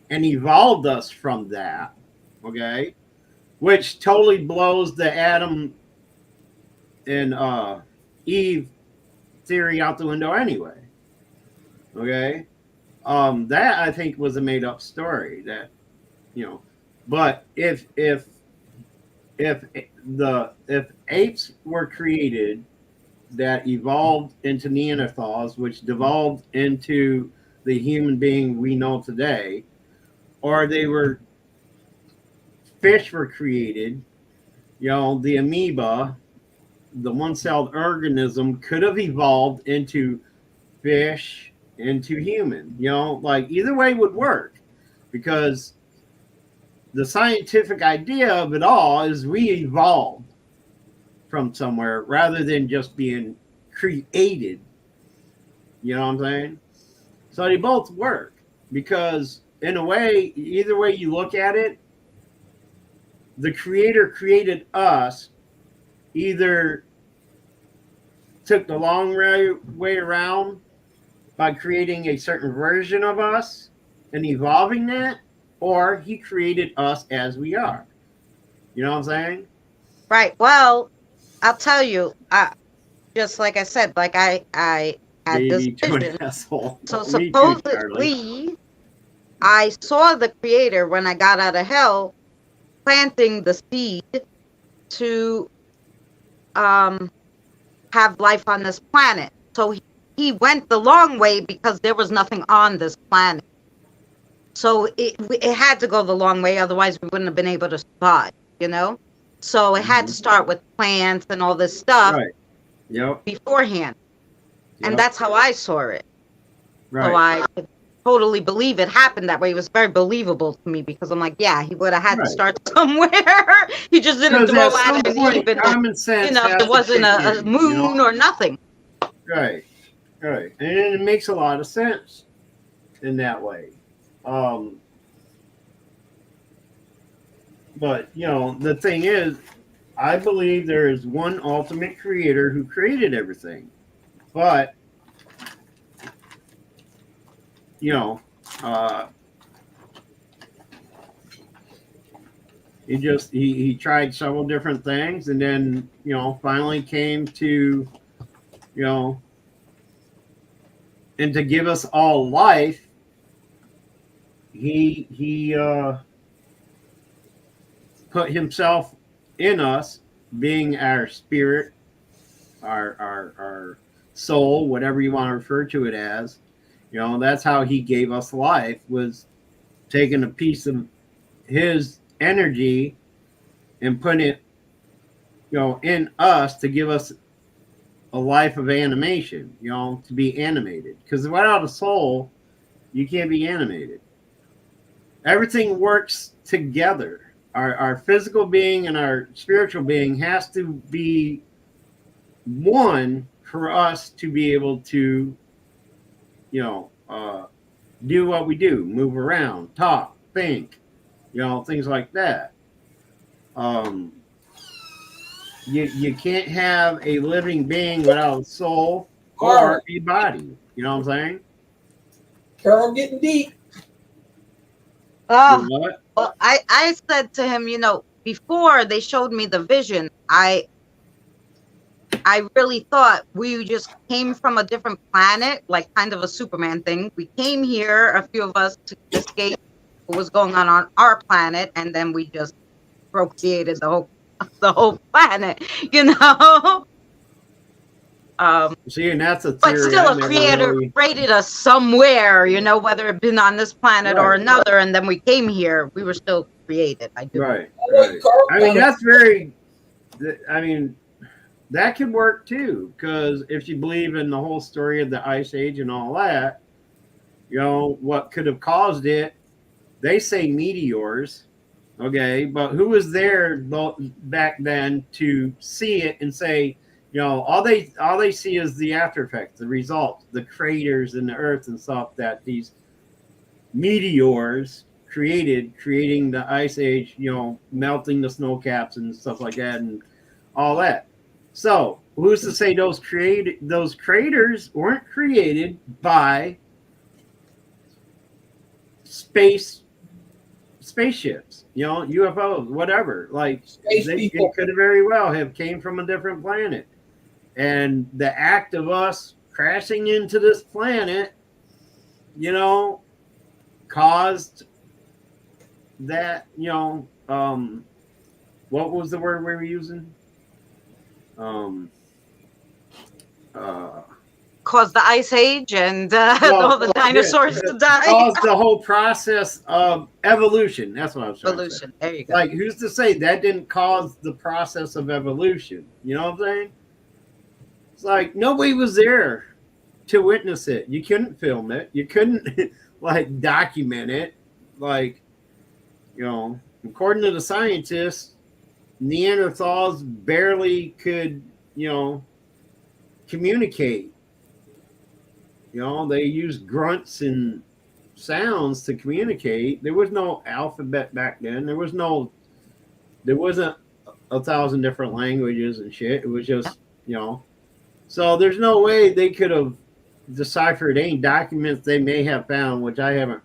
and evolved us from that. Okay, which totally blows the Adam and Eve theory out the window anyway. Okay, that I think was a made up story. That but if apes were created that evolved into Neanderthals, which devolved into the human being we know today, or fish were created, the amoeba, the one-celled organism could have evolved into fish, into human. Like either way would work, because the scientific idea of it all is we evolved from somewhere rather than just being created. You know what I'm saying? So they both work, because in a way, either way you look at it, the creator created us, either took the long way around by creating a certain version of us and evolving that, or he created us as we are. You know what I'm saying? Right. Well, I'll tell you, just like I said, like I had this Baby to an vision. asshole. So Me too, Charlie. supposedly, I saw the creator when I got out of hell planting the seed to have life on this planet. So he went the long way because there was nothing on this planet. So it had to go the long way, otherwise we wouldn't have been able to survive, So it had to start with plants and all this stuff Right. Yep. beforehand. Yep. And that's how I saw it. Right. So I could totally believe it happened that way. It was very believable to me because I'm like, yeah, he would have had to start somewhere. He just didn't Because throw at some Adam and point, Eve in common sense has there to wasn't kick a in, moon or nothing. Right. Right. And it makes a lot of sense in that way. But, the thing is, I believe there is one ultimate creator who created everything. But, he tried several different things, and then, finally came to, and to give us all life, he put himself in us, being our spirit, our soul, whatever you want to refer to it as. That's how he gave us life, was taking a piece of his energy and putting it, in us to give us a life of animation, to be animated. Because without a soul, you can't be animated. Everything works together. Our physical being and our spiritual being has to be one for us to be able to, do what we do, move around, talk, think, things like that. You can't have a living being without a soul or a body. You know what I'm saying? Carol getting deep. Oh, well, I said to him, before they showed me the vision, I I really thought we just came from a different planet, like kind of a Superman thing. We came here, a few of us, to escape what was going on our planet, and then we just procreated the whole planet, you know. See, and that's a But theory still, I a never creator really. created us somewhere, you know, whether it been on this planet or Right. another, and then we came here. We were still created. I do. Right. What Right. Carl I mean, kinda- that's very. I mean, that could work too, because if you believe in the whole story of the Ice Age and all that, you know, what could have caused it? They say meteors, okay, but who was there back then to see it and say, you know, all they see is the after effects, the results, the craters in the earth and stuff that these meteors creating the Ice Age, you know, melting the snow caps and stuff like that and all that. So who's to say those craters weren't created by spaceships, you know, UFOs, whatever. Like Space they people. could have very well have came from a different planet. And the act of us crashing into this planet, you know, caused that, you know, what was the word we were using? Caused the ice age and all the dinosaurs to die. Caused the whole process of evolution. That's what I was trying to say. Evolution. There you go. Like, who's to say that didn't cause the process of evolution? You know what I'm saying? It's like nobody was there to witness it. You couldn't film it. You couldn't like document it. Like, you know, according to the scientists, Neanderthals barely could, you know, communicate. You know, they used grunts and sounds to communicate. There was no alphabet back then. There wasn't 1,000 different languages and shit. It was just, you know. So there's no way they could have deciphered any documents they may have found, which I haven't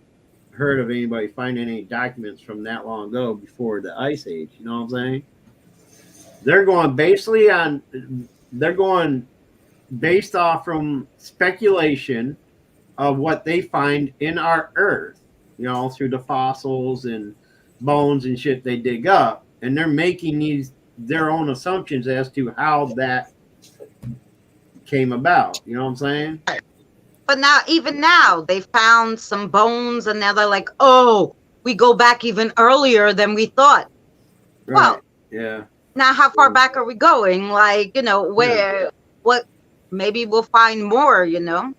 heard of anybody finding any documents from that long ago before the Ice Age. You know what I'm saying? They're going based off from speculation of what they find in our earth, you know, through the fossils and bones and shit they dig up, and they're making their own assumptions as to how that came about. You know what I'm saying? But even now, they found some bones, and now they're like, "Oh, we go back even earlier than we thought." Right. Well, yeah. Now, how far back are we going? Like, you know, where? What? Maybe we'll find more. You know.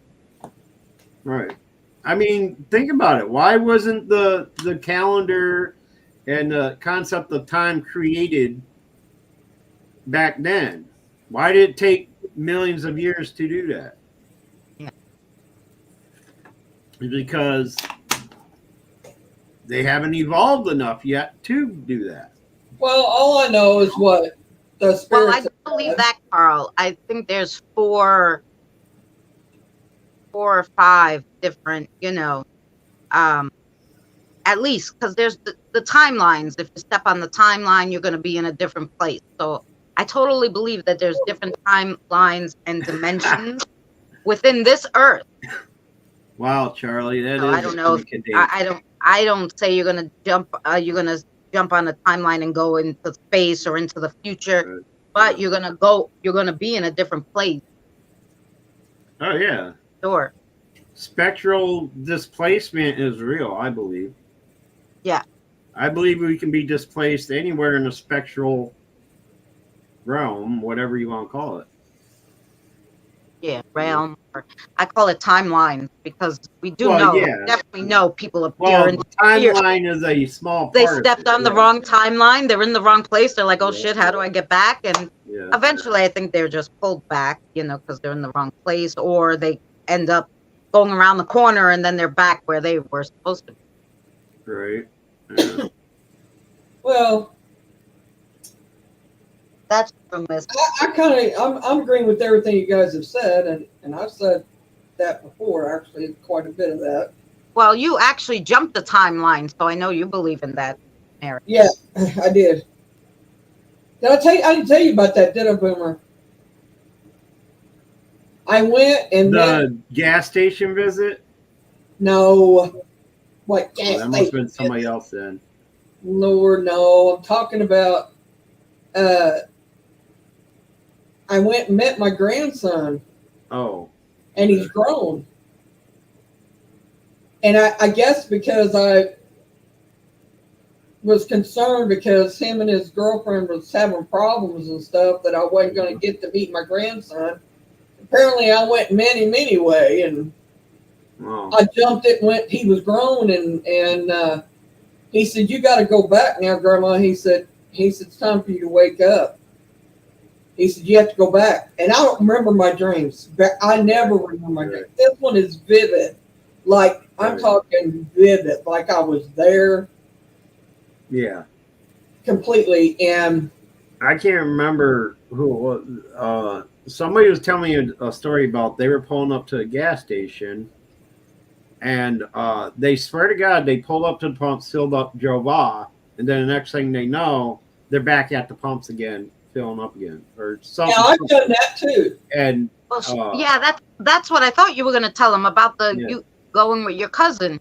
Right. I mean, think about it. Why wasn't the calendar and the concept of time created back then? Why did it take millions of years to do that? Yeah. Because they haven't evolved enough yet to do that. Well, all I know is what the Well, spirits. I don't believe that, Carl. I think there's four or five different, you know, at least, because there's the timelines. If you step on the timeline, you're going to be in a different place. So I totally believe that there's different timelines and dimensions within this earth. Wow, Charlie, that So is. I don't know. I don't say you're going to jump. You're going to jump on a timeline and go into space or into the future, but you're going to be in a different place. Oh yeah. Sure. Spectral displacement is real, I believe. Yeah. I believe we can be displaced anywhere in the spectral realm, whatever you want to call it. Yeah, realm. I call it timeline because we definitely know people appear. Well, in the timeline is a small part. They stepped on the wrong timeline. They're in the wrong place. They're like, oh shit, how do I get back? And eventually, I think they're just pulled back, you know, because they're in the wrong place, or they end up going around the corner and then they're back where they were supposed to be. Right. Yeah. Well, that's from this. I'm agreeing with everything you guys have said, and I've said that before, actually, quite a bit of that. Well, you actually jumped the timeline, so I know you believe in that, Eric. Yeah, I did. I didn't tell you about that, did I, Boomer? I went and The gas station visit? no, what Oh, gas that must have station? been somebody else then. Lord, no. I'm talking about. I went and met my grandson, Oh. and he's grown. And I guess because I was concerned because him and his girlfriend was having problems and stuff that I wasn't going to get to meet my grandson. Apparently, I went and met him anyway, and Oh. I jumped it. Went. He was grown, and he said, "You got to go back now, Grandma." He said, "It's time for you to wake up." He said, "You have to go back." And I don't remember my dreams. I never remember my dreams. This one is vivid. Like, I'm talking vivid. Like I was there. Yeah. Completely. And I can't remember who it was. Somebody was telling me a story about they were pulling up to a gas station, and they swear to God they pulled up to the pump, filled up, drove off, and then the next thing they know, they're back at the pumps again, filling up again, or something. Yeah, I've done that too. And yeah, that's what I thought you were going to tell them about you going with your cousin.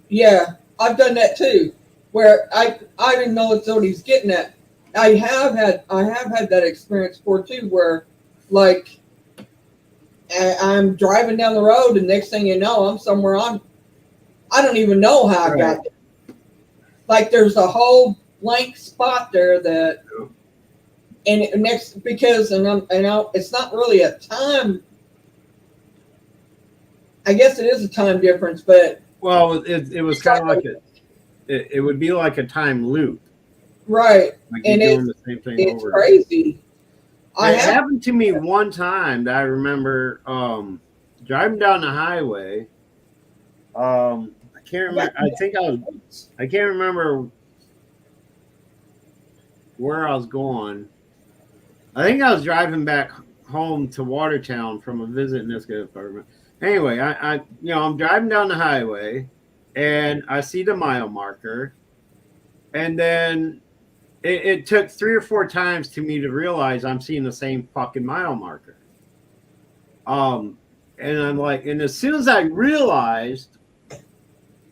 Yeah, I've done that too. Where I didn't know it's what he's getting at. I have had that experience before too, where like I'm driving down the road, and next thing you know, I'm somewhere I don't even know how I got there. Like there's a whole blank spot there that, and it's not really a time. I guess it is a time difference, but it was kind of like it would be like a time loop, right? Like and you're doing the same thing it's over. Crazy. It happened to me one time that I remember driving down the highway. I can't remember. I can't remember where I was going. I think I was driving back home to Watertown from a visit in this guy's apartment. Anyway, I'm driving down the highway, and I see the mile marker, and then it took 3 or 4 times to me to realize I'm seeing the same fucking mile marker. And I'm like, and as soon as I realized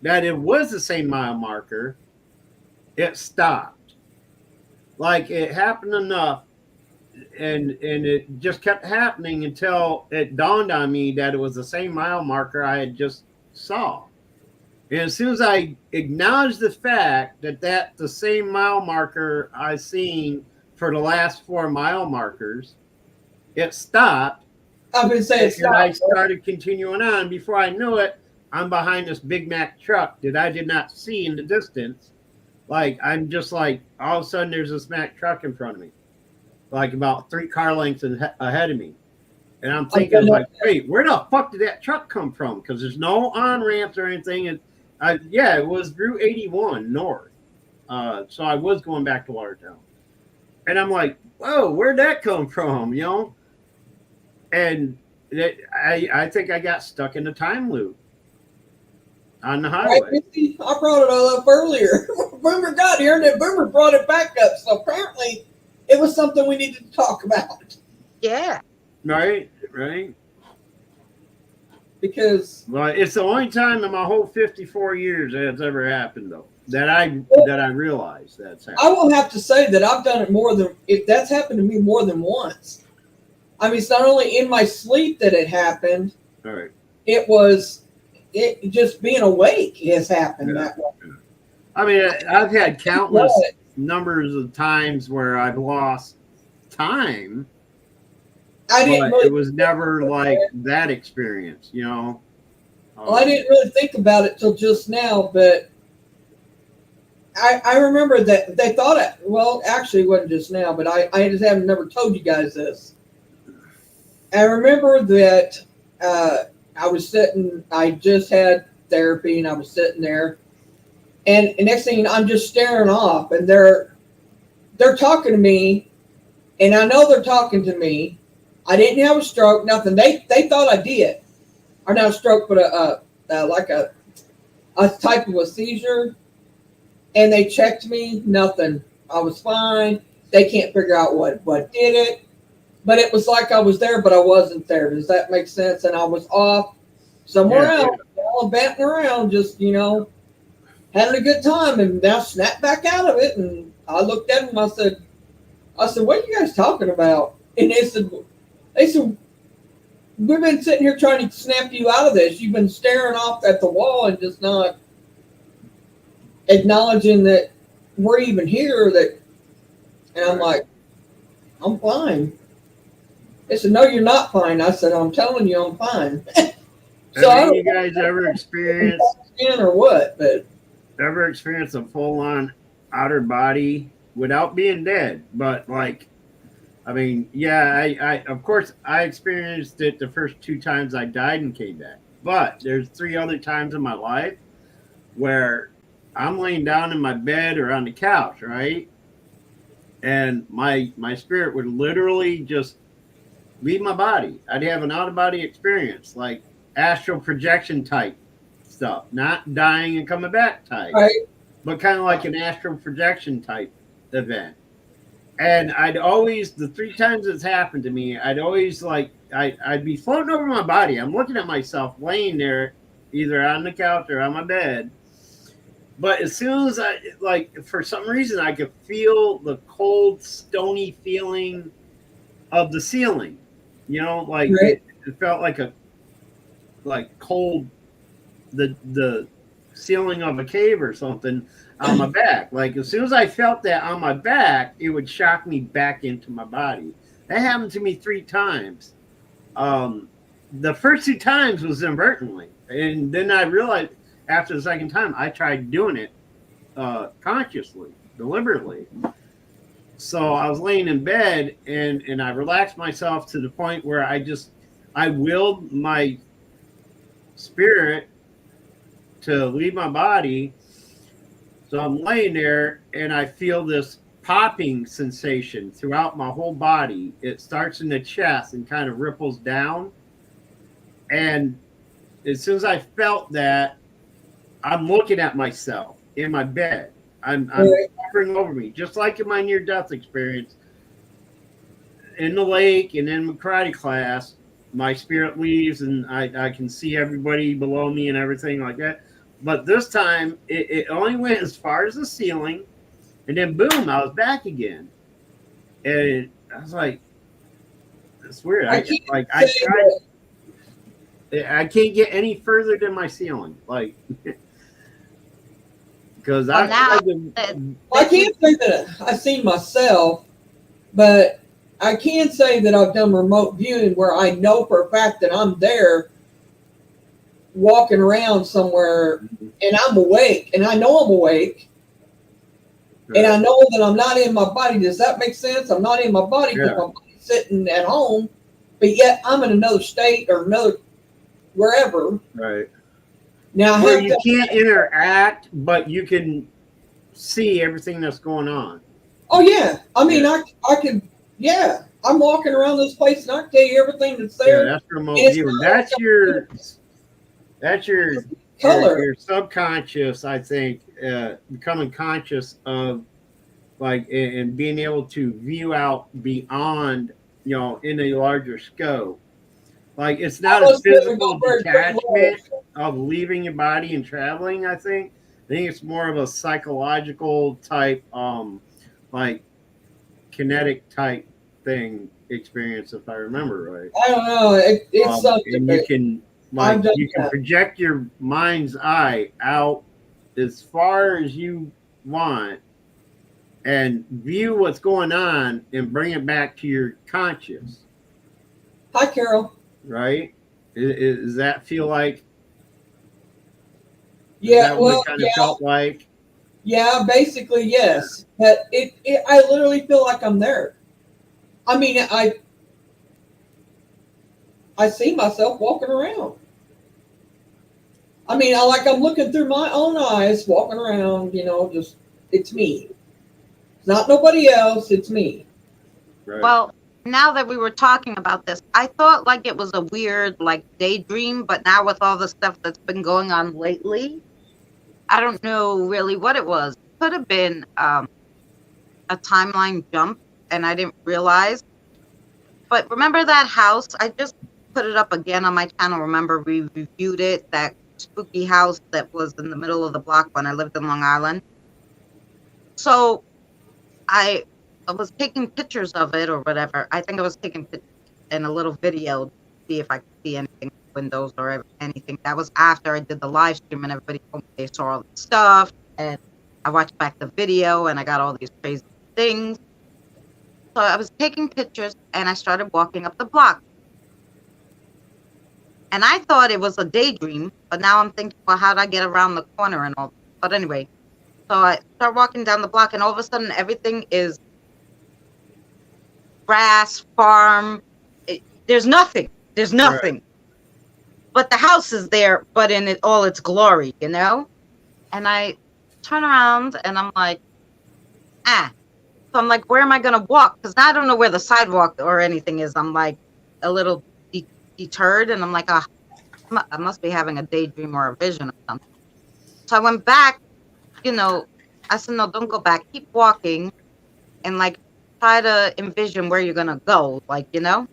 that it was the same mile marker, it stopped. Like it happened enough, and it just kept happening until it dawned on me that it was the same mile marker I had just saw. And as soon as I acknowledged the fact that that's the same mile marker I've seen for the last 4 mile markers, it stopped. I've been saying and I started continuing on. Before I knew it, I'm behind this Big Mac truck that I did not see in the distance. Like, I'm just like, all of a sudden there's this Mac truck in front of me, like about 3 car lengths ahead of me. And I'm thinking, like, wait, where the fuck did that truck come from? Because there's no on-ramps or anything. It was Route 81 north. So I was going back to Watertown. And I'm like, whoa, where'd that come from, you know? And I think I got stuck in the time loop on the highway. Right, I brought it all up earlier. Boomer got here, and then Boomer brought it back up. So apparently it was something we needed to talk about. Yeah. Right. Because it's the only time in my whole 54 years that's ever happened, though, that I realized that's happened. I will have to say that I've done it that's happened to me more than once. I mean, it's not only in my sleep that it happened. All right. It just being awake has happened that way. I mean, I've had countless numbers of times where I've lost time. But it was never like that experience, you know. Well, I didn't really think about it till just now, but I remember that they thought it. Well, actually, it wasn't just now, but I just haven't never told you guys this. I remember that I was sitting. I just had therapy, and I was sitting there, and next thing you know, I'm just staring off, and they're talking to me, and I know they're talking to me. I didn't have a stroke, nothing. They thought I did, or not a stroke, but like a type of a seizure. And they checked me, nothing. I was fine. They can't figure out what did it. but it was like I was there, but I wasn't there. Does that make sense? And I was off somewhere Yeah, else, all batting around, just, having a good time, and now snapped back out of it. And I looked at them. I said, what are you guys talking about? And they said, we've been sitting here trying to snap you out of this. You've been staring off at the wall and just not acknowledging that we're even here. And I'm like, I'm fine. They said, no, you're not fine. I said, I'm telling you, I'm fine. So Have you guys ever experienced or what? But a full-on outer body without being dead? But like, I mean, yeah, I of course I experienced it the first 2 times I died and came back. But there's 3 other times in my life where I'm laying down in my bed or on the couch, right? And my spirit would literally just leave my body. I'd have an out-of-body experience, like astral projection type stuff, not dying and coming back type, right, but kind of like an astral projection type event. And I'd always, the 3 times it's happened to me, I'd always I'd be floating over my body. I'm looking at myself laying there, either on the couch or on my bed. But as soon as for some reason, I could feel the cold, stony feeling of the ceiling. right. It felt like cold, the ceiling of a cave or something on my back. Like as soon as I felt that on my back, it would shock me back into my body. That happened to me 3 times. The first 2 times was inadvertently, and then I realized after the second time I tried doing it consciously, deliberately. So I was laying in bed and I relaxed myself to the point where I willed my spirit to leave my body. So I'm laying there and I feel this popping sensation throughout my whole body. It starts in the chest and kind of ripples down. And as soon as I felt that, I'm looking at myself in my bed. I'm hovering over me, just like in my near-death experience. In the lake and in my karate class, my spirit leaves and I can see everybody below me and everything like that. But this time, it only went as far as the ceiling, and then boom, I was back again. And I was like, that's weird. I can't get any further than my ceiling. Like, because Well, now I can't say that I've seen myself, but I can say that I've done remote viewing where I know for a fact that I'm there walking around somewhere and I'm awake and I know I'm awake and I know that I'm not in my body. Does that make sense? I'm not in my body because I'm sitting at home, but yet I'm in another state or another wherever. Right. Now, where you can't interact, but you can see everything that's going on. Oh yeah, I mean, I can. Yeah, I'm walking around this place and I can tell you everything that's there. Yeah, that's remote viewing. That's your color. Your subconscious, I think, becoming conscious of and being able to view out beyond, in a larger scope. Like it's not a physical detachment of leaving your body and traveling. I think it's more of a psychological type, kinetic type thing experience, if I remember right. I don't know. It's something. And you can project your mind's eye out as far as you want and view what's going on and bring it back to your conscious. Hi, Carol. Right? Does that feel like? Yeah, what it kind of felt like? Yeah, basically yes. But I literally feel like I'm there. I mean, I see myself walking around. I mean, I'm looking through my own eyes, walking around. Just it's me. It's not nobody else. It's me. Right. Well, now that we were talking about this, I thought it was a weird daydream, but now with all the stuff that's been going on lately, I don't know really what it was. It could have been a timeline jump, and I didn't realize. But remember that house? I just put it up again on my channel. Remember, we reviewed it, that spooky house that was in the middle of the block when I lived in Long Island. So I was taking pictures of it or whatever. I think I was taking pictures and a little video to see if I could see anything in the windows or anything. That was after I did the live stream and everybody told me they saw all the stuff. And I watched back the video and I got all these crazy things. So I was taking pictures and I started walking up the block. And I thought it was a daydream, but now I'm thinking, well, how did I get around the corner and all? But anyway, so I start walking down the block and all of a sudden everything is grass, farm. There's nothing. There's nothing. Right. But the house is there, but in all its glory, you know? And I turn around and I'm like, So I'm like, where am I going to walk? Because I don't know where the sidewalk or anything is. I'm like a little deterred. And I'm like, I must be having a daydream or a vision or something. So I went back, you know, I said, no, don't go back. Keep walking and like try to envision where you're going to go. Like, you know,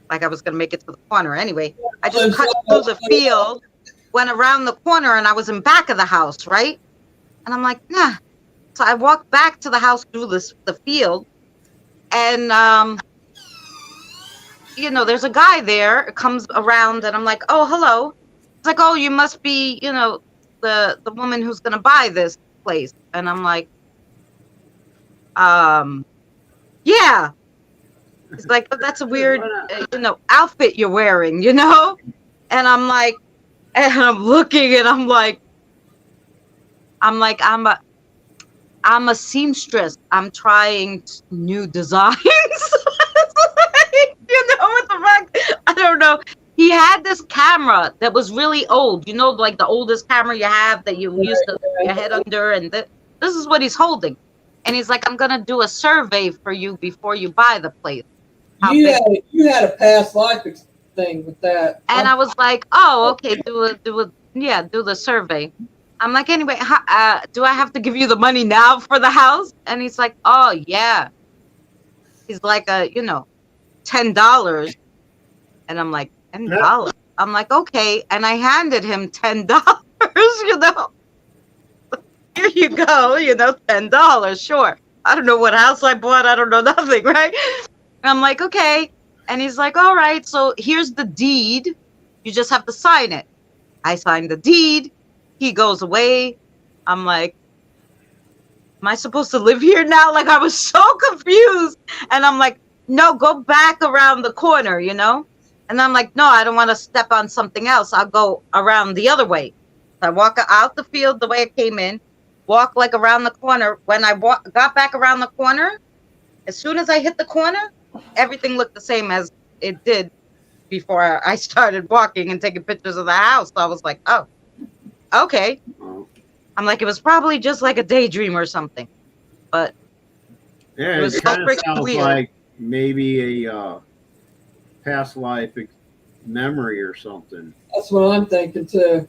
like I was going to make it to the corner. Anyway, I just cut through the field, went around the corner and I was in back of the house. Right. And I'm like, nah. So I walked back to the house through the field and, you know, there's a guy there, comes around and I'm like, oh, hello. It's like, oh, you must be, you know, the woman who's going to buy this place. And I'm like, yeah. He's like, oh, that's a weird, you know, outfit you're wearing, you know? And I'm like, and I'm looking and I'm like, I'm a seamstress. I'm trying new designs. You know what the fuck? I don't know. He had this camera that was really old. You know, like the oldest camera you have that you used to put your head under. And this is what he's holding. And he's like, I'm going to do a survey for you before you buy the place. You had a past life thing with that. And I was like, oh, okay, do the survey. I'm like, anyway, do I have to give you the money now for the house? And he's like, oh, yeah. He's like, you know, $10. And I'm like, $10? I'm like, okay. And I handed him $10, you know. Here you go, you know, $10, sure. I don't know what house I bought. I don't know nothing, right? And I'm like, okay. And he's like, all right, so here's the deed. You just have to sign it. I signed the deed. He goes away. I'm like, am I supposed to live here now? Like, I was so confused. And I'm like, no, go back around the corner, you know? And I'm like, no, I don't want to step on something else. I'll go around the other way. So I walk out the field the way I came in, walk like around the corner. When I got back around the corner, as soon as I hit the corner, everything looked the same as it did before I started walking and taking pictures of the house. So I was like, oh, okay. I'm like, it was probably just like a daydream or something. But yeah, it was kind of sounds weird. Like maybe a past life memory or something. That's what I'm thinking too.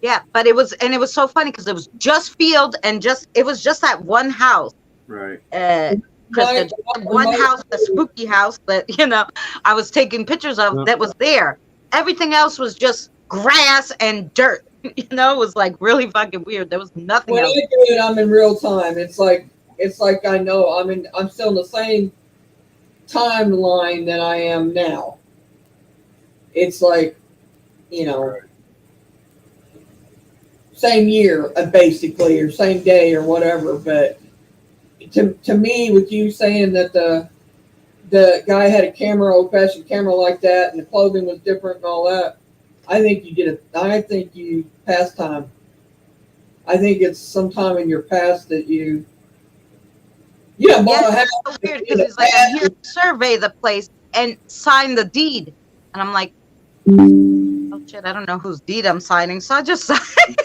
Yeah, but it was so funny because it was just field and it was just that one house. Right. Because one house, the spooky house that, you know, I was taking pictures of that was there. Everything else was just grass and dirt. You know, it was like really fucking weird. There was nothing else. When I do it, I'm in real time. It's like I know I'm still in the same timeline that I am now. It's like, you know, same year basically, or same day or whatever. But to me, with you saying that the guy had a camera, old-fashioned camera like that, and the clothing was different and all that, I think you did it. I think you past time. I think it's sometime in your past that you. Yeah, it's so weird because he's like, I'm here to survey the place and sign the deed, and I'm like, oh shit, I don't know whose deed I'm signing, so I just signed.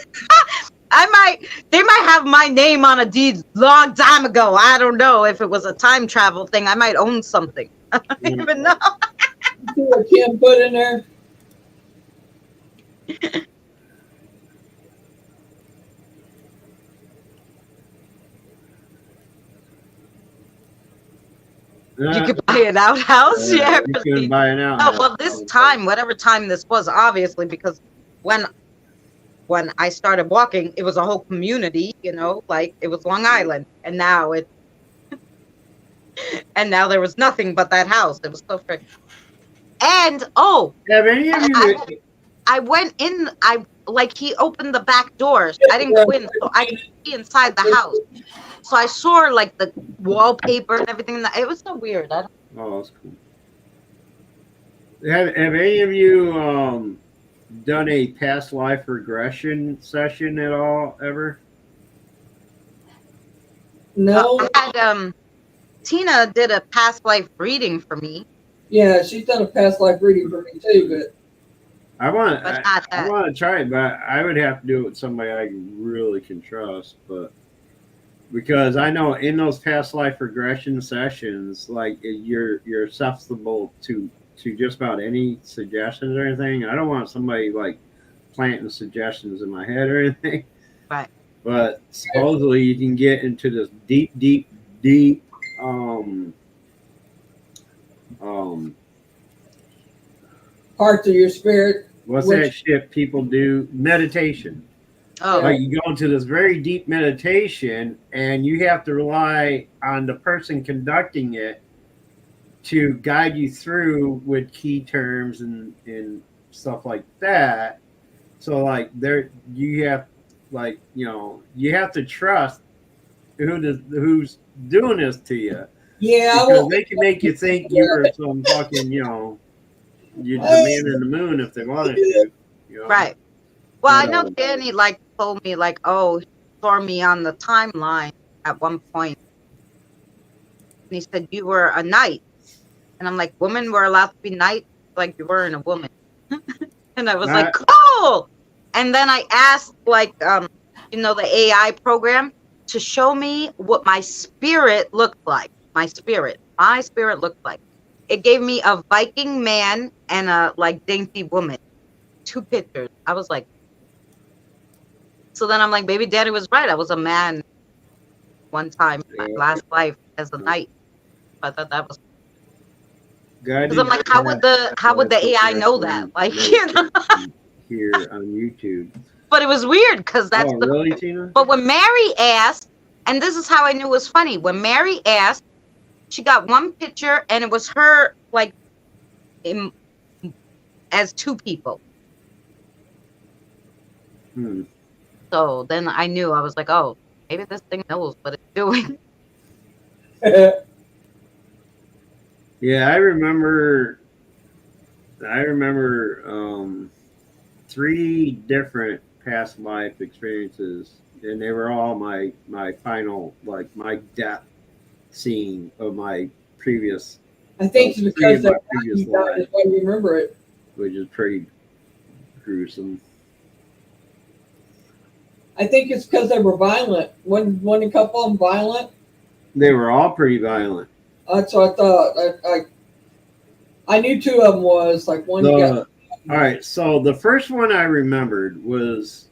They might have my name on a deed long time ago. I don't know if it was a time travel thing. I might own something. I don't even know. See what Kim put in there? You could buy an outhouse. Yeah, you couldn't buy an oh, outhouse. well, this time, whatever time this was, obviously, because when I started walking, it was a whole community, like it was Long Island, and now there was nothing but that house. It was so freaking. And Have any of you? I went in. He opened the back doors. I didn't go in, so I could see inside the house. So I saw like the wallpaper and everything. It was so weird. I don't. Oh, that's cool. Have any of you done a past life regression session at all ever? No. I had Tina did a past life reading for me. Yeah, she's done a past life reading for me too, but I want to try it, but I would have to do it with somebody I really can trust. But because I know in those past life regression sessions, like you're susceptible to just about any suggestions or anything. I don't want somebody like planting suggestions in my head or anything. Right. But supposedly you can get into this deep parts of your spirit. What's that shit people do? Meditation. Oh. Like you go into this very deep meditation and you have to rely on the person conducting it to guide you through with key terms and stuff like that. So like you have to trust who's doing this to you. Yeah, because they can make you think you're some fucking, you're the man in the moon if they wanted to. Right. Well, I know Danny told me he saw me on the timeline at one point. And he said, you were a knight. And I'm like, women were allowed to be knights like you weren't a woman. And I was like, cool. And then I asked the AI program to show me what my spirit looked like. My spirit looked like. It gave me a Viking man and a dainty woman. 2 pictures. I was like, so then I'm like, baby daddy was right. I was a man one time in my last life as a knight. I thought that was. Because I'm like, how would the AI know that? Here on YouTube. But it was weird because that's really, Tina? But when Mary asked, and this is how I knew it was funny. When Mary asked, she got one picture and it was her as 2 people. So then I knew. I was like, oh, maybe this thing knows what it's doing. Yeah, I remember 3 different past life experiences, and they were all my final, my death scene of my previous. I think it's because that previous life is why you remember it, which is pretty gruesome. I think it's because they were violent. Wasn't a couple of them violent? They were all pretty violent. That's what I thought. I knew 2 of them was one. All right, so the first one I remembered was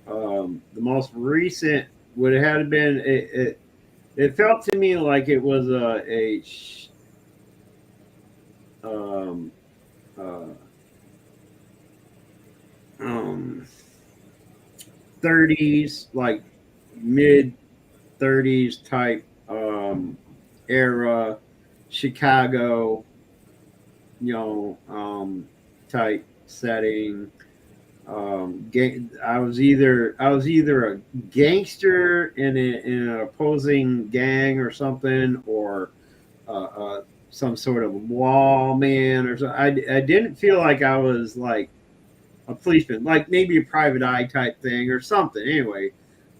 the most recent. Would it have been it felt to me like it was a 30s, mid 30s type era, Chicago, type setting. I was either a gangster in an opposing gang or something, or some sort of wall man or something. I didn't feel like I was a policeman, maybe a private eye type thing or something. Anyway,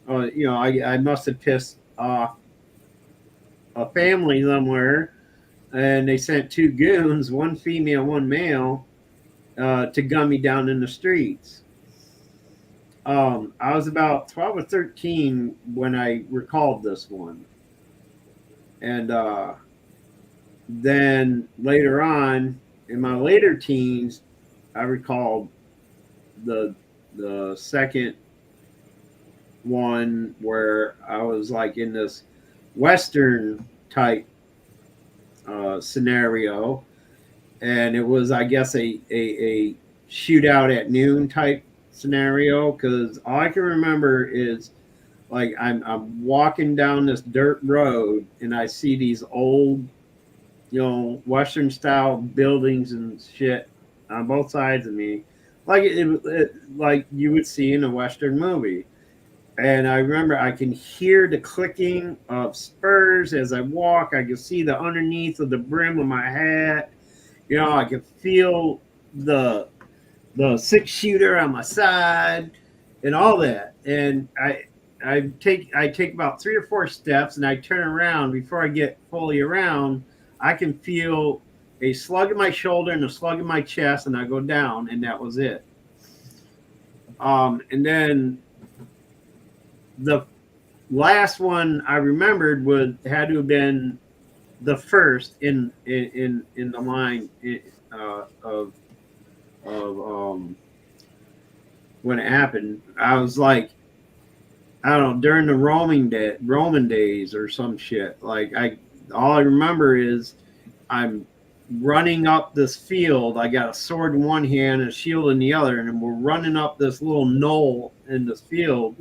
I must have pissed off a family somewhere, and they sent 2 goons, 1 female, 1 male, to gun me down in the streets. I was about 12 or 13 when I recalled this one. And then later on, in my later teens, I recalled the second one where I was in this Western type scenario, and it was, I guess, a shootout at noon type scenario. Because all I can remember is like I'm walking down this dirt road and I see these old, Western style buildings and shit on both sides of me, like like you would see in a Western movie. And I remember I can hear the clicking of spurs as I walk. I can see the underneath of the brim of my hat. I can feel the the 6 shooter on my side and all that. And I take about 3 or 4 steps and I turn around. Before I get fully around, I can feel a slug in my shoulder and a slug in my chest, and I go down, and that was it. And then the last one I remembered had to have been the first in the line of when it happened. I was like, I don't know, during the Roman days or some shit. Like all I remember is I'm running up this field. I got a sword in one hand and a shield in the other, and we're running up this little knoll in this field,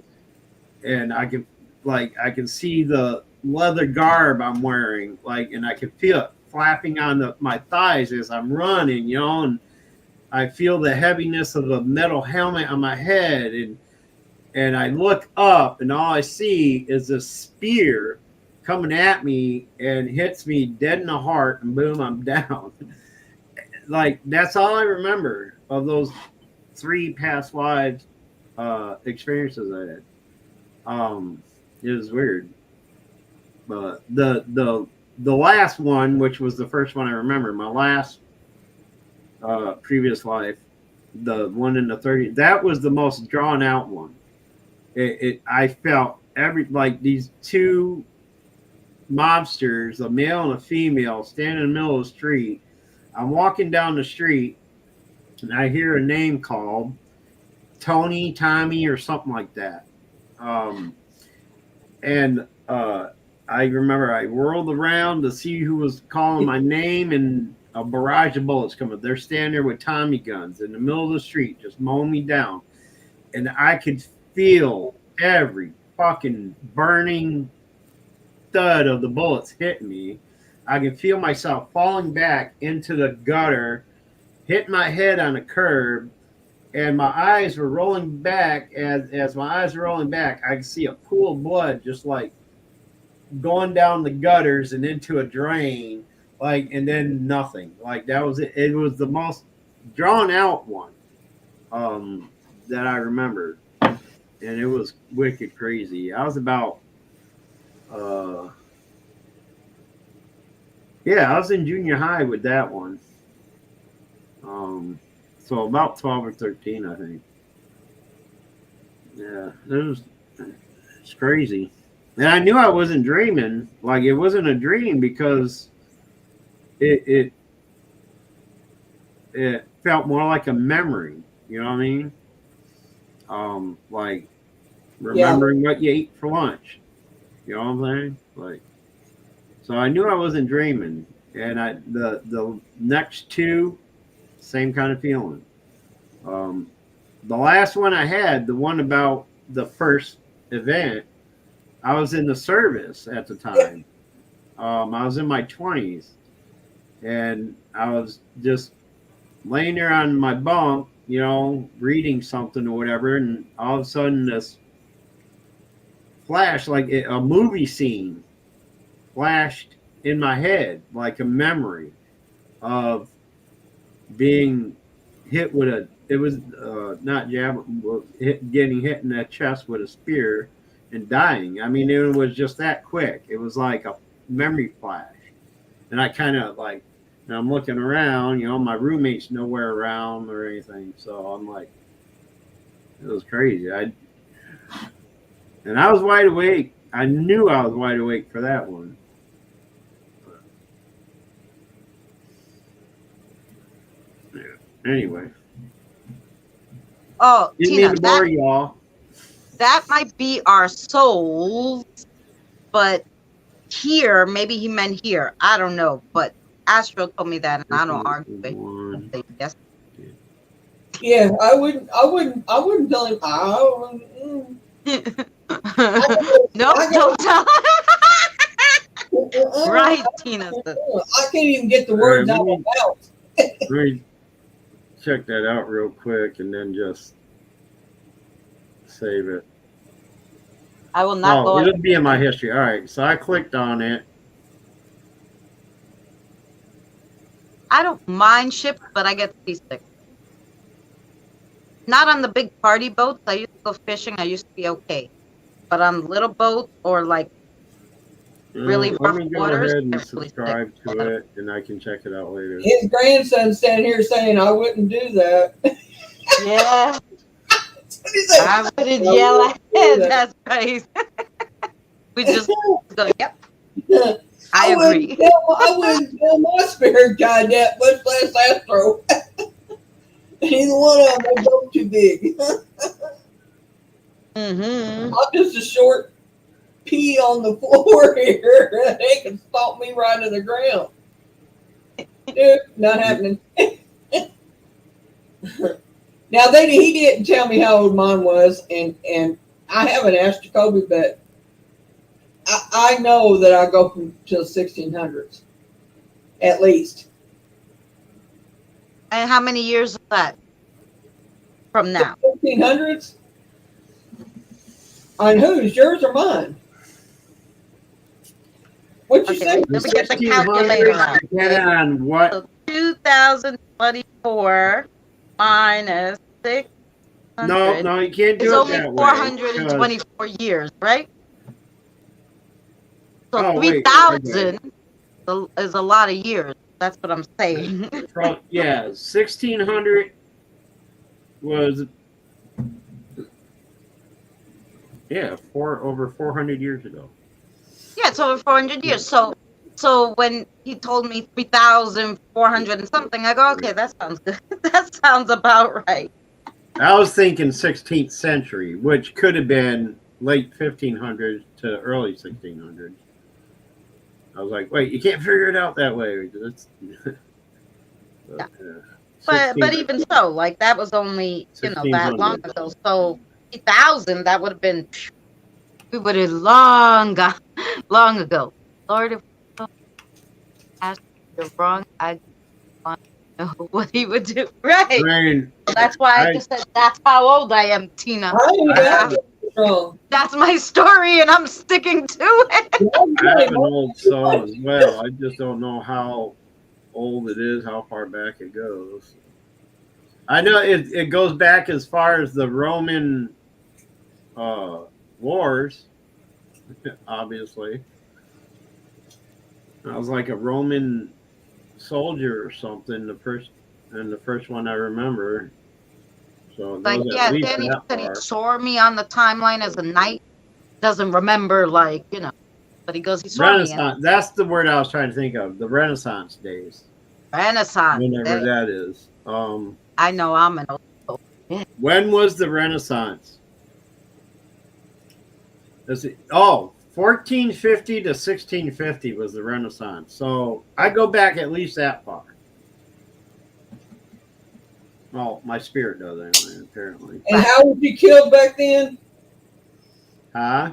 and I can see the leather garb I'm wearing, and I can feel it flapping on my thighs as I'm running, and I feel the heaviness of a metal helmet on my head, and I look up, and all I see is a spear coming at me and hits me dead in the heart, and boom, I'm down. That's all I remember of those 3 past lives experiences I had. It was weird, but the last one, which was the first one I remember, my last previous life, the one in the 30s, that was the most drawn out one. I felt these 2 mobsters, a male and a female, standing in the middle of the street. I'm walking down the street and I hear a name called Tony, Tommy, or something like that. And I remember I whirled around to see who was calling my name, and a barrage of bullets coming. They're standing there with Tommy guns in the middle of the street, just mowing me down. And I could feel every fucking burning thud of the bullets hitting me. I could feel myself falling back into the gutter, hit my head on a curb, and my eyes were rolling back. As my eyes were rolling back, I could see a pool of blood just going down the gutters and into a drain, and then nothing. That was it. It was the most drawn out one that I remembered, and it was wicked crazy. I was about I was in junior high with that one. So about 12 or 13, I think. Yeah, it's crazy. And I knew I wasn't dreaming. It wasn't a dream, because it felt more like a memory. You know what I mean? Remembering what you ate for lunch. You know what I'm saying? So I knew I wasn't dreaming. And the next 2, same kind of feeling. The last one I had, the one about the first event, I was in the service at the time. I was in my 20s, and I was just laying there on my bunk, reading something or whatever, and all of a sudden this flash, like a movie scene, flashed in my head, like a memory of being hit with it was not getting hit in the chest with a spear and dying. I mean, it was just that quick. It was like a memory flash. And I kind of and I'm looking around, my roommate's nowhere around or anything. So I'm like, it was crazy. And I was wide awake. I knew I was wide awake for that one. Anyway. Oh, Didn't Tina, mean to bore y'all. that might be our souls, but here, maybe he meant here. I don't know, but Astro told me that, and I don't argue with him. One. I say yes. Yeah, I wouldn't tell him. No, don't tell. Right, Tina said. I can't even get the All words right, out of my mouth. let me check that out real quick and then just save it. I will not go. It'll be in my history. All right, so I clicked on it. I don't mind ships, but I get seasick. Not on the big party boats. I used to go fishing. I used to be okay. But on little boats or like really Let rough me go waters, ahead and I'm really subscribe sick. to it, and I can check it out later. His grandson's standing here saying, "I wouldn't do that." Yeah, What is that? I wouldn't yell at him. That's right. We just go, yep. I agree. I wouldn't tell my spirit guide that, much less Astro. Neither one of them are both too big. Mm-hmm. I'm just a short pea on the floor here. They can stomp me right to the ground. Dude, not happening. Now he didn't tell me how old mine was, and I haven't asked Jacoby, but I know that I go from to the 1600s, at least. And how many years is that from now? 1600s? On whose? Yours or mine? What you Okay, say? let me get the calculator out. Get on what? So 2024 minus 600 No, you can't do is it only that way. 424 years, right? So Oh, wait, 3,000 is a lot of years. That's what I'm saying. Yeah, 1600 was over 400 years ago. Yeah, it's over 400 years. So when he told me 3,400 and something, I go, okay, that sounds good. That sounds about right. I was thinking 16th century, which could have been late 1500s to early 1600s. I was like, wait, you can't figure it out that way. But even so, like that was only that long ago. So 3,000, that would have been, we would have long ago. Lord, if we asked the wrong, I want to know what he would do. Right. That's why I just said that's how old I am, Tina. That's my story, and I'm sticking to it. I have an old soul as well. I just don't know how old it is, how far back it goes. I know it goes back as far as the Roman wars, obviously. I was like a Roman soldier or something, the first one I remember. So like, yeah, Danny said he saw me on the timeline as a knight. Doesn't remember, but he goes, he saw Renaissance. Me. That's the word I was trying to think of. The Renaissance days. Renaissance. Whenever that is. I know I'm an old. Yeah. When was the Renaissance? 1450 to 1650 was the Renaissance. So I go back at least that far. Well, my spirit does anyway, apparently. And how was you killed back then? Huh?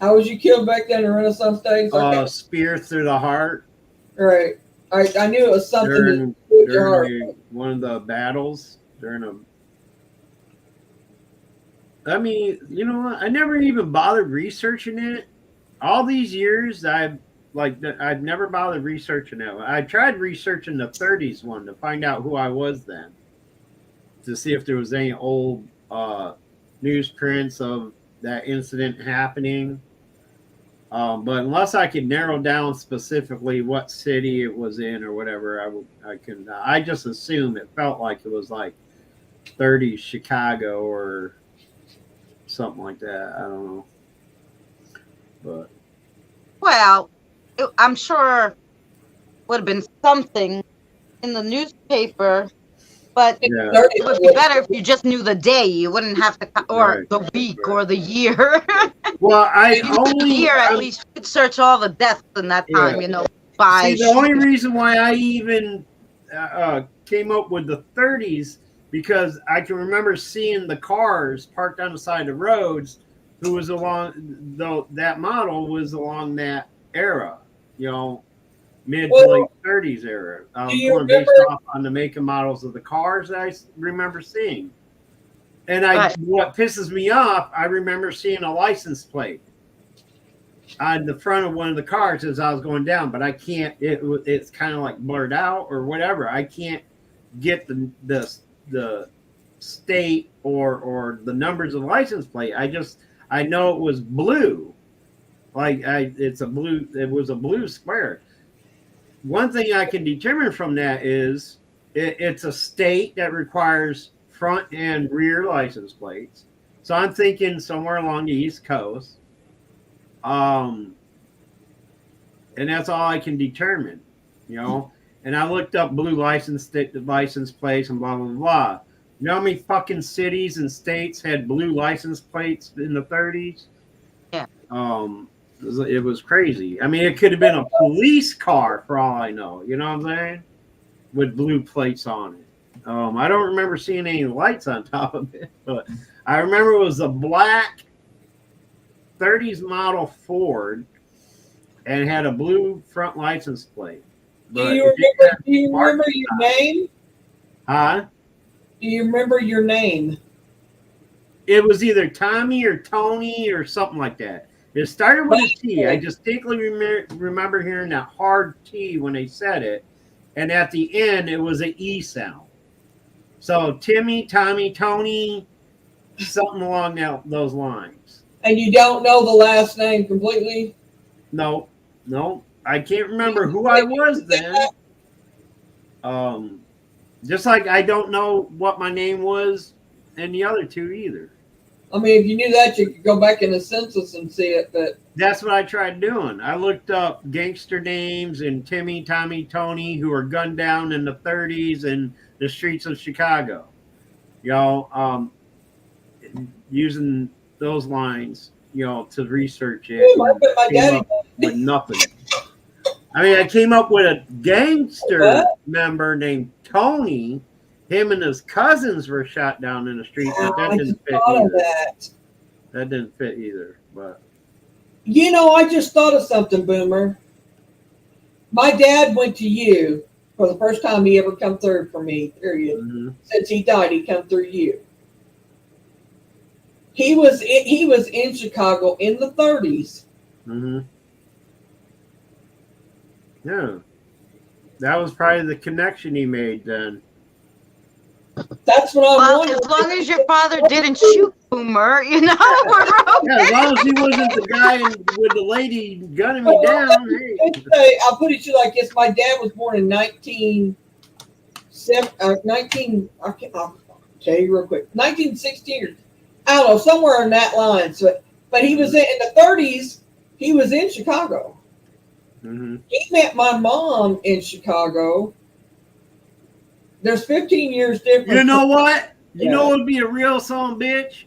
How was you killed back then in Renaissance days? Okay. Spear through the heart. Right. I knew it was something during one of the battles. I mean, you know what? I never even bothered researching it. All these years, I've never bothered researching it. I tried researching the 30s one to find out who I was then, to see if there was any old newsprints of that incident happening. But unless I could narrow down specifically what city it was in or whatever, I just assume it felt like it was like 30s Chicago or something like that. I don't know. But well, I'm sure would have been something in the newspaper But Yeah. it would be better if you just knew the day. You wouldn't have to, or Right. the week, Right. or the year. Well, I If you knew the only year, at least you could search all the deaths in that Yeah. time. By see the only reason why I even came up with the 30s because I can remember seeing the cars parked on the side of roads. Who was along though that model was along that era, mid to late 30s era. I Do was you going based remember? off on the make and models of the cars that I remember seeing. And Right. what pisses me off, I remember seeing a license plate on the front of one of the cars as I was going down, but I can't. It's kind of like blurred out or whatever. I can't get the state or the numbers of the license plate. I know it was blue. It was a blue square. One thing I can determine from that is it's a state that requires front and rear license plates. So I'm thinking somewhere along the East Coast. And that's all I can determine, And I looked up blue license plates and blah, blah, blah. You know how many fucking cities and states had blue license plates in the 30s? Yeah. It was crazy. I mean, it could have been a police car for all I know. You know what I'm saying? With blue plates on it. I don't remember seeing any lights on top of it, but I remember it was a black 30s model Ford and had a blue front license plate. Do you remember your name? Huh? Do you remember your name? It was either Tommy or Tony or something like that. It started with a T. I distinctly remember hearing that hard T when they said it. And at the end, it was an E sound. So Timmy, Tommy, Tony, something along those lines. And you don't know the last name completely? No. I can't remember who I was then. Just like I don't know what my name was in the other two either. I mean, if you knew that, you could go back in the census and see it. But that's what I tried doing. I looked up gangster names and Timmy, Tommy, Tony, who were gunned down in the 30s in the streets of Chicago. Using those lines, to research it. My daddy with nothing. I mean, I came up with a gangster member named Tony. Him and his cousins were shot down in the street, but that didn't fit either. That didn't fit either. But I just thought of something, Boomer. My dad went to you for the first time he ever come through for me. Period. Mm-hmm. Since he died, he come through you. He was in Chicago in the 30s. Mm-hmm. Yeah, that was probably the connection he made then. That's what I'm wondering. As long as your father didn't shoot Boomer, we're okay. Yeah, as long as he wasn't the guy with the lady gunning me down. Hey. I'll put it to you like this. My dad was born in 19. I'll tell you real quick. 1916, I don't know, somewhere in that line. So, but he was in the 30s. He was in Chicago. Mm-hmm. He met my mom in Chicago. There's 15 years difference. You know what? You know what would be a real son bitch?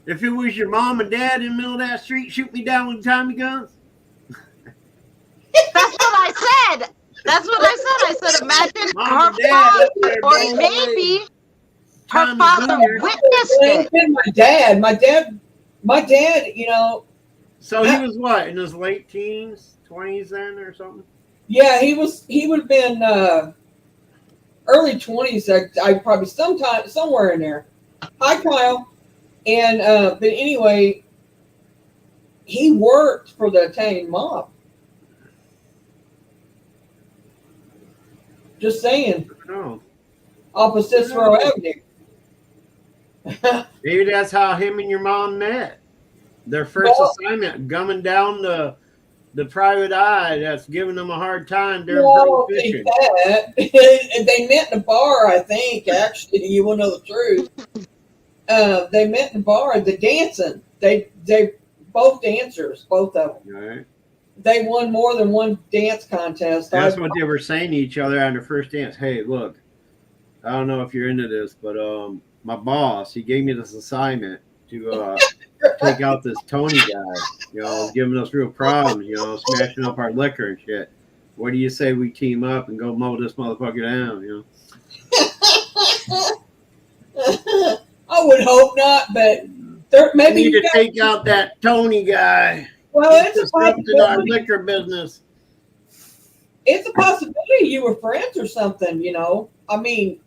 If it was your mom and dad in the middle of that street, shoot me down with Tommy guns. That's what I said. I said, imagine Mom her father, or maybe her father witnessed it. My dad, So he was what, in his late teens, 20s then or something? Yeah, he would have been early 20s. I probably somewhere in there. Hi, Kyle. And but anyway, he worked for the Italian mob. Just saying. No. Off of Cicero Avenue. Maybe that's how him and your mom met. Their first assignment, gumming down the private eye that's giving them a hard time during prohibition. They met in a bar, I think, actually. You want to know the truth. They met in a bar, the dancing. They both dancers, both of them. Right. They won more than one dance contest. That's what they were saying to each other on their first dance. Hey, look, I don't know if you're into this, but my boss, he gave me this assignment to take out this Tony guy. You know, was giving us real problems. You know, smashing up our liquor and shit. What do you say we team up and go mow this motherfucker down? You know. I would hope not, but maybe We need you to got. take out that Tony guy. Well, He's it's a disrupting our possibility. liquor business. It's a possibility you were friends or something. You know, I mean,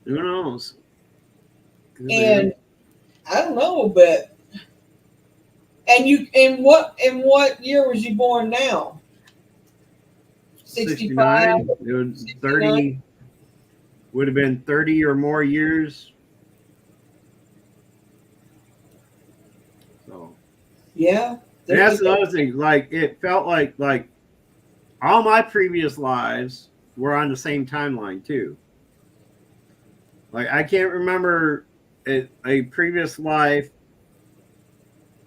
Who knows? and I don't know, but in what year was you born now? 65, 69. It was 69? 30. Would have been 30 or more years. So Yeah. and that's another thing. Like it felt like all my previous lives were on the same timeline too. Like I can't remember a previous life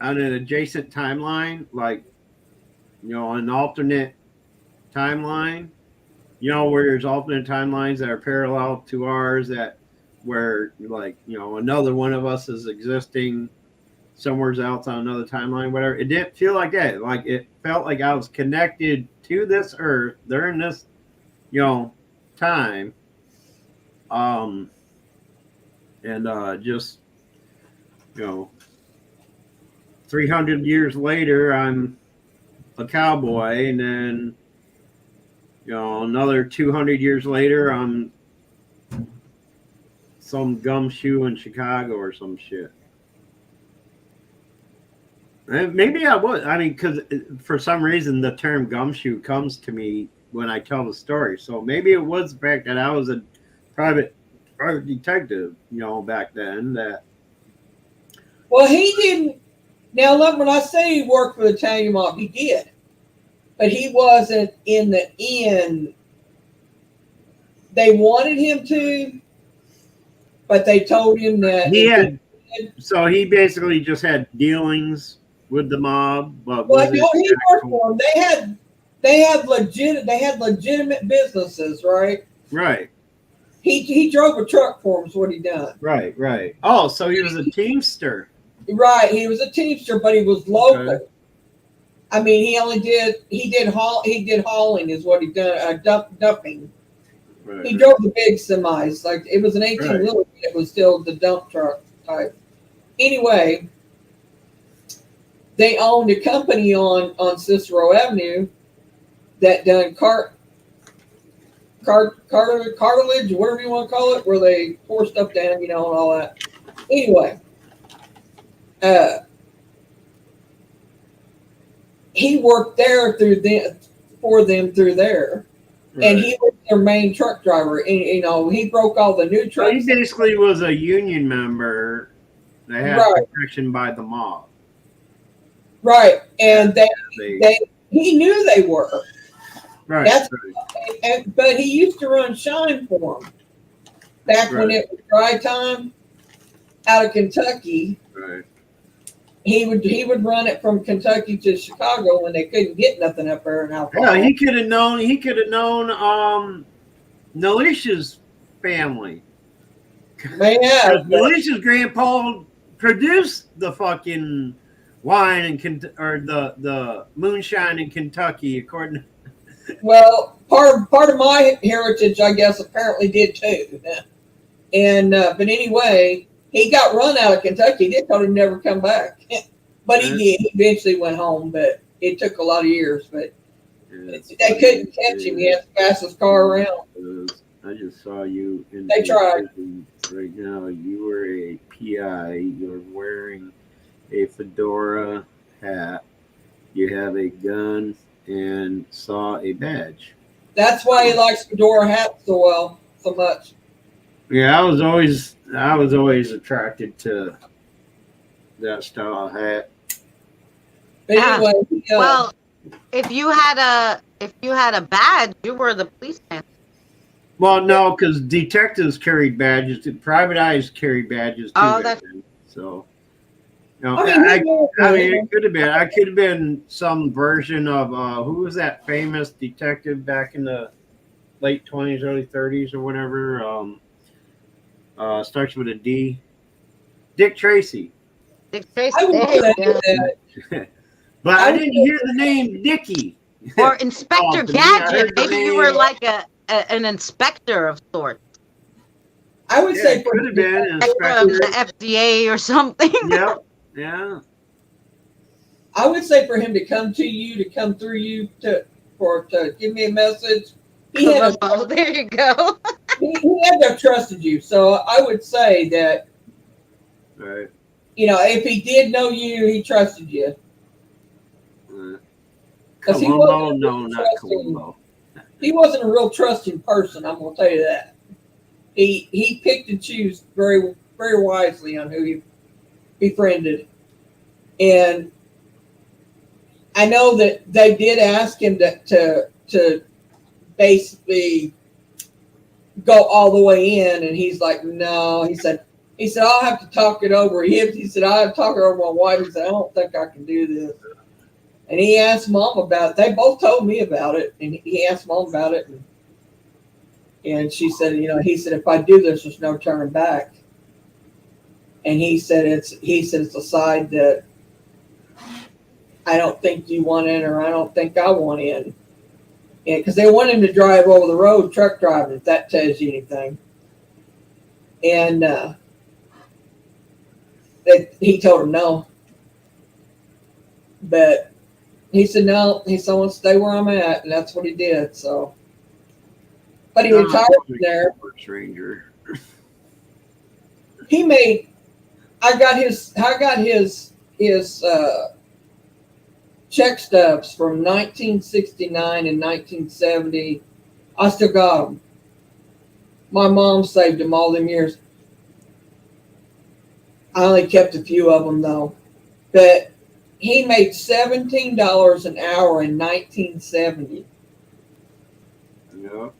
on an adjacent timeline, like an alternate timeline. Where there's alternate timelines that are parallel to ours, that where another one of us is existing somewhere else on another timeline, whatever. It didn't feel like that. Like it felt like I was connected to this earth during this, time. Just 300 years later, I'm a cowboy, and then another 200 years later, I'm some gumshoe in Chicago or some shit. And maybe I would. I mean, because for some reason the term gumshoe comes to me when I tell the story. So maybe it was the fact that I was a private detective, back then. That. Well, he didn't. Now, look, when I say he worked for the Italian mob, he did, but he wasn't in the end. They wanted him to, but they told him that He had. So he basically just had dealings with the mob, but well, no, he worked for them. They had legitimate businesses, right? Right. He drove a truck for them. Is what he done. Right. Oh, so he was a teamster. Right, he was a teamster, but he was local. Okay. I mean, he did hauling is what he done. Dumping. Right. He drove the big semis. Like it was an 18-wheeler, but it was still the dump truck type. Anyway, they owned a company on Cicero Avenue that done cartilage, whatever you want to call it, where they pour stuff down, and all that. Anyway, he worked there for them through there. Right. And he was their main truck driver. And, he broke all the new trucks. So he basically was a union member that had protection by the mob. Right. And he knew they were. Right. But he used to run Shine for them back when it was dry time out of Kentucky. Right. He would run it from Kentucky to Chicago when they couldn't get nothing up there in alcohol. Yeah, he could have known Nalisha's family. Yeah. Nalisha's grandpa produced the fucking wine or the moonshine in Kentucky, according to. Well, part of my heritage, I guess, apparently did too. And but anyway, he got run out of Kentucky. They told him never come back, but he did. He eventually went home, but it took a lot of years. But they couldn't catch him. He had the fastest car around. I just saw you. They tried. Right now, you were a PI. You're wearing a fedora hat. You have a gun and saw a badge. That's why he likes fedora hats so much. Yeah, I was always attracted to that style of hat. But anyway, well, if you had a badge, you were the policeman. Well, no, because detectives carried badges. Private eyes carried badges too. Oh, that's so. No, I mean, it could have been. I could have been some version of who was that famous detective back in the late 20s, early 30s, or whatever. Starts with a D. Dick Tracy. Dick Tracy. I would There say you go. that. But I I would didn't hear the name Dickie. Or Inspector To me, I Gadget. heard the Maybe you were name. like an inspector of sorts. I would Yeah, say it could have been an Inspector of inspector. the FDA or something. Yep. Yeah. I would say for him to come to you, to come through you, to give me a message. He had Oh, there you go. he had to have trusted you. So I would say that, Right. if he did know you, he trusted you. Because he wasn't Columbo? a No, real not trusting. Columbo. He wasn't a real trusting person. I'm gonna tell you that. He picked and chose very very wisely on who he befriended, and I know that they did ask him to basically go all the way in, and he's like, no. He said I'll have to talk it over. He said I have to talk it over with my wife. He said I don't think I can do this. And he asked Mom about it. They both told me about it, and he asked Mom about it, and she said, he said if I do this, there's no turning back. And he said it's a side that I don't think you want in, or I don't think I want in. Because they want him to drive over the road, truck driving, if that tells you anything. And he told him no. But he said no. He said I want to stay where I'm at, and that's what he did. So, but he retired from there. Stranger. He made. I got his check stubs from 1969 and 1970. I still got them. My mom saved them all them years. I only kept a few of them though. But he made $17 an hour in 1970. Yeah.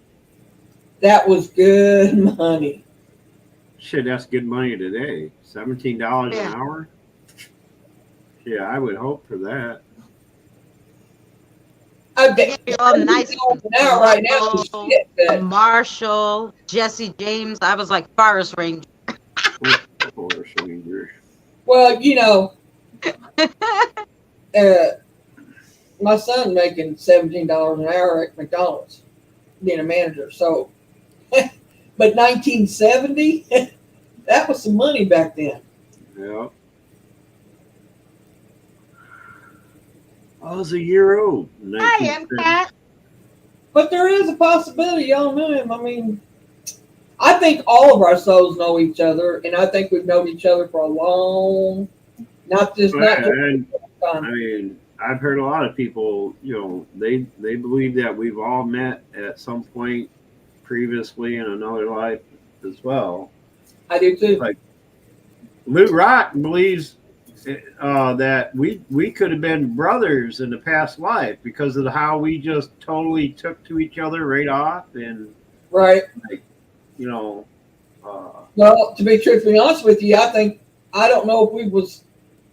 That was good money. Shit, that's good money today. $17 an hour? Yeah, I would hope for that. I bet you all nice now, right now, shit, Marshall, Jesse James. I was like Forest Ranger. Forest Ranger. Well, my son making $17 an hour at McDonald's, being a manager. So, but 1970, that was some money back then. Yeah. I was a year old. I am Cat. But there is a possibility y'all knew him. I mean, I think all of our souls know each other, and I think we've known each other for a long, not just time. I mean, I've heard a lot of people, they believe that we've all met at some point previously in another life as well. I do too. Like Lou Rock believes that we could have been brothers in the past life because of how we just totally took to each other right off, and right. Like, well, to be truthfully honest with you, I don't know if we was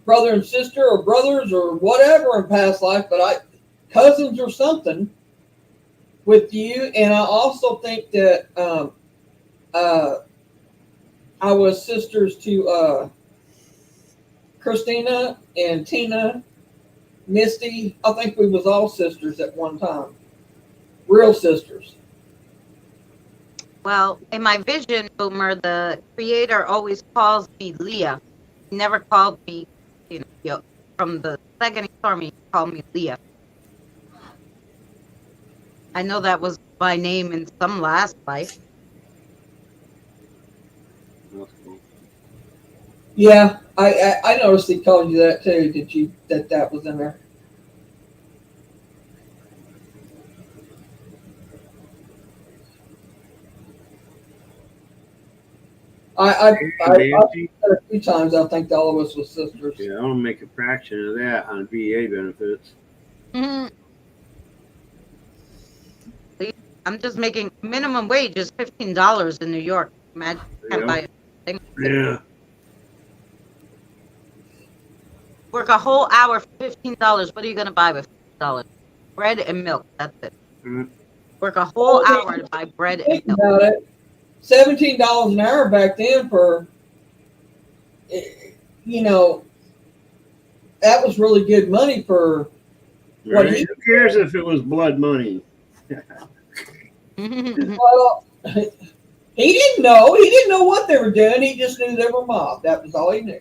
brother and sister or brothers or whatever in past life, but cousins or something with you. And I also think that I was sisters to Christina and Tina, Misty. I think we was all sisters at one time, real sisters. Well, in my vision, Boomer, the creator always calls me Leah. He never called me, from the second he saw me, he called me Leah. I know that was my name in some last life. Yeah, I noticed he called you that too. Did you that was in there? I've said a few times. I think all of us was sisters. Yeah, I want to make a fraction of that on VA benefits. Mm-hmm. I'm just making minimum wage is $15 in New York. Imagine can't buy a thing. Yeah. Work a whole hour for $15. What are you gonna buy with $15? Bread and milk. That's it. Mm-hmm. Work a whole hour to buy bread and milk. About it, $17 an hour back then for, you know, that was really good money for what Right? he. Who cares if it was blood money? Well, he didn't know. He didn't know what they were doing. He just knew they were mobbed. That was all he knew.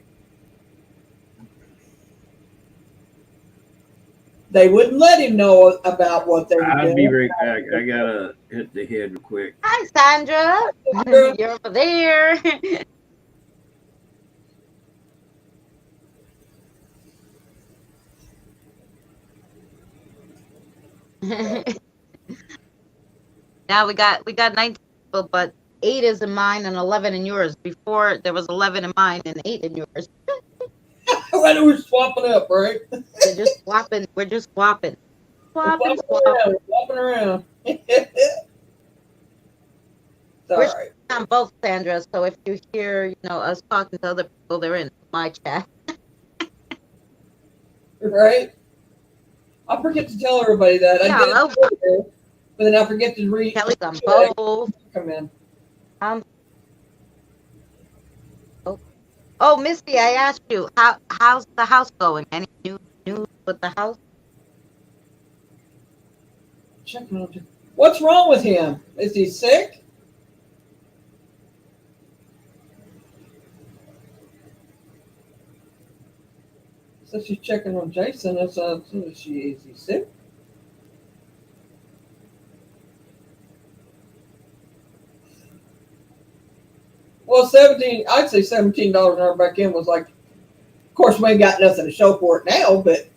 They wouldn't let him know about what they were I'll doing. be right back. I gotta hit the head real quick. Hi, Sandra. You're over there. Now we got 19 people, but 8 is in mine and 11 in yours. Before there was 11 in mine and 8 in yours. When we're swapping up, right? We're just swapping. We're just swapping. Swapping, We're swapping. swapping around. It's all We're right. on both, Sandra. So if you hear, us talking to other people, they're in my chat. Right? I forget to tell everybody that. Yeah, I did it earlier, but then I forget to read. Kelly's on both. Come in. Oh, Misty, I asked you, how's the house going? Any news with the house? Checking on. What's wrong with him? Is he sick? So she's checking on Jason. Is he sick? Well, I'd say $17 an hour back in was like, of course, we ain't got nothing to show for it now, but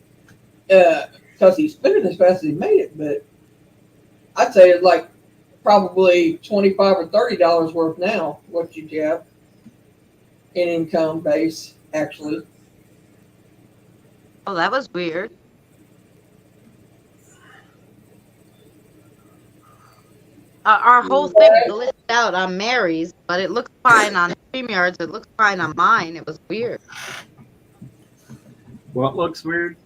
because he's spending as fast as he made it. But I'd say it's like probably $25 or $30 worth now. What you have in income base, actually. Oh, that was weird. Our whole thing glitched out on Mary's, but it looks fine on StreamYards. It looks fine on mine. It was weird. What looks weird?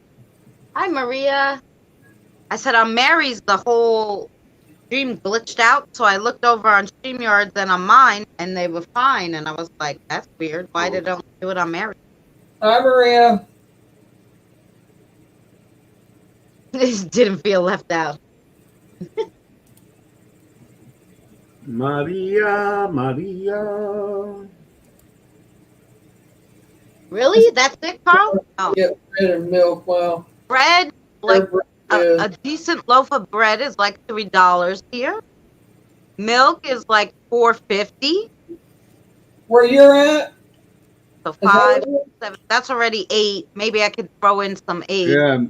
Hi, Maria. I said on Mary's, the whole stream glitched out, so I looked over on StreamYards and on mine, and they were fine. And I was like, that's weird. Why did they do it on Mary's? Hi, Maria. Didn't feel left out. Maria, Maria. Really? That's it, Carl? Oh. Yeah, bread and milk. Wow. Bread, like a decent loaf of bread is like $3 here. Milk is like $4.50. Where you're at? So 5, 7. That's already 8. Maybe I could throw in some eggs. Yeah.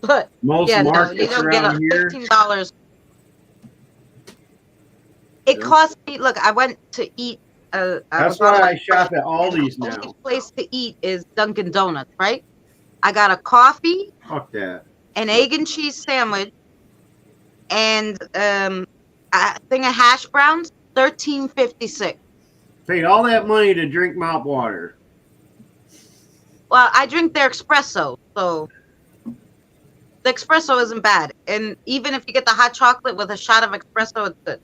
But most yeah, markets no, you don't get around here. $15. It cost me. Look, I went to eat. That's why I shop at Aldi's now. The only place to eat is Dunkin' Donuts, right? I got a coffee, Fuck that. an egg and cheese sandwich, and a thing of hash browns. $13.56. Paid all that money to drink mouth water. Well, I drink their espresso, so the espresso isn't bad. And even if you get the hot chocolate with a shot of espresso, it's good.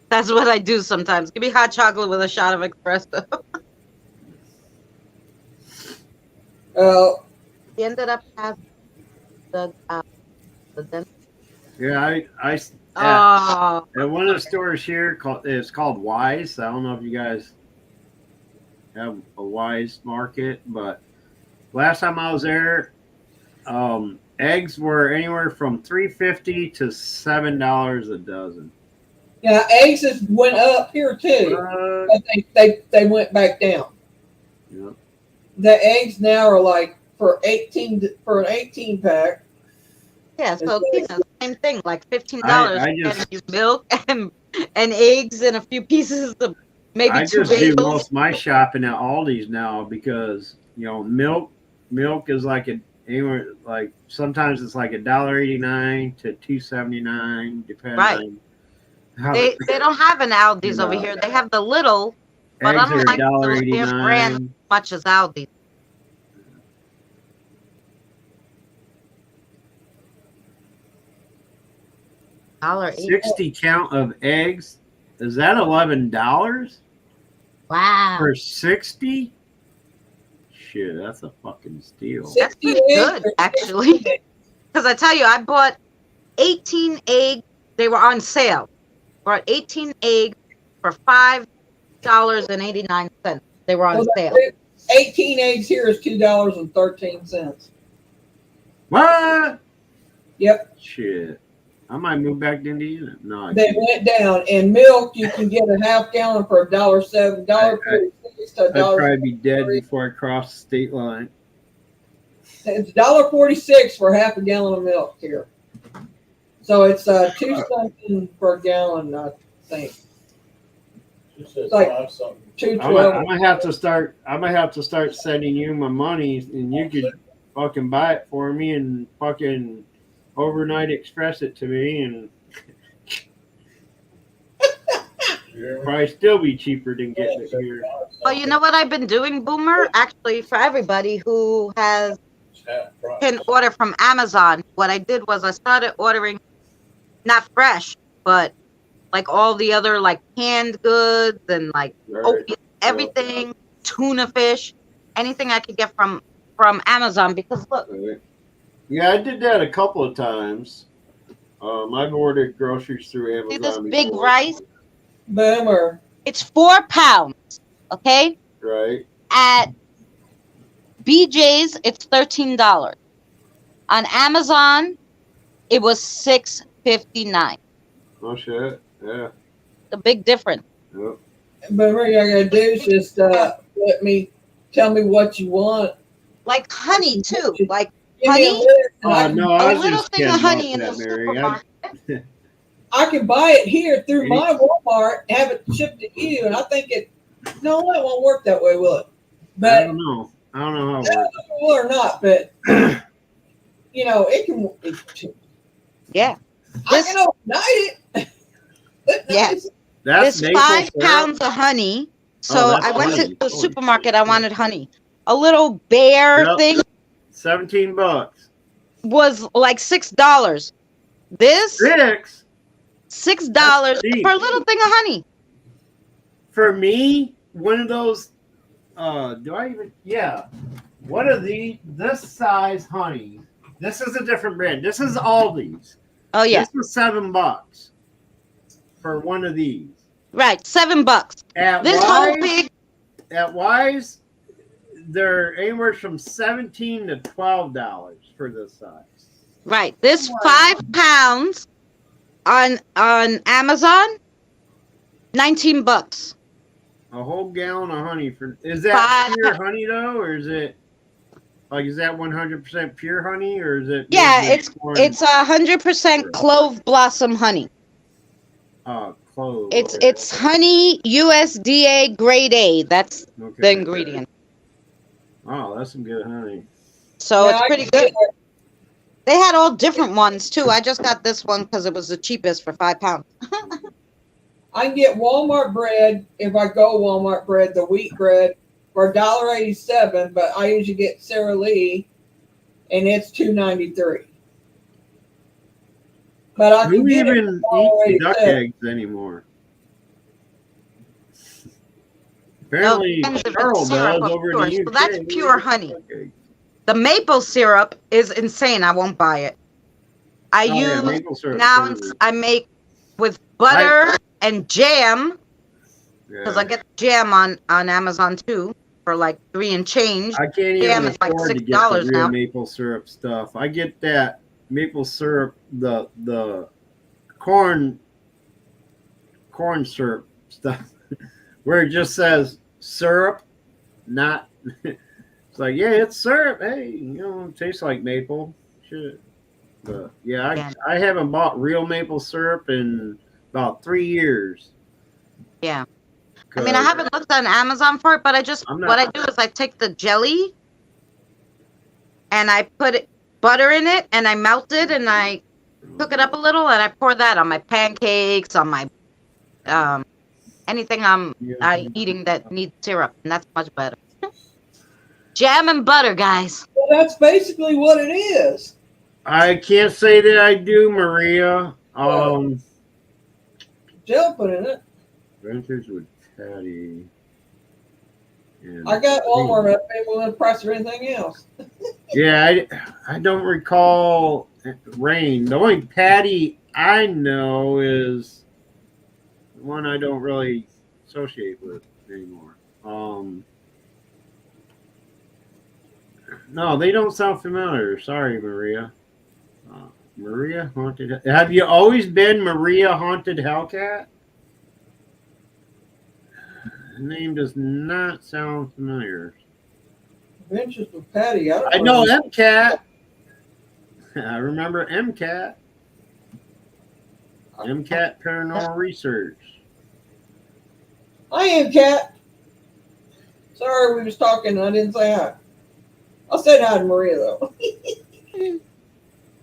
That's what I do sometimes. Give me hot chocolate with a shot of espresso. He ended up having the dentist. Yeah, I at one of the stores here it's called Wise. I don't know if you guys have a Wise market, but last time I was there, eggs were anywhere from $3.50 to $7 a dozen. Yeah, eggs has went up here too, but they went back down. Yep. The eggs now are like for an 18 pack. Yeah, so same thing, like $15. I just you milk and eggs and a few pieces of maybe I 2 just do bagels. most of my shopping at Aldi's now because milk is like anywhere like sometimes it's like $1.89 to $2.79 depending on how they don't have an Aldi's over here. They have the little, but I don't like their brand as much as Aldi's. $1.80. 60 count of eggs. Is that $11 Wow. for 60? Shit, that's a fucking steal. That's pretty 60 good, eggs. actually. Because I tell you, I bought 18 eggs. They were on sale. Bought 18 eggs for $5.89. They were on sale. 18 eggs here is $2.13. What? Yep. Shit. I might move back to Indiana. No, I They can't. went down. And milk, you can get a half gallon for $1.07, $1.46 to I'd probably $1.43. be dead before I cross the state line. It's $1.46 for half a gallon of milk here. So it's $2 something per gallon, I think. She says Like- 5 something. $2.12. I'm gonna have to start. I'm gonna have to start sending you my money, and you could fucking buy it for me and fucking overnight express it to me, and You hear me? probably still be cheaper than getting it here. Well, you know what I've been doing, Boomer? Actually, for everybody who has It's half price. can order from Amazon, what I did was I started ordering not fresh, but like all the other like canned goods and like Right. everything, tuna fish, anything I could get from Amazon. Because look, Yeah, I did that a couple of times. I've ordered groceries through Amazon. see this big before. rice? Boomer. It's 4 pounds. Okay, Right. at BJ's it's $13. On Amazon, it was $6.59. Oh shit. Yeah. The big difference. Yep. Boomer, all you gotta do is just tell me what you want. Like honey too. Like Give me a Honey? list, and I Oh can- no, I a was little just thing kidding of honey about in the that, Mary. supermarket. I can buy it here through my Walmart, have it shipped to you, and I think it. No, it won't work that way, will it? I But don't know. I don't know how I it don't know works. if it will or not. But it can. Yeah. I can overnight it. Yeah. That's There's maple 5 syrup? pounds of honey. So Oh, that's I went honey. to the Holy supermarket. shit. I wanted honey. A little bear Yep. thing $17. was like $6. This $6 $6 That's cheap. for a little thing of honey. for me. One of those. Do I even? Yeah. One of this size honey. This is a different brand. This is Aldi's. Oh yeah, This was $7 for one of these. right. $7. At This Wise, whole big. at Wise, they're anywhere from $17 to $12 for this size. Right. This 5 pounds on Amazon, $19. A whole gallon of honey for is that Five- pure honey though, or is it like is that 100% pure honey, or is it? Yeah, made with corn? it's 100% clove blossom honey. Clove. It's honey USDA grade A. That's okay. the ingredient. Oh, that's some good honey. So Yeah, it's I pretty can good. They had all different ones too. I just got this one because it was the cheapest for 5 pounds. I can get Walmart bread if I go Walmart bread, the wheat bread, for $1.87. But I usually get Sara Lee, and it's $2.93. But I can Who get even it eats duck $1.87. eggs anymore? Apparently, depends if it's Charles syrup does or over pure. in the So UK. that's He pure eats honey. duck eggs. The maple syrup is insane. I won't buy it. I Oh, yeah, use maple syrup. now. I make with butter and jam because I get jam on Amazon too for like $3 and change. I can't jam even is like afford to get the $6 real now. maple syrup stuff. I get that maple syrup, the corn syrup stuff, where it just says syrup, not. It's like, yeah, it's syrup. Hey, it tastes like maple. Shit. But yeah, I haven't bought real maple syrup in about 3 years. Yeah. I mean, I haven't looked on Amazon for it, but what I do is I take the jelly and I put butter in it and I melt it and I cook it up a little and I pour that on my pancakes, on my anything I'm eating that needs syrup, and that's much better. Jam and butter, guys. Well, that's basically what it is. I can't say that I do, Maria. Jill put in it. Adventures with Patty. And I got Walmart up and with the price of anything else. Yeah, I don't recall Rain. The only Patty I know is one I don't really associate with anymore. No, they don't sound familiar. Sorry, Maria. Maria Haunted. Have you always been Maria Haunted Hellcat? The name does not sound familiar. Adventures with Patty. I know MCAT. I remember MCAT. MCAT Paranormal Research. I am Cat. Sorry, we was talking and I didn't say hi. I said hi to Maria though.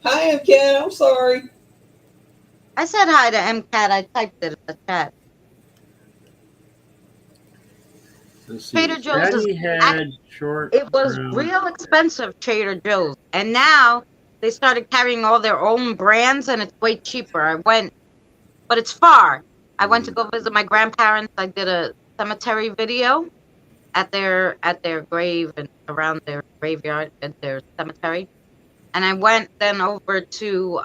Hi, I'm Cat. I'm sorry. I said hi to MCAT. I typed it in the chat. Trader Joe's Patty had short. It was real expensive, Trader Joe's. And now they started carrying all their own brands and it's way cheaper. I went, but it's far. I went to go visit my grandparents. I did a cemetery video at their grave and around their graveyard at their cemetery. And I went then over to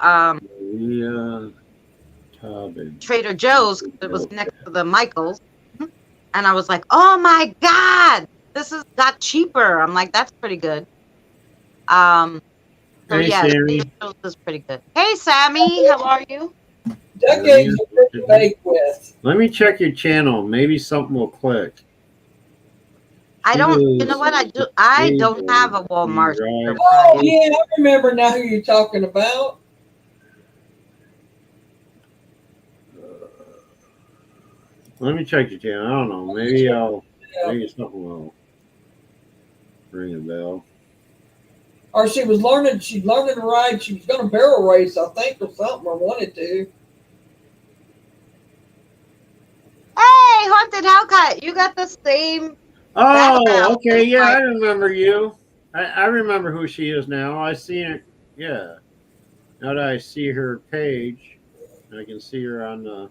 Trader Joe's. It was next to the Michaels. And I was like, oh my God, this has got cheaper. I'm like, that's pretty good. So hey, yeah, Sammy. Trader Joe's is pretty good. Hey Sammy, how are you? Decades of pretty bake with. Let me check your channel. Maybe something will click. I don't. You know what? I don't have a Walmart. Oh yeah, I remember now who you're talking about. Let me check your channel. I don't know. Maybe something will ring a bell. Or she's learning to ride. She was going to barrel race, I think, or something, or wanted to. Hey, Haunted Hellcat, you got the same. Oh, okay. Yeah, I remember you. I remember who she is now. I seen it. Yeah. Now that I see her page, I can see her on the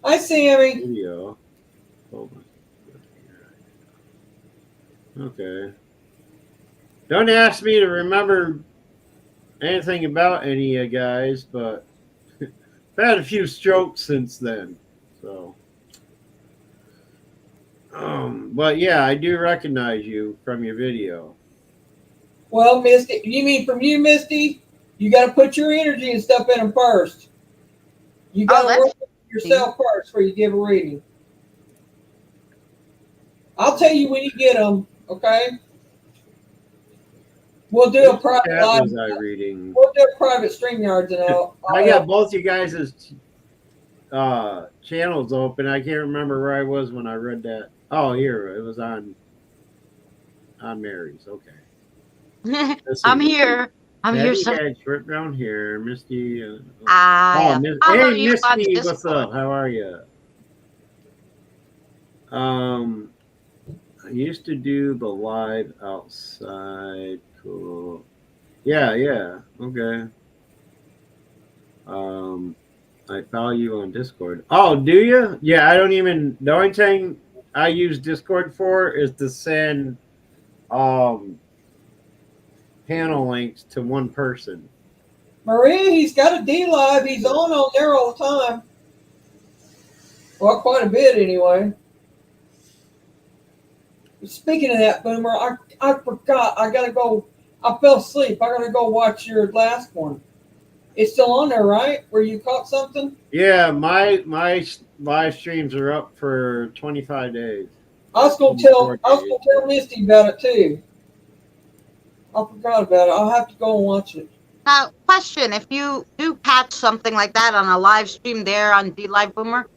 Hi, Sammy. video. Hold on. Okay. Don't ask me to remember anything about any of you guys, but I've had a few strokes since then. So, but yeah, I do recognize you from your video. Well, Misty, you mean from you, Misty? You got to put your energy and stuff in them first. You got to work with yourself first before you give a reading. I'll tell you when you get them, okay? We'll do a private live. Was I reading? We'll do a private StreamYards and I'll I got both you guys' channels open. I can't remember where I was when I read that. Oh, here it was on Mary's. Okay. I'm here. I'm here. Had short brown hair, Misty. Hey, Misty, what's up? How are you? I used to do the live outside. Cool. Yeah. Okay. I follow you on Discord. Oh, do you? Yeah, I don't even. The only thing I use Discord for is to send panel links to one person. Maria, he's got a D Live. He's on there all the time. Well, quite a bit anyway. Speaking of that, Boomer, I forgot. I gotta go. I fell asleep. I gotta go watch your last one. It's still on there, right? Where you caught something? Yeah, my live streams are up for 25 days. I was gonna tell Misty about it too. I forgot about it. I'll have to go and watch it. Now, question: if you do catch something like that on a live stream there on D Live Boomer,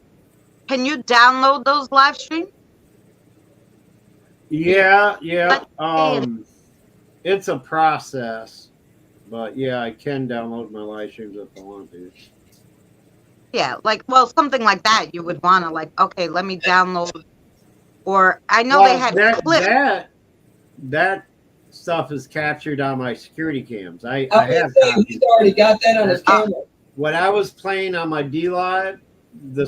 can you download those live streams? Yeah. It's a process, but yeah, I can download my live streams if I want to. Yeah, something like that. You would want to okay, let me download. Or I know they had clips. That stuff is captured on my security cams. I have. He's already got that on his camera. what I was playing on my D Live, the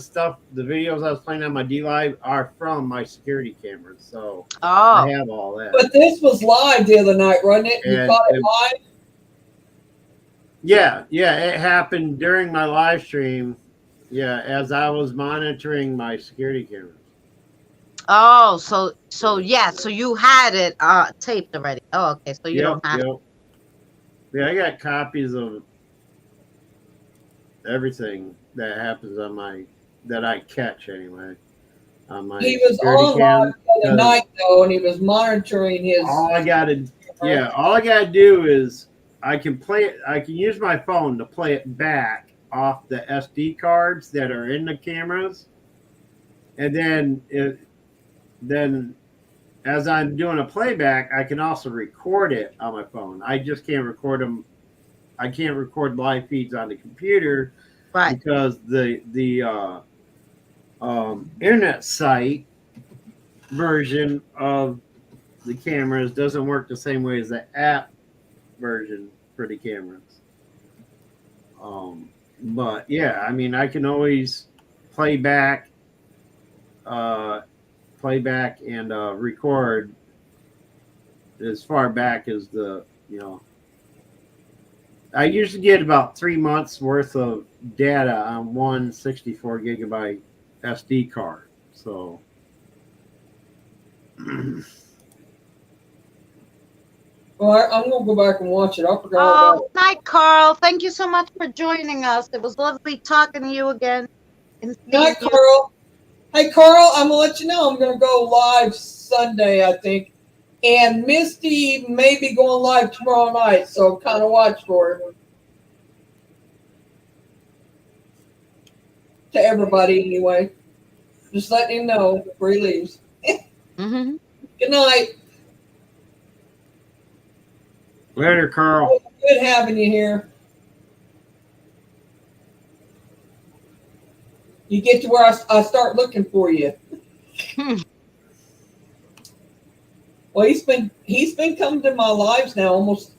videos I was playing on my D Live are from my security cameras. So I Oh, have all that. But this was live the other night, wasn't it? You And caught it live? yeah, it happened during my live stream. Yeah, as I was monitoring my security cameras. oh, so yeah, so you had it taped already. Oh, okay, so you Yep, don't have. yep. Yeah, I got copies of everything that happens on that I catch anyway on my He was security on cam. live the other night though, and he was monitoring his. All I gotta do is I can play it. I can use my phone to play it back off the SD cards that are in the cameras, and then as I'm doing a playback, I can also record it on my phone. I just can't record them. I can't record live feeds on the computer Right. because the internet site version of the cameras doesn't work the same way as the app version for the cameras. But yeah, I mean, I can always play back and record as far back as I usually get about 3 months worth of data on one 64 gigabyte SD card. So Well, I'm gonna go back and watch it. I forgot about Oh, it. night, Carl. Thank you so much for joining us. It was lovely talking to you again. And Night, seeing you. Carl. Hey, Carl, I'm gonna let you know I'm gonna go live Sunday, I think, and Misty may be going live tomorrow night, so kind of watch for her. To everybody, anyway. Just letting him know before he leaves. Mm-hmm. Good night. later, Carl. Good having you here. You get to where I start looking for you. Well, he's been coming to my lives now almost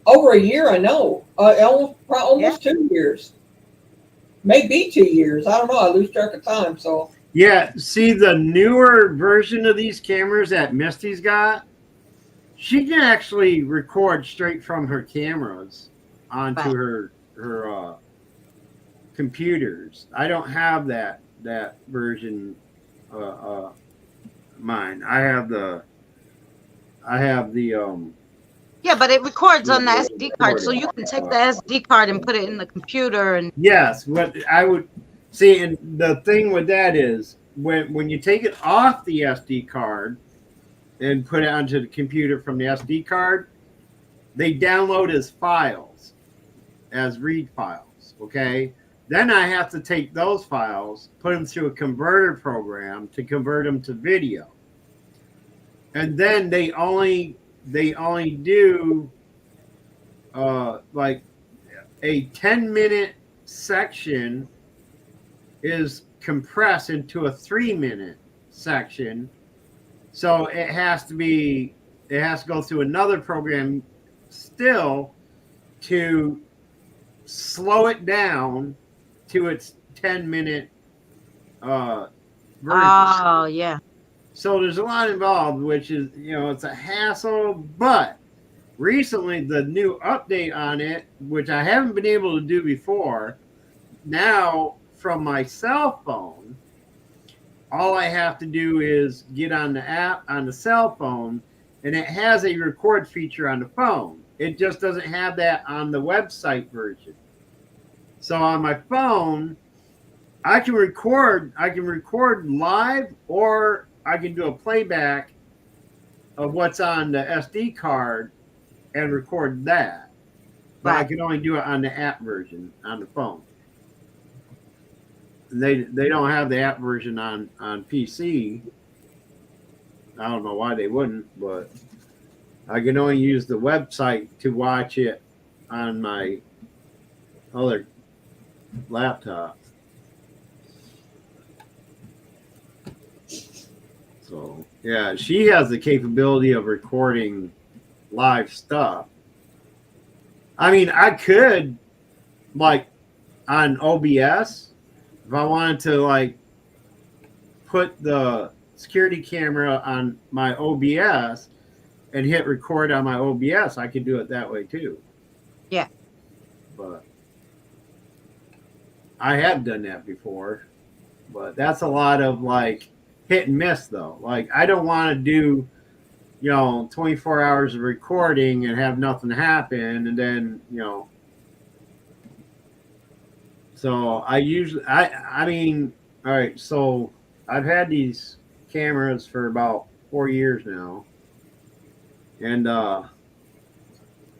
over a year. I know, almost 2 years, maybe 2 years. I don't know. I lose track of time. So Yeah, see the newer version of these cameras that Misty's got, she can actually record straight from her cameras onto her computers. I don't have that version. Mine. I have the. Yeah, but it records on the SD card, so you can take the SD card and put it in the computer. And Yes, what I would see, and the thing with that is when you take it off the SD card and put it onto the computer from the SD card, they download as files, as read files. Okay, then I have to take those files, put them through a converter program to convert them to video, and then they only do like a 10-minute section is compressed into a 3-minute section. So it has to go through another program still to slow it down to its 10-minute version. oh yeah, So there's a lot involved, which is, it's a hassle, but recently the new update on it, which I haven't been able to do before, now from my cell phone, all I have to do is get on the app on the cell phone, and it has a record feature on the phone. It just doesn't have that on the website version. So on my phone, I can record live, or I can do a playback of what's on the SD card and record that. But I can only do it on the app version on the phone. They don't have the app version on PC. I don't know why they wouldn't, but I can only use the website to watch it on my other laptop. So yeah, she has the capability of recording live stuff. I mean, I could like on OBS, if I wanted to like put the security camera on my OBS and hit record on my OBS, I could do it that way too. Yeah. But I have done that before. But that's a lot of like hit and miss though. Like I don't want to do, 24 hours of recording and have nothing happen and then, so I usually I mean, all right, so I've had these cameras for about 4 years now. And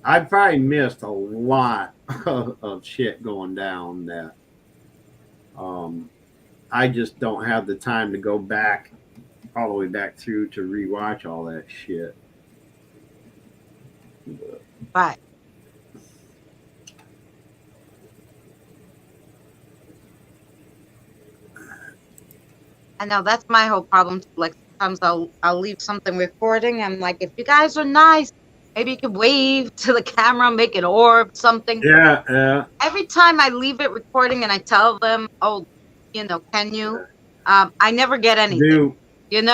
I've probably missed a lot of shit going down that I just don't have the time to go back all the way back through to rewatch all that shit. Right. I know that's my whole problem. Like sometimes I'll leave something recording. I'm like, if you guys are nice, maybe you could wave to the camera, make an orb, something. Yeah. Every time I leave it recording and I tell them, oh, can you? I never get anything. And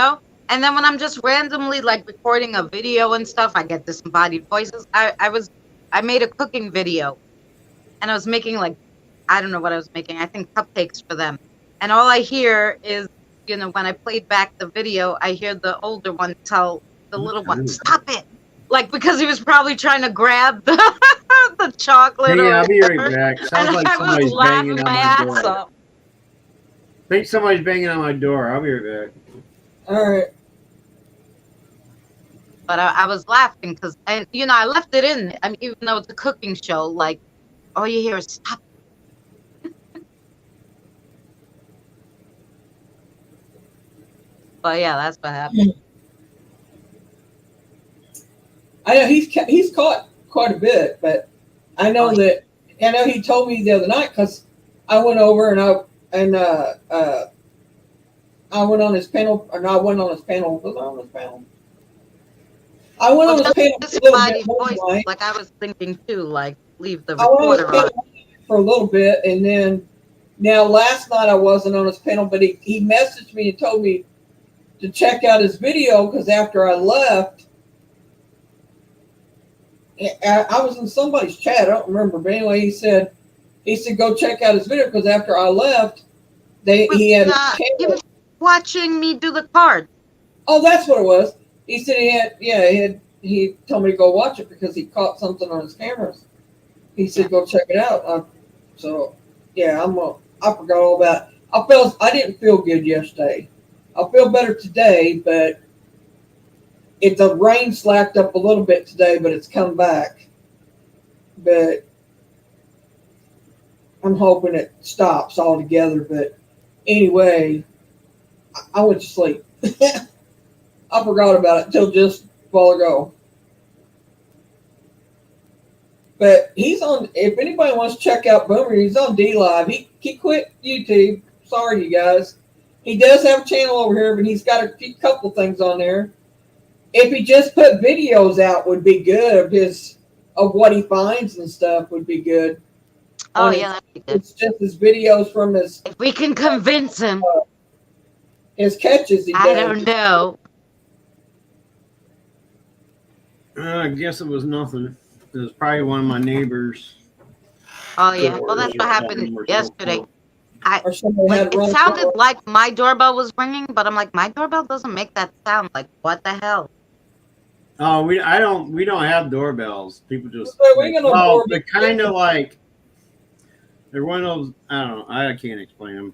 then when I'm just randomly like recording a video and stuff, I get disembodied voices. I made a cooking video, and I was making like, I don't know what I was making. I think cupcakes for them, and all I hear is, when I played back the video, I hear the older one tell the little one, "Stop it!" Like because he was probably trying to grab the chocolate. Hey, I'll be whatever. right back. Sounds And like I was somebody's laughing banging on my my ass door. off. I think somebody's banging on my door. I'll be right back. All right. But I was laughing because, and I left it in. I mean, even though it's a cooking show, like all you hear is "stop." But yeah, that's what happened. I know he's caught quite a bit, but I know he told me the other night because I went over and I went on his panel, or no, I went on his panel. Was I on his panel? I went on his panel for a little bit more tonight. Like I was thinking too, like leave the I went on his recorder on. panel for a little bit, and then now last night I wasn't on his panel, but he messaged me and told me to check out his video because after I left, I was in somebody's chat. I don't remember, but anyway, he said go check out his video because after I left, he was watching me do the card. Oh, that's what it was. He said he told me to go watch it because he caught something on his cameras. He said go check it out. So yeah, I forgot all about it. I didn't feel good yesterday. I feel better today, but the rain slacked up a little bit today, but it's come back. But I'm hoping it stops altogether. But anyway, I went to sleep. I forgot about it until just a while ago. But he's on. If anybody wants to check out Boomer, he's on DLive. He quit YouTube. Sorry, you guys. He does have a channel over here, but he's got a couple things on there. If he just put videos out, would be good of what he finds and stuff would be good. Oh yeah, that'd be good. It's just his videos from his. If we can convince him. His catches he does. I don't know. I guess it was nothing. It was probably one of my neighbors. Oh yeah, well that's what happened yesterday. It sounded like my doorbell was ringing, but I'm like, my doorbell doesn't make that sound. Like, what the hell? Oh, we don't have doorbells. People just they're kind of like they're one of those. I don't know. I can't explain them.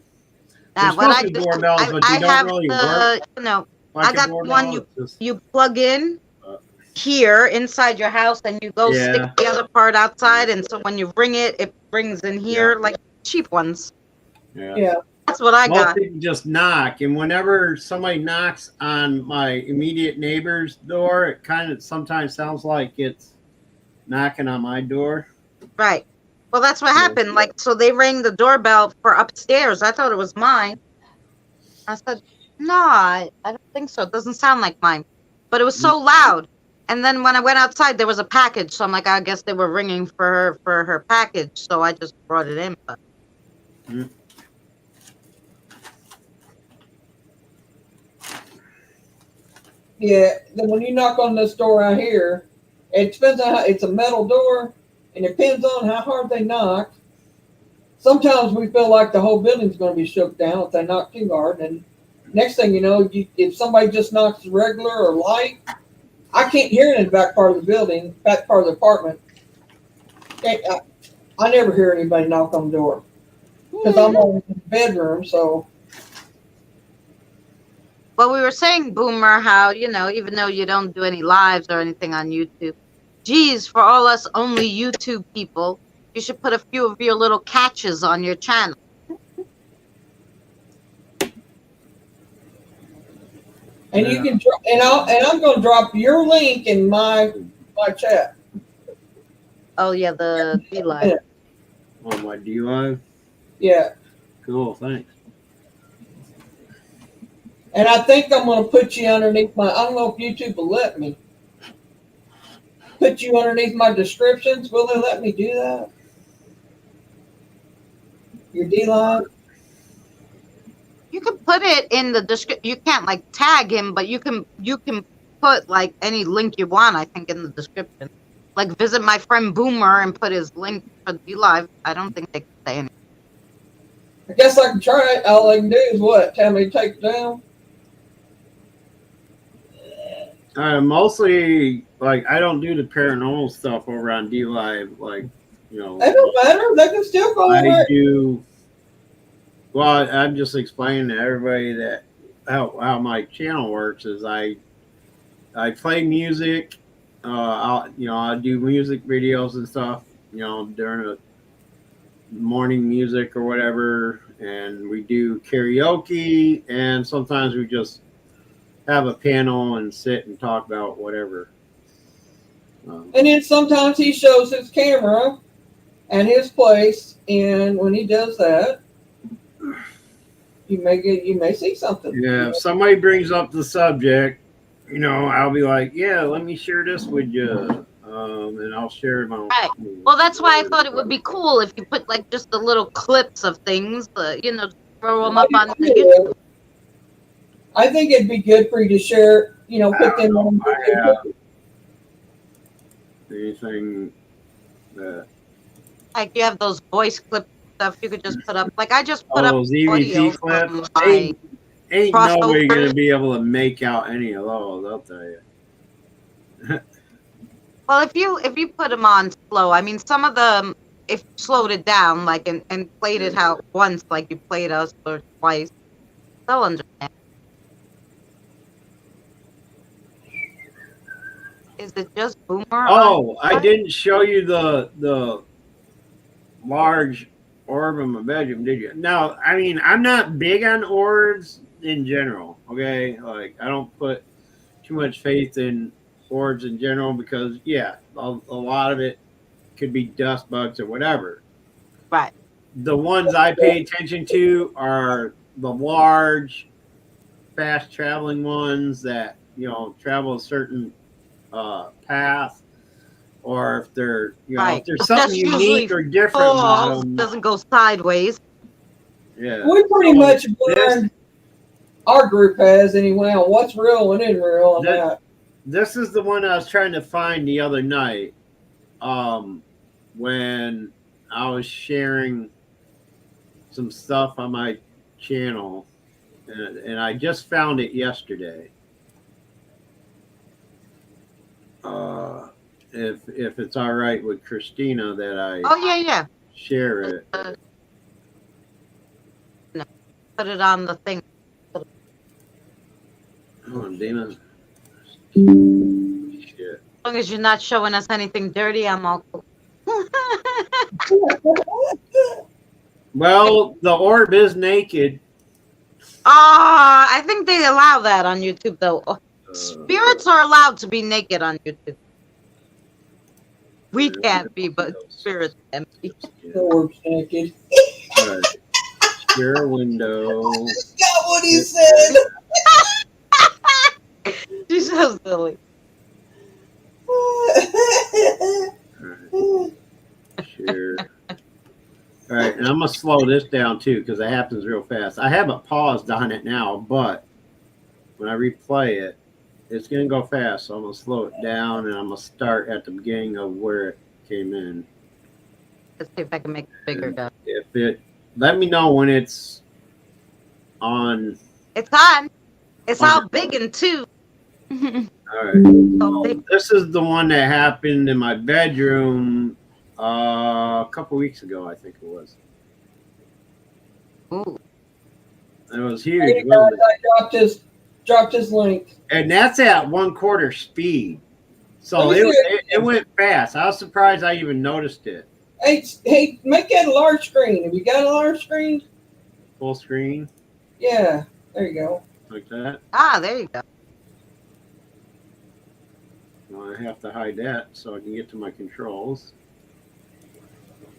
Doorbells, but they don't really work. I got one you plug in here inside your house, and you go stick the other part outside, and so when you ring it, it rings in here like cheap ones. Yeah. That's what I got. Most people just knock, and whenever somebody knocks on my immediate neighbor's door, it kind of sometimes sounds like it's knocking on my door. Right. Well, that's what happened. Like, so they rang the doorbell for upstairs. I thought it was mine. I said, no, I don't think so. It doesn't sound like mine. But it was so loud. And then when I went outside, there was a package. So I'm like, I guess they were ringing for her package. So I just brought it in. But Hmm. Yeah, then when you knock on this door out here, it depends on how it's a metal door, and it depends on how hard they knock. Sometimes we feel like the whole building's going to be shook down if they knock too hard, and next thing you know, if somebody just knocks regular or light, I can't hear it in the back part of the building, back part of the apartment. I never hear anybody knock on the door because I'm always in the bedroom. So Well, we were saying, Boomer, how, even though you don't do any lives or anything on YouTube, geez, for all us only YouTube people, you should put a few of your little catches on your channel. and you can I'm going to drop your link in my chat. Oh, yeah, the D-Live. On my D Live. Yeah. Cool, thanks. And I think I'm going to put you underneath I don't know if YouTube will let me. Put you underneath my descriptions. Will they let me do that? Your D-Live? You can put it in the description. You can't like tag him, but you can put like any link you want, I think, in the description. Like visit my friend Boomer and put his link for D-Live. I don't think they can say anything. I guess I can try it. All they can do is what? Tell me to take it down? Mostly, like, I don't do the paranormal stuff over on D Live. Like, It don't matter. They can still go over I it. do. Well, I'm just explaining to everybody that how my channel works is I play music. I do music videos and stuff. During the morning music or whatever, and we do karaoke, and sometimes we just have a panel and sit and talk about whatever. And then sometimes he shows his camera and his place, and when he does that, you may see something. Yeah, if somebody brings up the subject, I'll be like, yeah, let me share this with you. And I'll share my. Right. Well, that's why I thought it would be cool if you put like just the little clips of things, throw them up on the YouTube. I think it'd be good for you to share, put them on. Anything that. Like you have those voice clip stuff you could just put up. Like I just put up those audio EVP from clips. my Ain't no way crossover. gonna be able to make out any of those. I'll tell you. Well, if you put them on slow, I mean, some of them, if you slowed it down, like and played it how once, like you played us or twice, they'll understand. Is it just Boomer? Oh, I didn't show you the large orb in my bedroom, did you? No, I mean, I'm not big on orbs in general. Okay, like I don't put too much faith in orbs in general because a lot of it could be dust bugs or whatever. Right. The ones I pay attention to are the large, fast traveling ones that travel a certain path, or if they're if there's something unique or different about them. Doesn't go sideways. Yeah, We pretty much learned. Our group has anyway on what's real and isn't real on that. This is the one I was trying to find the other night when I was sharing some stuff on my channel, and I just found it yesterday. If it's all right with Christina that I share it. No, put it on the thing. Oh, Dana. Shit. As long as you're not showing us anything dirty, I'm all cool. Well, the orb is naked. I think they allow that on YouTube, though. Spirits are allowed to be naked on YouTube. We can't be, but spirits can be. The orb's naked. Right. Share a window. That's not what he said. She's so silly. Share. All All right, and I'm gonna slow this down too because it happens real fast. I have it paused on it now, but when I replay it, it's gonna go fast. So I'm gonna slow it down, and I'm gonna start at the beginning of where it came in. Let's see if I can make it bigger, guys. If it, let me know when it's on. It's on. It's On all big and two. All right. All big. This is the one that happened in my bedroom a couple weeks ago, I think it was. Ooh. It was huge. Hey guys, I dropped his link. And that's at 1/4 speed. So Let me see it went fast. I was surprised I even noticed it. Hey, make that a large screen. Have you got a large screen? Full screen. Yeah, there you go. Like that. Ah, there you go. Well, I have to hide that so I can get to my controls.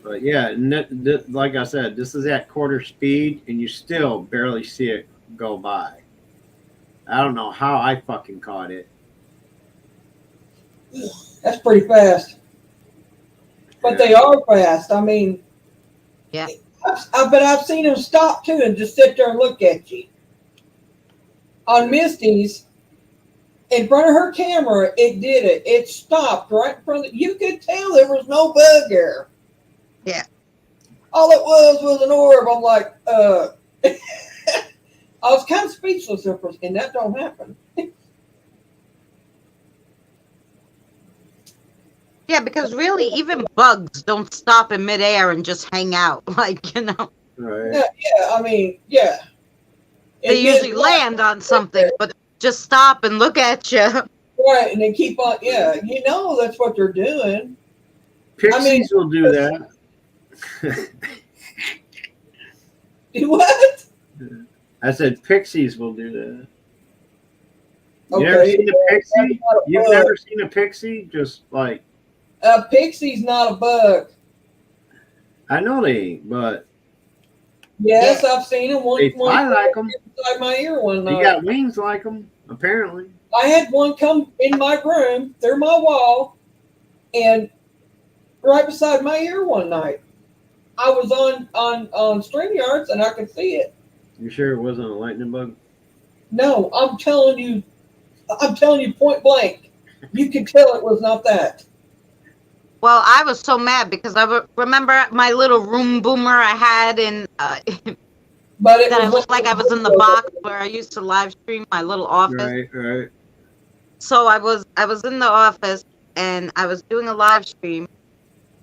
But yeah, like I said, this is at 1/4 speed, and you still barely see it go by. I don't know how I fucking caught it. That's pretty fast. But they are fast. I mean, yeah. But I've seen them stop too and just sit there and look at you. On Misty's, in front of her camera, it did it. It stopped right in front of you could tell there was no bug there. Yeah. All it was an orb. I'm like, I was kind of speechless there for, and that don't happen. Yeah, because really, even bugs don't stop in midair and just hang out. Like, Right. Yeah, I mean, yeah. They usually land on something, but just stop and look at you. Right, and they keep on, yeah, that's what they're doing. Pixies will do that. What? I said pixies will do that. You Okay, ever seen a pixie? not a You've bug. never seen a pixie? Just like, A pixie's not a bug. I know they ain't, but Yes, I've seen them. they fly like them. Inside my ear one They night. got wings like them, apparently. I had one come in my room through my wall, and right beside my ear one night. I was on StreamYards and I could see it. You sure it wasn't a lightning bug? No, I'm telling you point blank. You could tell it was not that. Well, I was so mad because I remember my little room boomer I had in But it that I was looked like I was in the box where I used to live stream my little office. Right. So I was in the office and I was doing a live stream.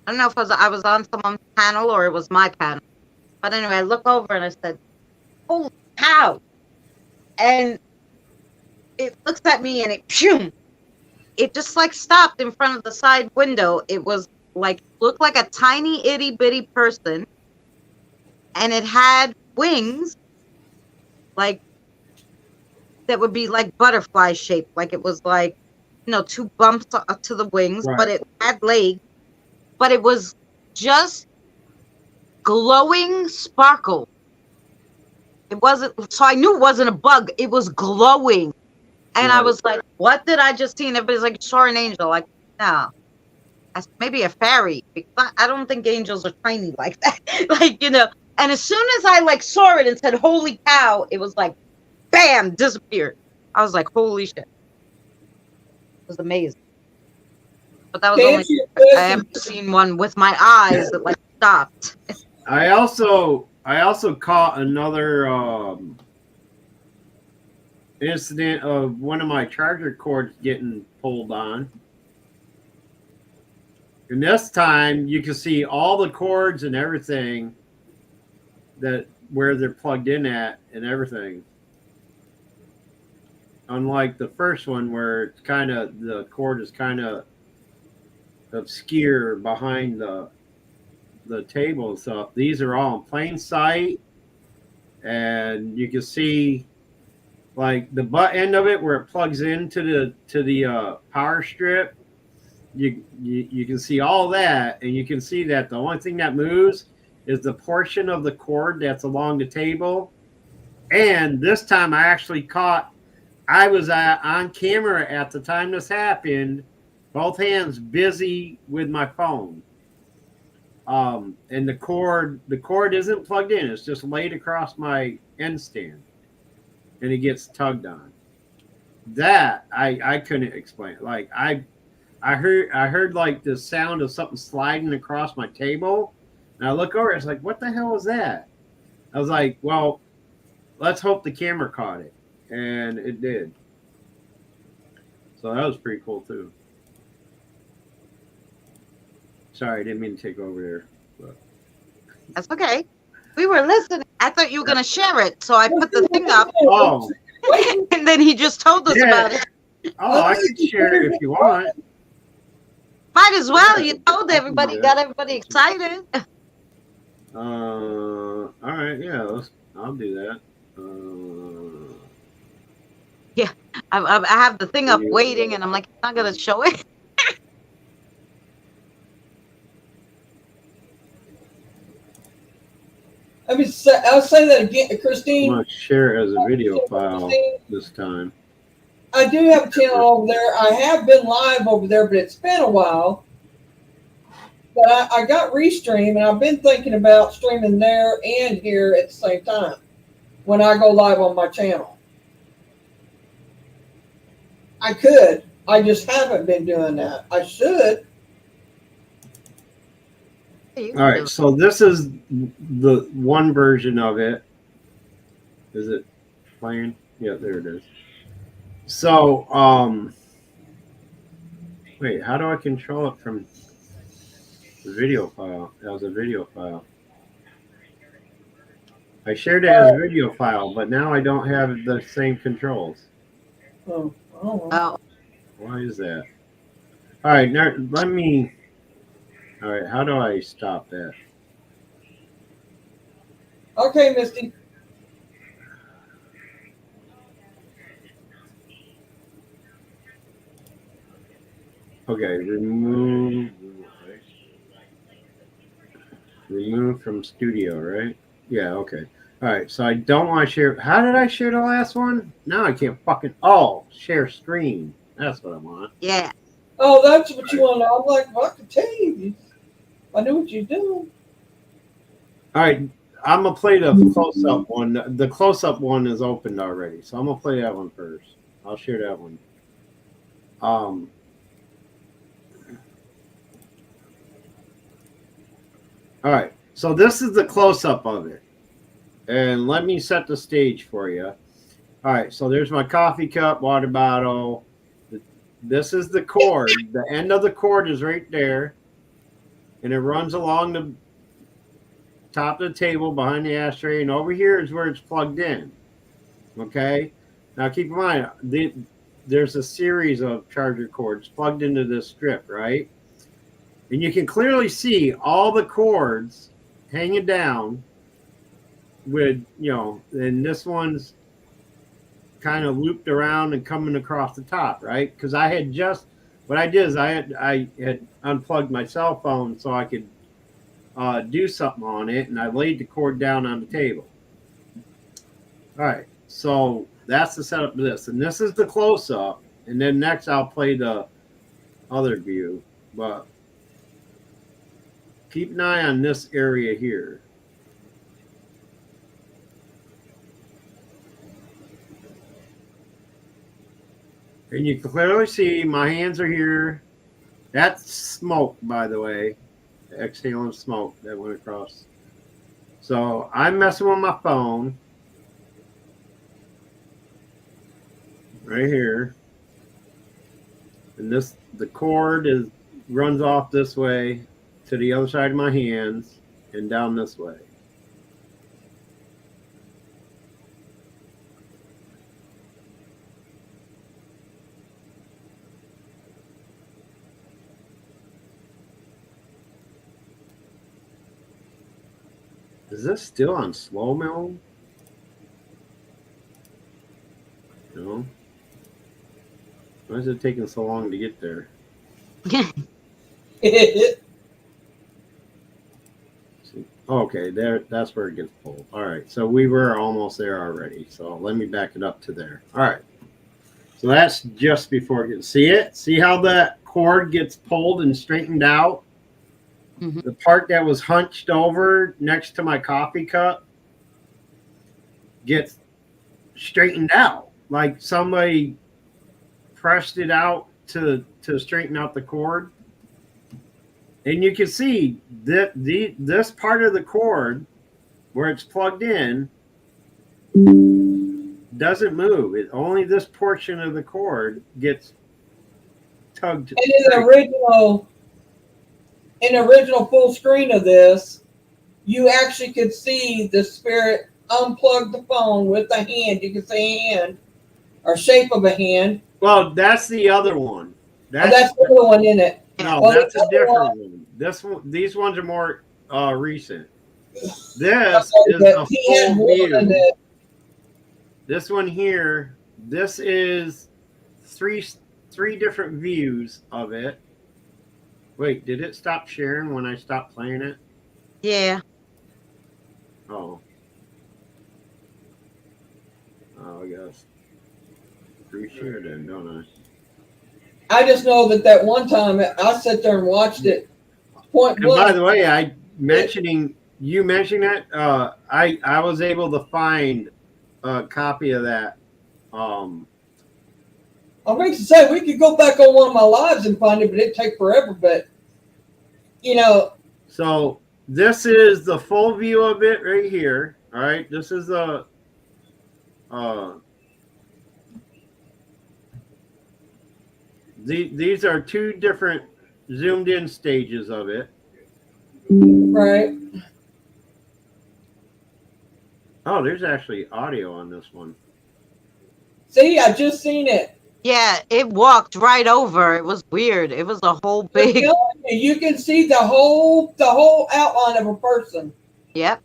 I don't know if I was on someone's panel or it was my panel. But anyway, I look over and I said, "Holy cow!" And it looks at me and it just like stopped in front of the side window. It was like looked like a tiny itty bitty person, and it had wings, like that would be like butterfly shaped. Like it was like, two bumps to the wings, Right. but it had legs. But it was just glowing sparkle. It wasn't, so I knew it wasn't a bug. It was glowing. And I Right. was like, what did I just see? And everybody's like, saw an angel. Like, no. Maybe a fairy. I don't think angels are tiny like that. And as soon as I saw it and said, holy cow, it was like, bam, disappeared. I was like, holy shit. It was amazing. But that was I haven't seen one with my eyes that stopped. I also caught another incident of one of my charger cords getting pulled on. And this time you can see all the cords and everything that where they're plugged in at and everything. Unlike the first one where it's the cord is kind of obscure behind the table and stuff. These are all in plain sight, and you can see like the butt end of it where it plugs into the power strip. You can see all that, and you can see that the only thing that moves is the portion of the cord that's along the table. And this time I actually I was on camera at the time this happened, both hands busy with my phone. And the cord isn't plugged in. It's just laid across my end stand, and it gets tugged on. That I couldn't explain. Like I heard like the sound of something sliding across my table, and I look over. It's like, what the hell was that? I was like, well, let's hope the camera caught it, and it did. So that was pretty cool too. Sorry, I didn't mean to take over there. But. That's okay. We were listening. I thought you were going to share it, so I put the thing up, Oh, and then he just told us Yeah. about it. oh, I can share it if you want. Might as well. You told everybody, got everybody excited. All right, yeah, I'll do that. I have the thing up waiting, and I'm like, I'm not going to show it. I'll say that again, I'm Christine. gonna share it as a video file this time. I do have a channel over there. I have been live over there, but it's been a while. But I got Restream, and I've been thinking about streaming there and here at the same time when I go live on my channel. I could. I just haven't been doing that. I should. All right, so this is the one version of it. Is it playing? Yeah, there it is. So, wait, how do I control it from the video file? As a video file. I shared it as a video file, but now I don't have the same controls. Oh, I don't know. Oh, Why is that? All right, now let me. All right, how do I stop that? Okay, Misty. Okay, remove from studio, right? Yeah, okay. All right, so I don't want to share. How did I share the last one? Now I can't fucking. Oh, share screen. That's what I want. yeah. Oh, that's what you want to know. I'm like, well, I could tell you. I knew what you're doing. All right, I'm gonna play the close-up one. The close-up one is opened already, so I'm gonna play that one first. I'll share that one. All right, so this is the close-up of it, and let me set the stage for you. All right, so there's my coffee cup, water bottle. This is the cord. The end of the cord is right there, and it runs along the top of the table behind the ashtray, and over here is where it's plugged in. Okay, now keep in mind there's a series of charger cords plugged into this strip, right? And you can clearly see all the cords hanging down with, and this one's kind of looped around and coming across the top, right? Because what I did is I had unplugged my cell phone so I could do something on it, and I laid the cord down on the table. All right, so that's the setup of this, and this is the close-up, and then next I'll play the other view, but keep an eye on this area here. And you can clearly see my hands are here. That's smoke, by the way. Exhaling smoke that went across. So I'm messing with my phone. Right here. And the cord runs off this way to the other side of my hands and down this way. Is this still on slow mo? No. Why is it taking so long to get there? Okay, that's where it gets pulled. All right, so we were almost there already. So let me back it up to there. All right. So that's just before it gets. See it? See how that cord gets pulled and straightened out? Mhm. the part that was hunched over next to my coffee cup gets straightened out. Like somebody pressed it out to straighten out the cord. And you can see that this part of the cord where it's plugged in doesn't move. It only this portion of the cord gets tugged. And in the original full screen of this, you actually could see the spirit unplug the phone with the hand. You can see a hand or shape of a hand. Well, that's the other one. That's the other one in it. No, Well, that's the a other different one. This one, these ones are more recent. This is But a he had full one in view. it. This one here, this is three different views of it. Wait, did it stop sharing when I stopped playing it? Yeah. Oh. Oh, I guess. Reshare then, don't I just know that one time I sat there and watched it. Point And by blank. the way, you mentioning that, I was able to find a copy of that. I mean to say we could go back on one of my lives and find it, but it'd take forever. But So this is the full view of it right here. All right, this is the these are two different zoomed in stages of it. right. Oh, there's actually audio on this one. See, I just seen it. Yeah, it walked right over. It was weird. It was a whole big. You can see the whole outline of a person, Yep.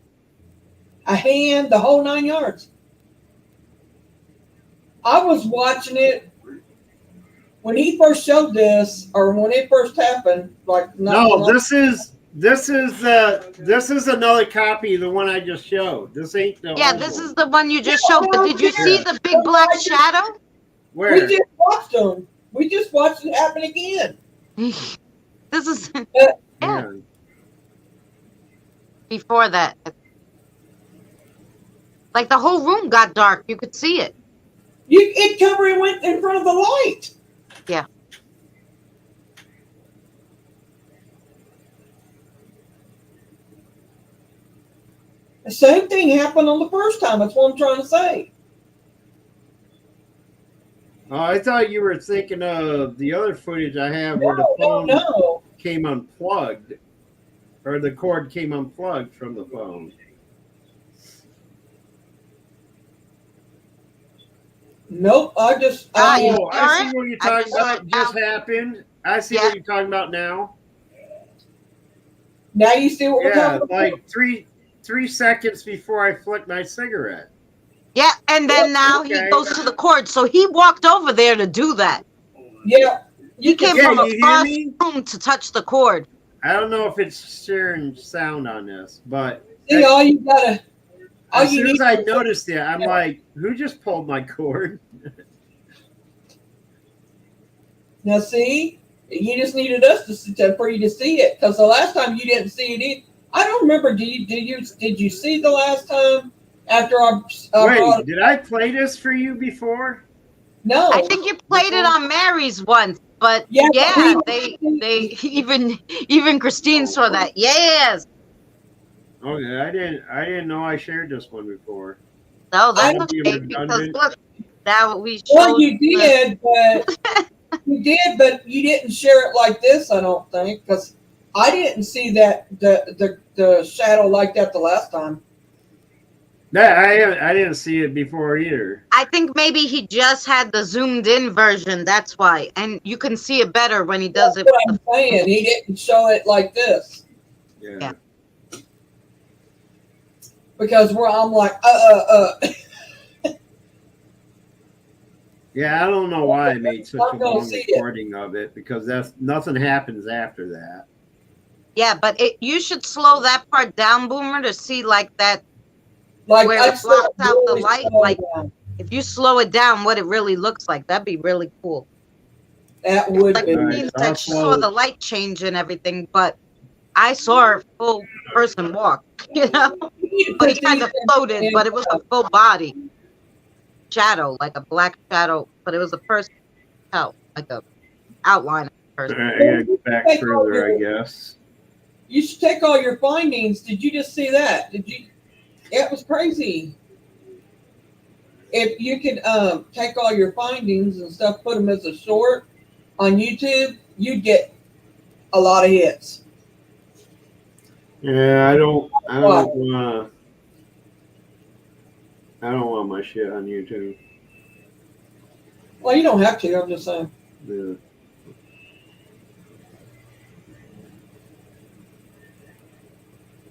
a hand, the whole 9 yards. I was watching it when he first showed this, or when it first happened. This is another copy of the one I just showed. This ain't the Yeah, old this one. is the one you just showed. But did you see the big black shadow? Where? We just watched them. We just watched it happen again. This is Yeah. before that. Like the whole room got dark. You could see it. It covered went in front of the light. Yeah. The same thing happened on the first time. That's what I'm trying to say. Oh, I thought you were thinking of the other footage I have where the phone No. came unplugged, or the cord came unplugged from the phone. Nope. I just. Ah, I, you- Oh, I see what you're I talking just saw about. it Just now. happened. I see Yeah. what you're talking about now. now you see what we're Yeah, talking about. like three seconds before I flicked my cigarette. Yeah, and then now Okay. he goes to the cord. So he walked over there to do that. Yeah. He came Yeah, from you hear across me? the room to touch the cord. I don't know if it's sharing sound on this, but See, all you gotta. All as you soon need. as I noticed it, I'm like, who just pulled my cord? Now, see, you just needed us to sit there for you to see it, because the last time you didn't see it either. I don't remember. Did you see the last time after I brought Wait, did I play this for you before? No. I think you played it on Mary's once, but Yeah, yeah, but they even Christine saw that. Yes. Okay, I didn't know I shared this one before. No, that's That'd be okay because redundant. look, now we showed. Well, you did, but you didn't share it like this. I don't think, because I didn't see that the shadow like that the last time. No, I didn't see it before either. I think maybe he just had the zoomed in version. That's why, and you can see it better when he does That's it. what I'm saying. He didn't show it like this, Yeah. because I'm like Yeah, I don't know why I made such a I'm gonna long see it. recording of it, because that's nothing happens after that. Yeah, but you should slow that part down, Boomer, to see like that. like Where I it blocks out the really light, slow like- down. If you slow it down, what it really looks like, that'd be really cool. That would Like be. Right. Christine said, she saw the light change and everything, but I saw a full person walk, you know. You need to But he put kind these of floated, in- but it was a full body shadow, like a black shadow, but it was a person out, like a outline of a All person. right, I gotta go back Take all further, I your- guess. You should take all your findings. Did you just see that? Did you? It was crazy. If you could take all your findings and stuff, put them as a short on YouTube, you'd get a lot of hits. Yeah, I don't What? want. I don't want my shit on YouTube. Well, you don't have to. I'm just saying. Yeah.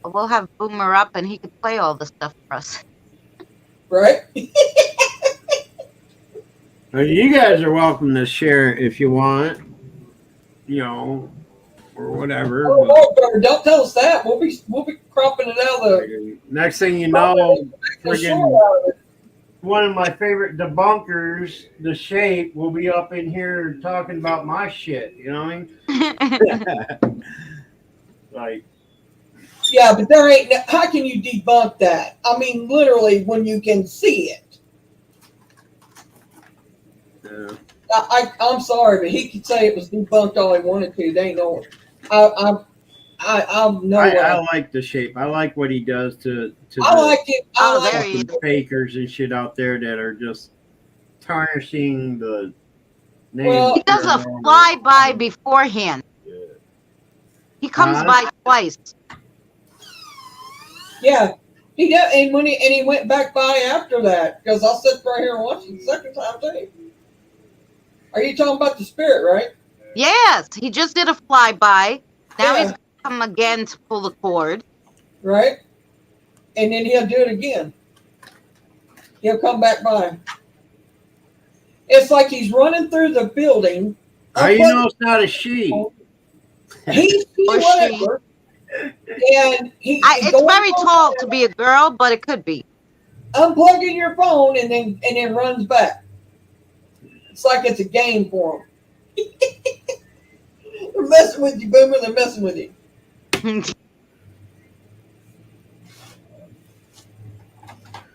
We'll have Boomer up and he could play all the stuff for us. Right? You guys are welcome to share it if you want, you know, or whatever. Oh, But Lord, brother, don't tell us that. We'll be cropping it out of the. next thing you know, the friggin' short out of it. one of my favorite debunkers, The Shape, will be up in here talking about my shit. You know what I mean? Like, Yeah, but there ain't. How can you debunk that? I mean, literally, when you can see it. I'm sorry, but he could say it was debunked all he wanted to. They ain't no. I know. I like The Shape. I like what he does to I the like it. I Oh, like there he it. is. fakers and shit out there that are just tarnishing the name. Well- He does a flyby beforehand. He comes by twice. Yeah, he did, and when he went back by after that, because I'll sit right here and watch it the second time too. Are you talking about the spirit, right? Yes, he just did a flyby. Now Yeah. he's come again to pull the cord. Right, and then he'll do it again. He'll come back by. It's like he's running through the building. How you know it's not a she? He Or whatever. And It's very tall to be a girl, but it could be. Unplugging your phone and then runs back. It's like it's a game for him. They're messing with you, Boomer. They're messing with you.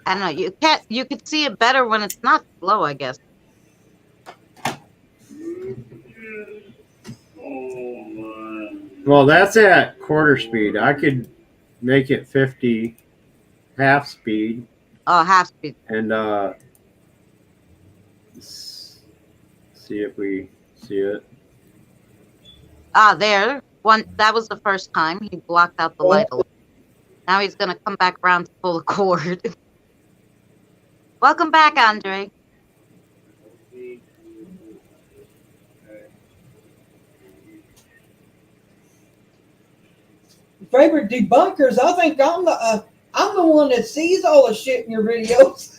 I don't know. You could see it better when it's not slow, I guess. Well, that's at quarter speed. I could make it 50, half speed, Oh, half speed. and see if we see it. Ah, there. That was the first time he blocked out the light. Now he's gonna come back around to pull the cord. Welcome back, Andre. Favorite debunkers. I think I'm the one that sees all the shit in your videos.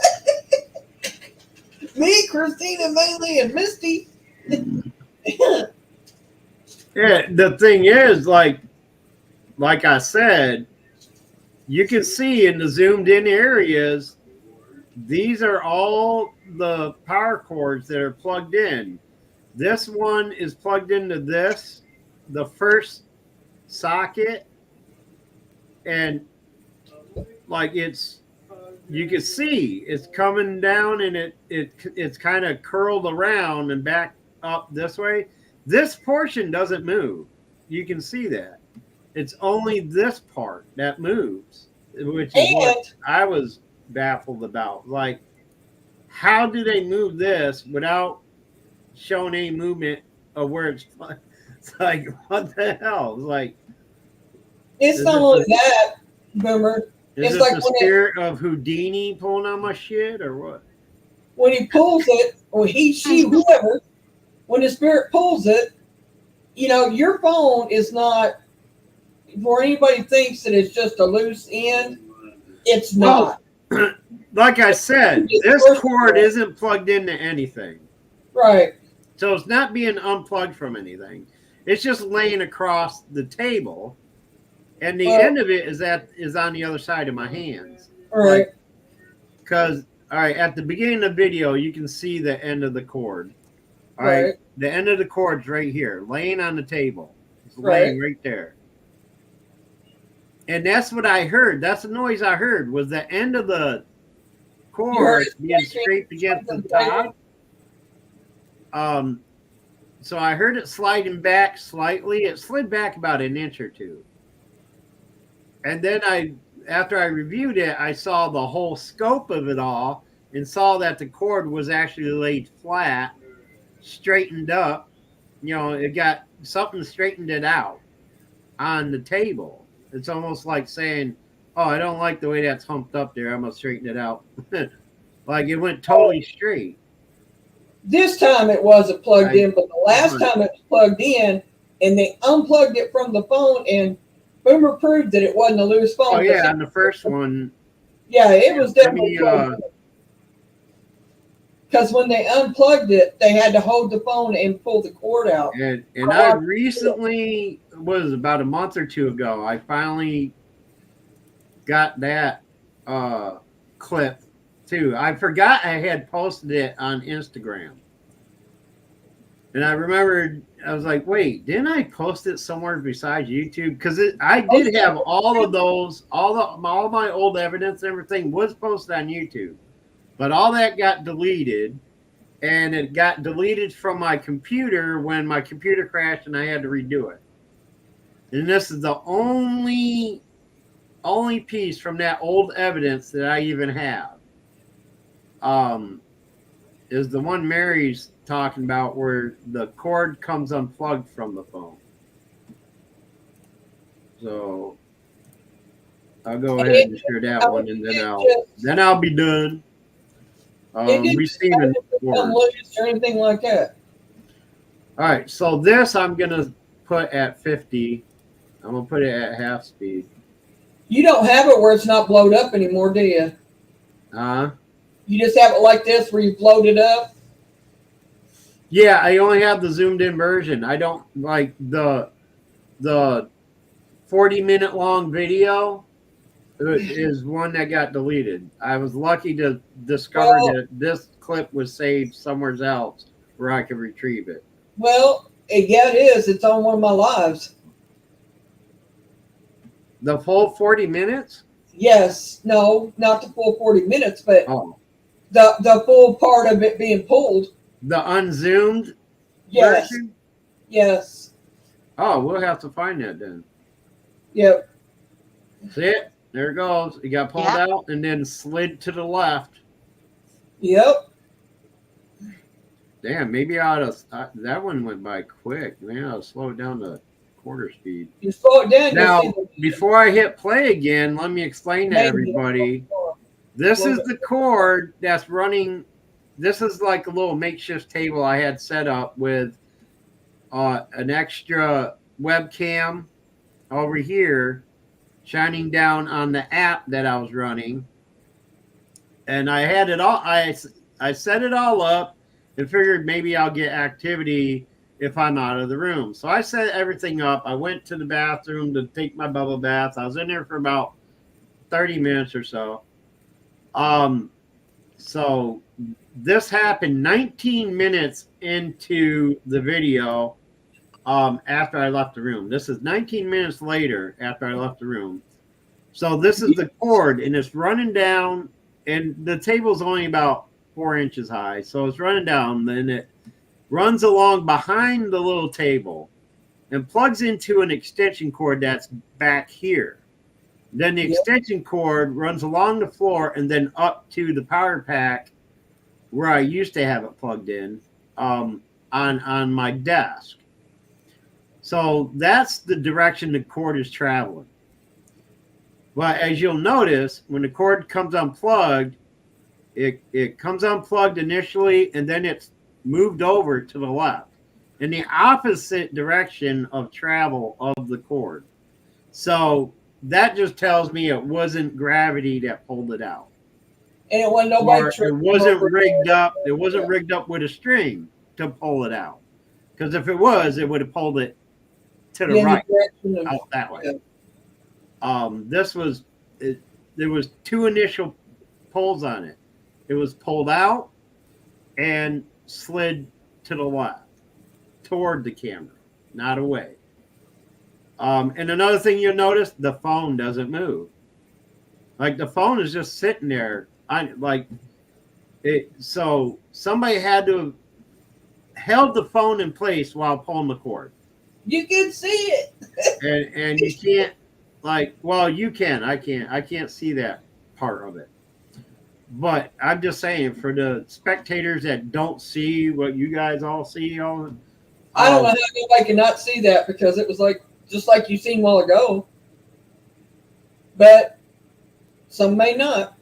Me, Christina, mainly, and Misty. Yeah, the thing is, like I said, you can see in the zoomed in areas, these are all the power cords that are plugged in. This one is plugged into this, the first socket, and like you can see it's coming down and it's kind of curled around and back up this way. This portion doesn't move. You can see that. It's only this part that moves, which is what I was baffled about. Like, how do they move this without showing any movement of where it's like, what the hell? It's like, It's not only that, Boomer. Is It's it like the when spirit of Houdini pulling on my shit or what? when he pulls it, or he, she, whoever, when the spirit pulls it, you know, your phone is not, for anybody thinks that it's just a loose end, it's not. Like I said, this cord isn't plugged into anything. Right. So it's not being unplugged from anything. It's just laying across the table. And the end of it is on the other side of my hands. Right. Because, all right, at the beginning of the video, you can see the end of the cord. All right. The end of the cord's right here, laying on the table. It's laying right there. And that's what I heard. That's the noise I heard, was the end of the You heard cord it being scraping scraped against the the table? top. So I heard it sliding back slightly. It slid back about an inch or two. And then after I reviewed it, I saw the whole scope of it all and saw that the cord was actually laid flat, straightened up. You know, it got something straightened it out on the table. It's almost like saying, "Oh, I don't like the way that's humped up there. I'm gonna straighten it out." Like it went totally straight. This time it wasn't plugged in, but the last time it was plugged in, and they unplugged it from the phone, and Boomer proved that it wasn't a loose phone. Oh yeah, on the first one. Yeah, it was definitely plugged in. Because when they unplugged it, they had to hold the phone and pull the cord out. And I recently, was about a month or two ago, I finally got that clip too. I forgot I had posted it on Instagram. And I remembered, I was like, wait, didn't I post it somewhere besides YouTube? Because I did have all of those, all my old evidence and everything was posted on YouTube. But all that got deleted. And it got deleted from my computer when my computer crashed and I had to redo it. And this is the only piece from that old evidence that I even have. Is the one Mary's talking about where the cord comes unplugged from the phone. So I'll go ahead and share that one, and then I'll be done. Receiving cords or anything like that. All right, so this I'm gonna put at 50. I'm gonna put it at half speed. You don't have it where it's not blowed up anymore, do you? You just have it like this where you blowed it up? Yeah, I only have the zoomed in version. I don't like the 40-minute long video is one that got deleted. I was lucky to discover that this clip was saved somewhere else where I could retrieve it. Well, yeah, it is. It's on one of my lives. The full 40 minutes? Yes. No, not the full 40 minutes, but the full part of it being pulled. The unzoomed version? Yes. Oh, we'll have to find that then. Yep. See it? There it goes. It got pulled out and then slid to the left. Yep. Damn, maybe I ought to. That one went by quick. Man, I ought to slow it down to quarter speed. You slow it down. Now, before I hit play again, let me explain to everybody. This is the cord that's running. This is like a little makeshift table I had set up with an extra webcam over here shining down on the app that I was running. And I had it all, I set it all up and figured maybe I'll get activity if I'm out of the room. So I set everything up. I went to the bathroom to take my bubble bath. I was in there for about 30 minutes or so. So this happened 19 minutes into the video after I left the room. This is 19 minutes later after I left the room. So this is the cord, and it's running down, and the table's only about 4 inches high. So it's running down, then it runs along behind the little table and plugs into an extension cord that's back here. Then the extension cord runs along the floor and then up to the power pack where I used to have it plugged in on my desk. So that's the direction the cord is traveling. But as you'll notice, when the cord comes unplugged, it comes unplugged initially, and then it's moved over to the left in the opposite direction of travel of the cord. So that just tells me it wasn't gravity that pulled it out. And it wasn't nobody. It wasn't rigged up. It wasn't rigged up with a string to pull it out. Because if it was, it would have pulled it to the right, out that way. There was two initial pulls on it. It was pulled out and slid to the left toward the camera, not away. And another thing you'll notice, the phone doesn't move. Like the phone is just sitting there. So somebody had to have held the phone in place while pulling the cord. You can see it. And you can't you can. I can't see that part of it. But I'm just saying, for the spectators that don't see what you guys all see on, I don't know how anybody cannot see that, because it was just like you seen a while ago. But some may not.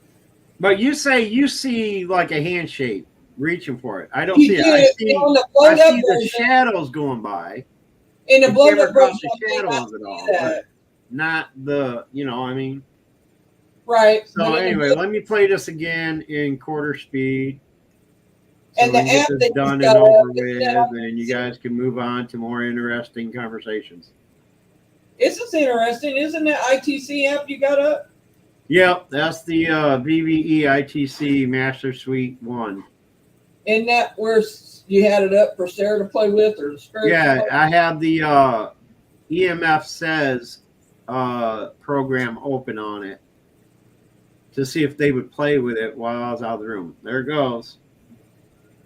but you say you see like a handshake reaching for it. I don't You see it. do. I see On the I blown-up see the version- shadows going by. in the You blown came up across version, the I may shadow not of it see all, that. not the, I mean. Right. So but in the anyway, blown- let me play this again in quarter speed. So And we the can get app this that you done got and over up, with, isn't that and then you guys can move on to more interesting conversations. This is interesting. Isn't that ITC app you got up? Yep, that's the VVE ITC Master Suite 1. Isn't that where you had it up for Sarah to play with, or the spirit? Yeah, I have the EMF Says program open on it to see if they would play with it while I was out of the room. There it goes.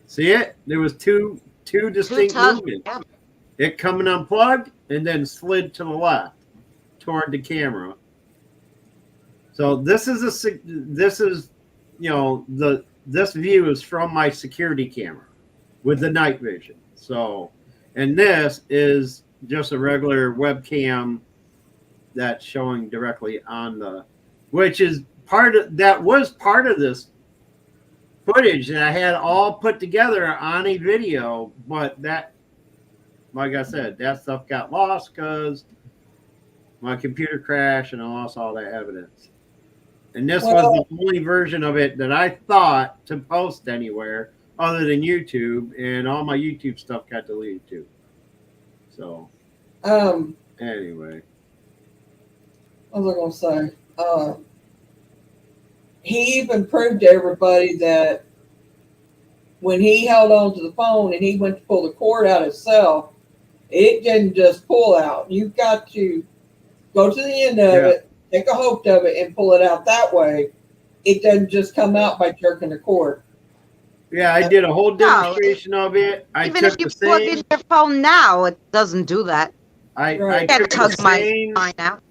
See it? There was two distinct movements. Yeah. It coming unplugged and then slid to the left toward the camera. So this is this view is from my security camera with the night vision. So, and this is just a regular webcam that's showing directly on which is part of this footage that I had all put together on a video, but that, like I said, that stuff got lost because my computer crashed and I lost all that evidence. And this was the only version of it that I thought to post anywhere other than YouTube, and all my YouTube stuff got deleted too. So, anyway. What was I going to say? He even proved to everybody that when he held on to the phone and he went to pull the cord out himself, it didn't just pull out. You've got to go to the end of it, take a hold of it, and pull it out that way. It doesn't just come out by jerking the cord. Yeah, I did a whole demonstration of it. Even if you plug in your phone now, it doesn't do that. I can't tug mine out.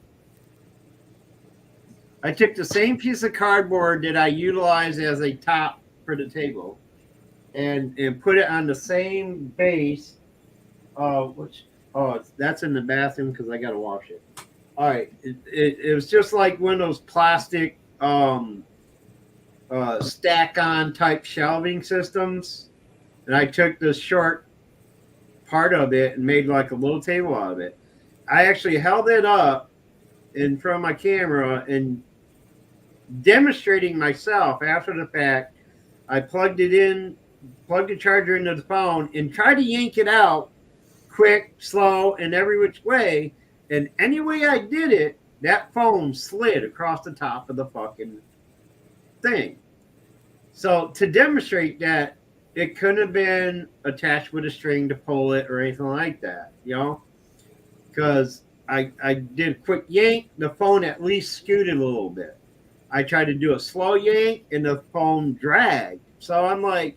I took the same piece of cardboard that I utilized as a top for the table and put it on the same base. That's in the bathroom because I got to wash it. All right. It was just like one of those plastic stack on type shelving systems. And I took the short part of it and made like a little table out of it. I actually held it up in front of my camera and demonstrating myself after the fact. I plugged the charger into the phone and tried to yank it out quick, slow, and every which way. And any way I did it, that phone slid across the top of the fucking thing. So to demonstrate that, it couldn't have been attached with a string to pull it or anything like that, because I did a quick yank, the phone at least scooted a little bit. I tried to do a slow yank and the phone dragged. So I'm like,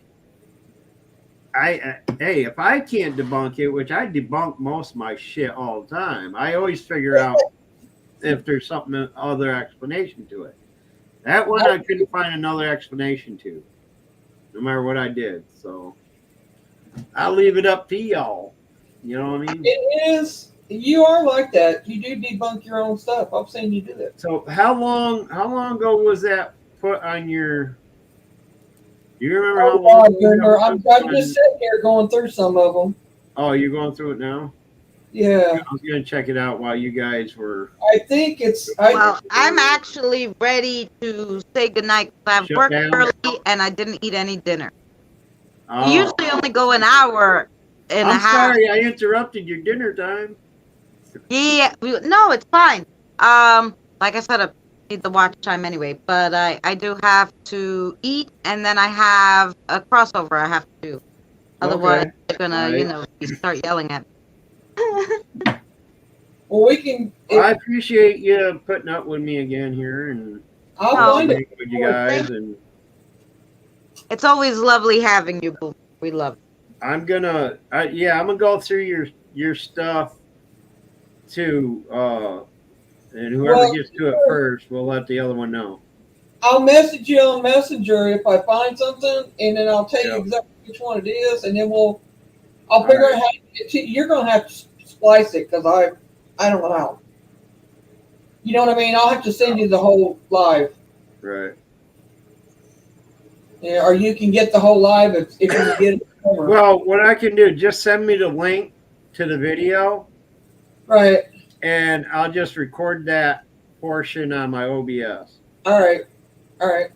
hey, if I can't debunk it, which I debunk most of my shit all the time, I always figure out if there's other explanation to it. That one I couldn't find another explanation to, no matter what I did. So I'll leave it up to y'all. You know what I mean? It is. You are like that. You do debunk your own stuff. I've seen you do that. So how long ago was that put on your? Do you remember how long? I'm just sitting here going through some of them. Oh, you're going through it now? Yeah. I was going to check it out while you guys were. I think it's. Well, I'm actually ready to say goodnight. I've Shut worked down? early and I didn't eat any dinner. Oh. We usually only go an hour and a I'm half. sorry, I interrupted your dinner time. Yeah, no, it's fine. Like I said, I need the watch time anyway, but I do have to eat, and then I have a crossover I have to do. Otherwise, they're gonna, Right. start yelling at me. Well, we can. I appreciate you putting up with me again here and I'll Oh, find hanging it. with you guys. And It's always lovely having you, Boo. We love you. I'm gonna go through your stuff too. And whoever Well, gets to it first, we'll let the other one know. I'll message you on Messenger if I find something, and then I'll tell you Yeah. exactly which one it is, and then I'll All figure right. out how to get to, you're gonna have to splice it because I don't know how. You know what I mean? I'll have to send you the whole live. Right. Yeah, or you can get the whole live if you can get it. Over. Well, what I can do, just send me the link to the video, Right. and I'll just record that portion on my OBS. All right. All right.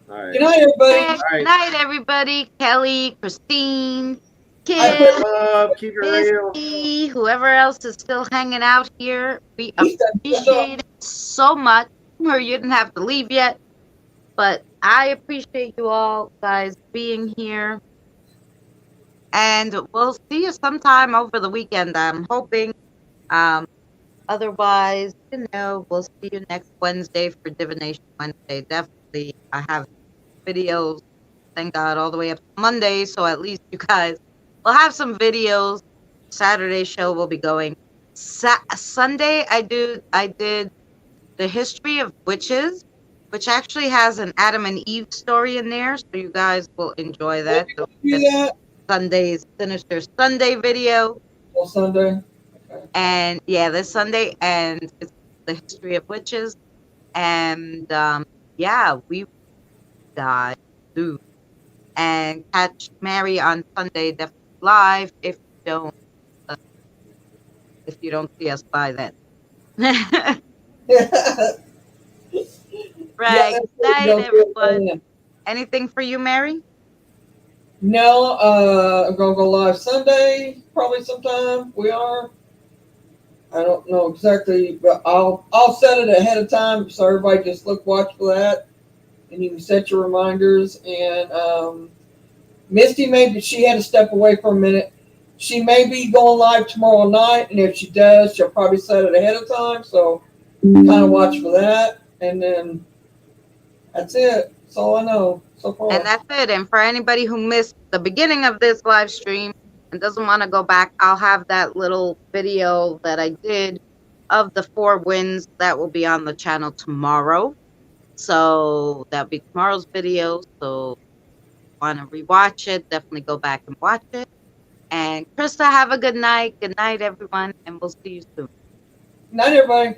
All right. Good night, everybody. Good right. night, everybody. Kelly, Christine, I Kim, put Love, keep it real. Misty, whoever else is still hanging out here. We he said, appreciate it so much. Or you didn't have to leave yet, but I appreciate you all guys being here. And we'll see you sometime over the weekend, I'm hoping. Otherwise, we'll see you next Wednesday for Divination Wednesday. Definitely, I have videos, thank God, all the way up to Monday, so at least you guys will have some videos. Saturday show will be going. Sunday, I did the history of witches, which actually has an Adam and Eve story in there, so you guys will enjoy that. do that Sunday's Sinister Sunday video. on Sunday. Okay. And yeah, this Sunday, and it's the history of witches. And we die soon. And catch Mary on Sunday definitely live if you don't see us by then. Right. Yeah, Good night, don't everyone. Anything for you, Mary? No, I'm gonna go live Sunday, probably sometime. We are. I don't know exactly, but I'll set it ahead of time so everybody just watch for that, and you can set your reminders. And Misty she had to step away for a minute. She may be going live tomorrow night, and if she does, she'll probably set it ahead of time. So kind of watch for that, and then that's it. That's all I know so far. And that's it. And for anybody who missed the beginning of this live stream and doesn't want to go back, I'll have that little video that I did of the 4 wins that will be on the channel tomorrow. So that'll be tomorrow's video. So if you want to rewatch it, definitely go back and watch it. And Krista, have a good night. Good night, everyone. And we'll see you soon. Good night, everybody.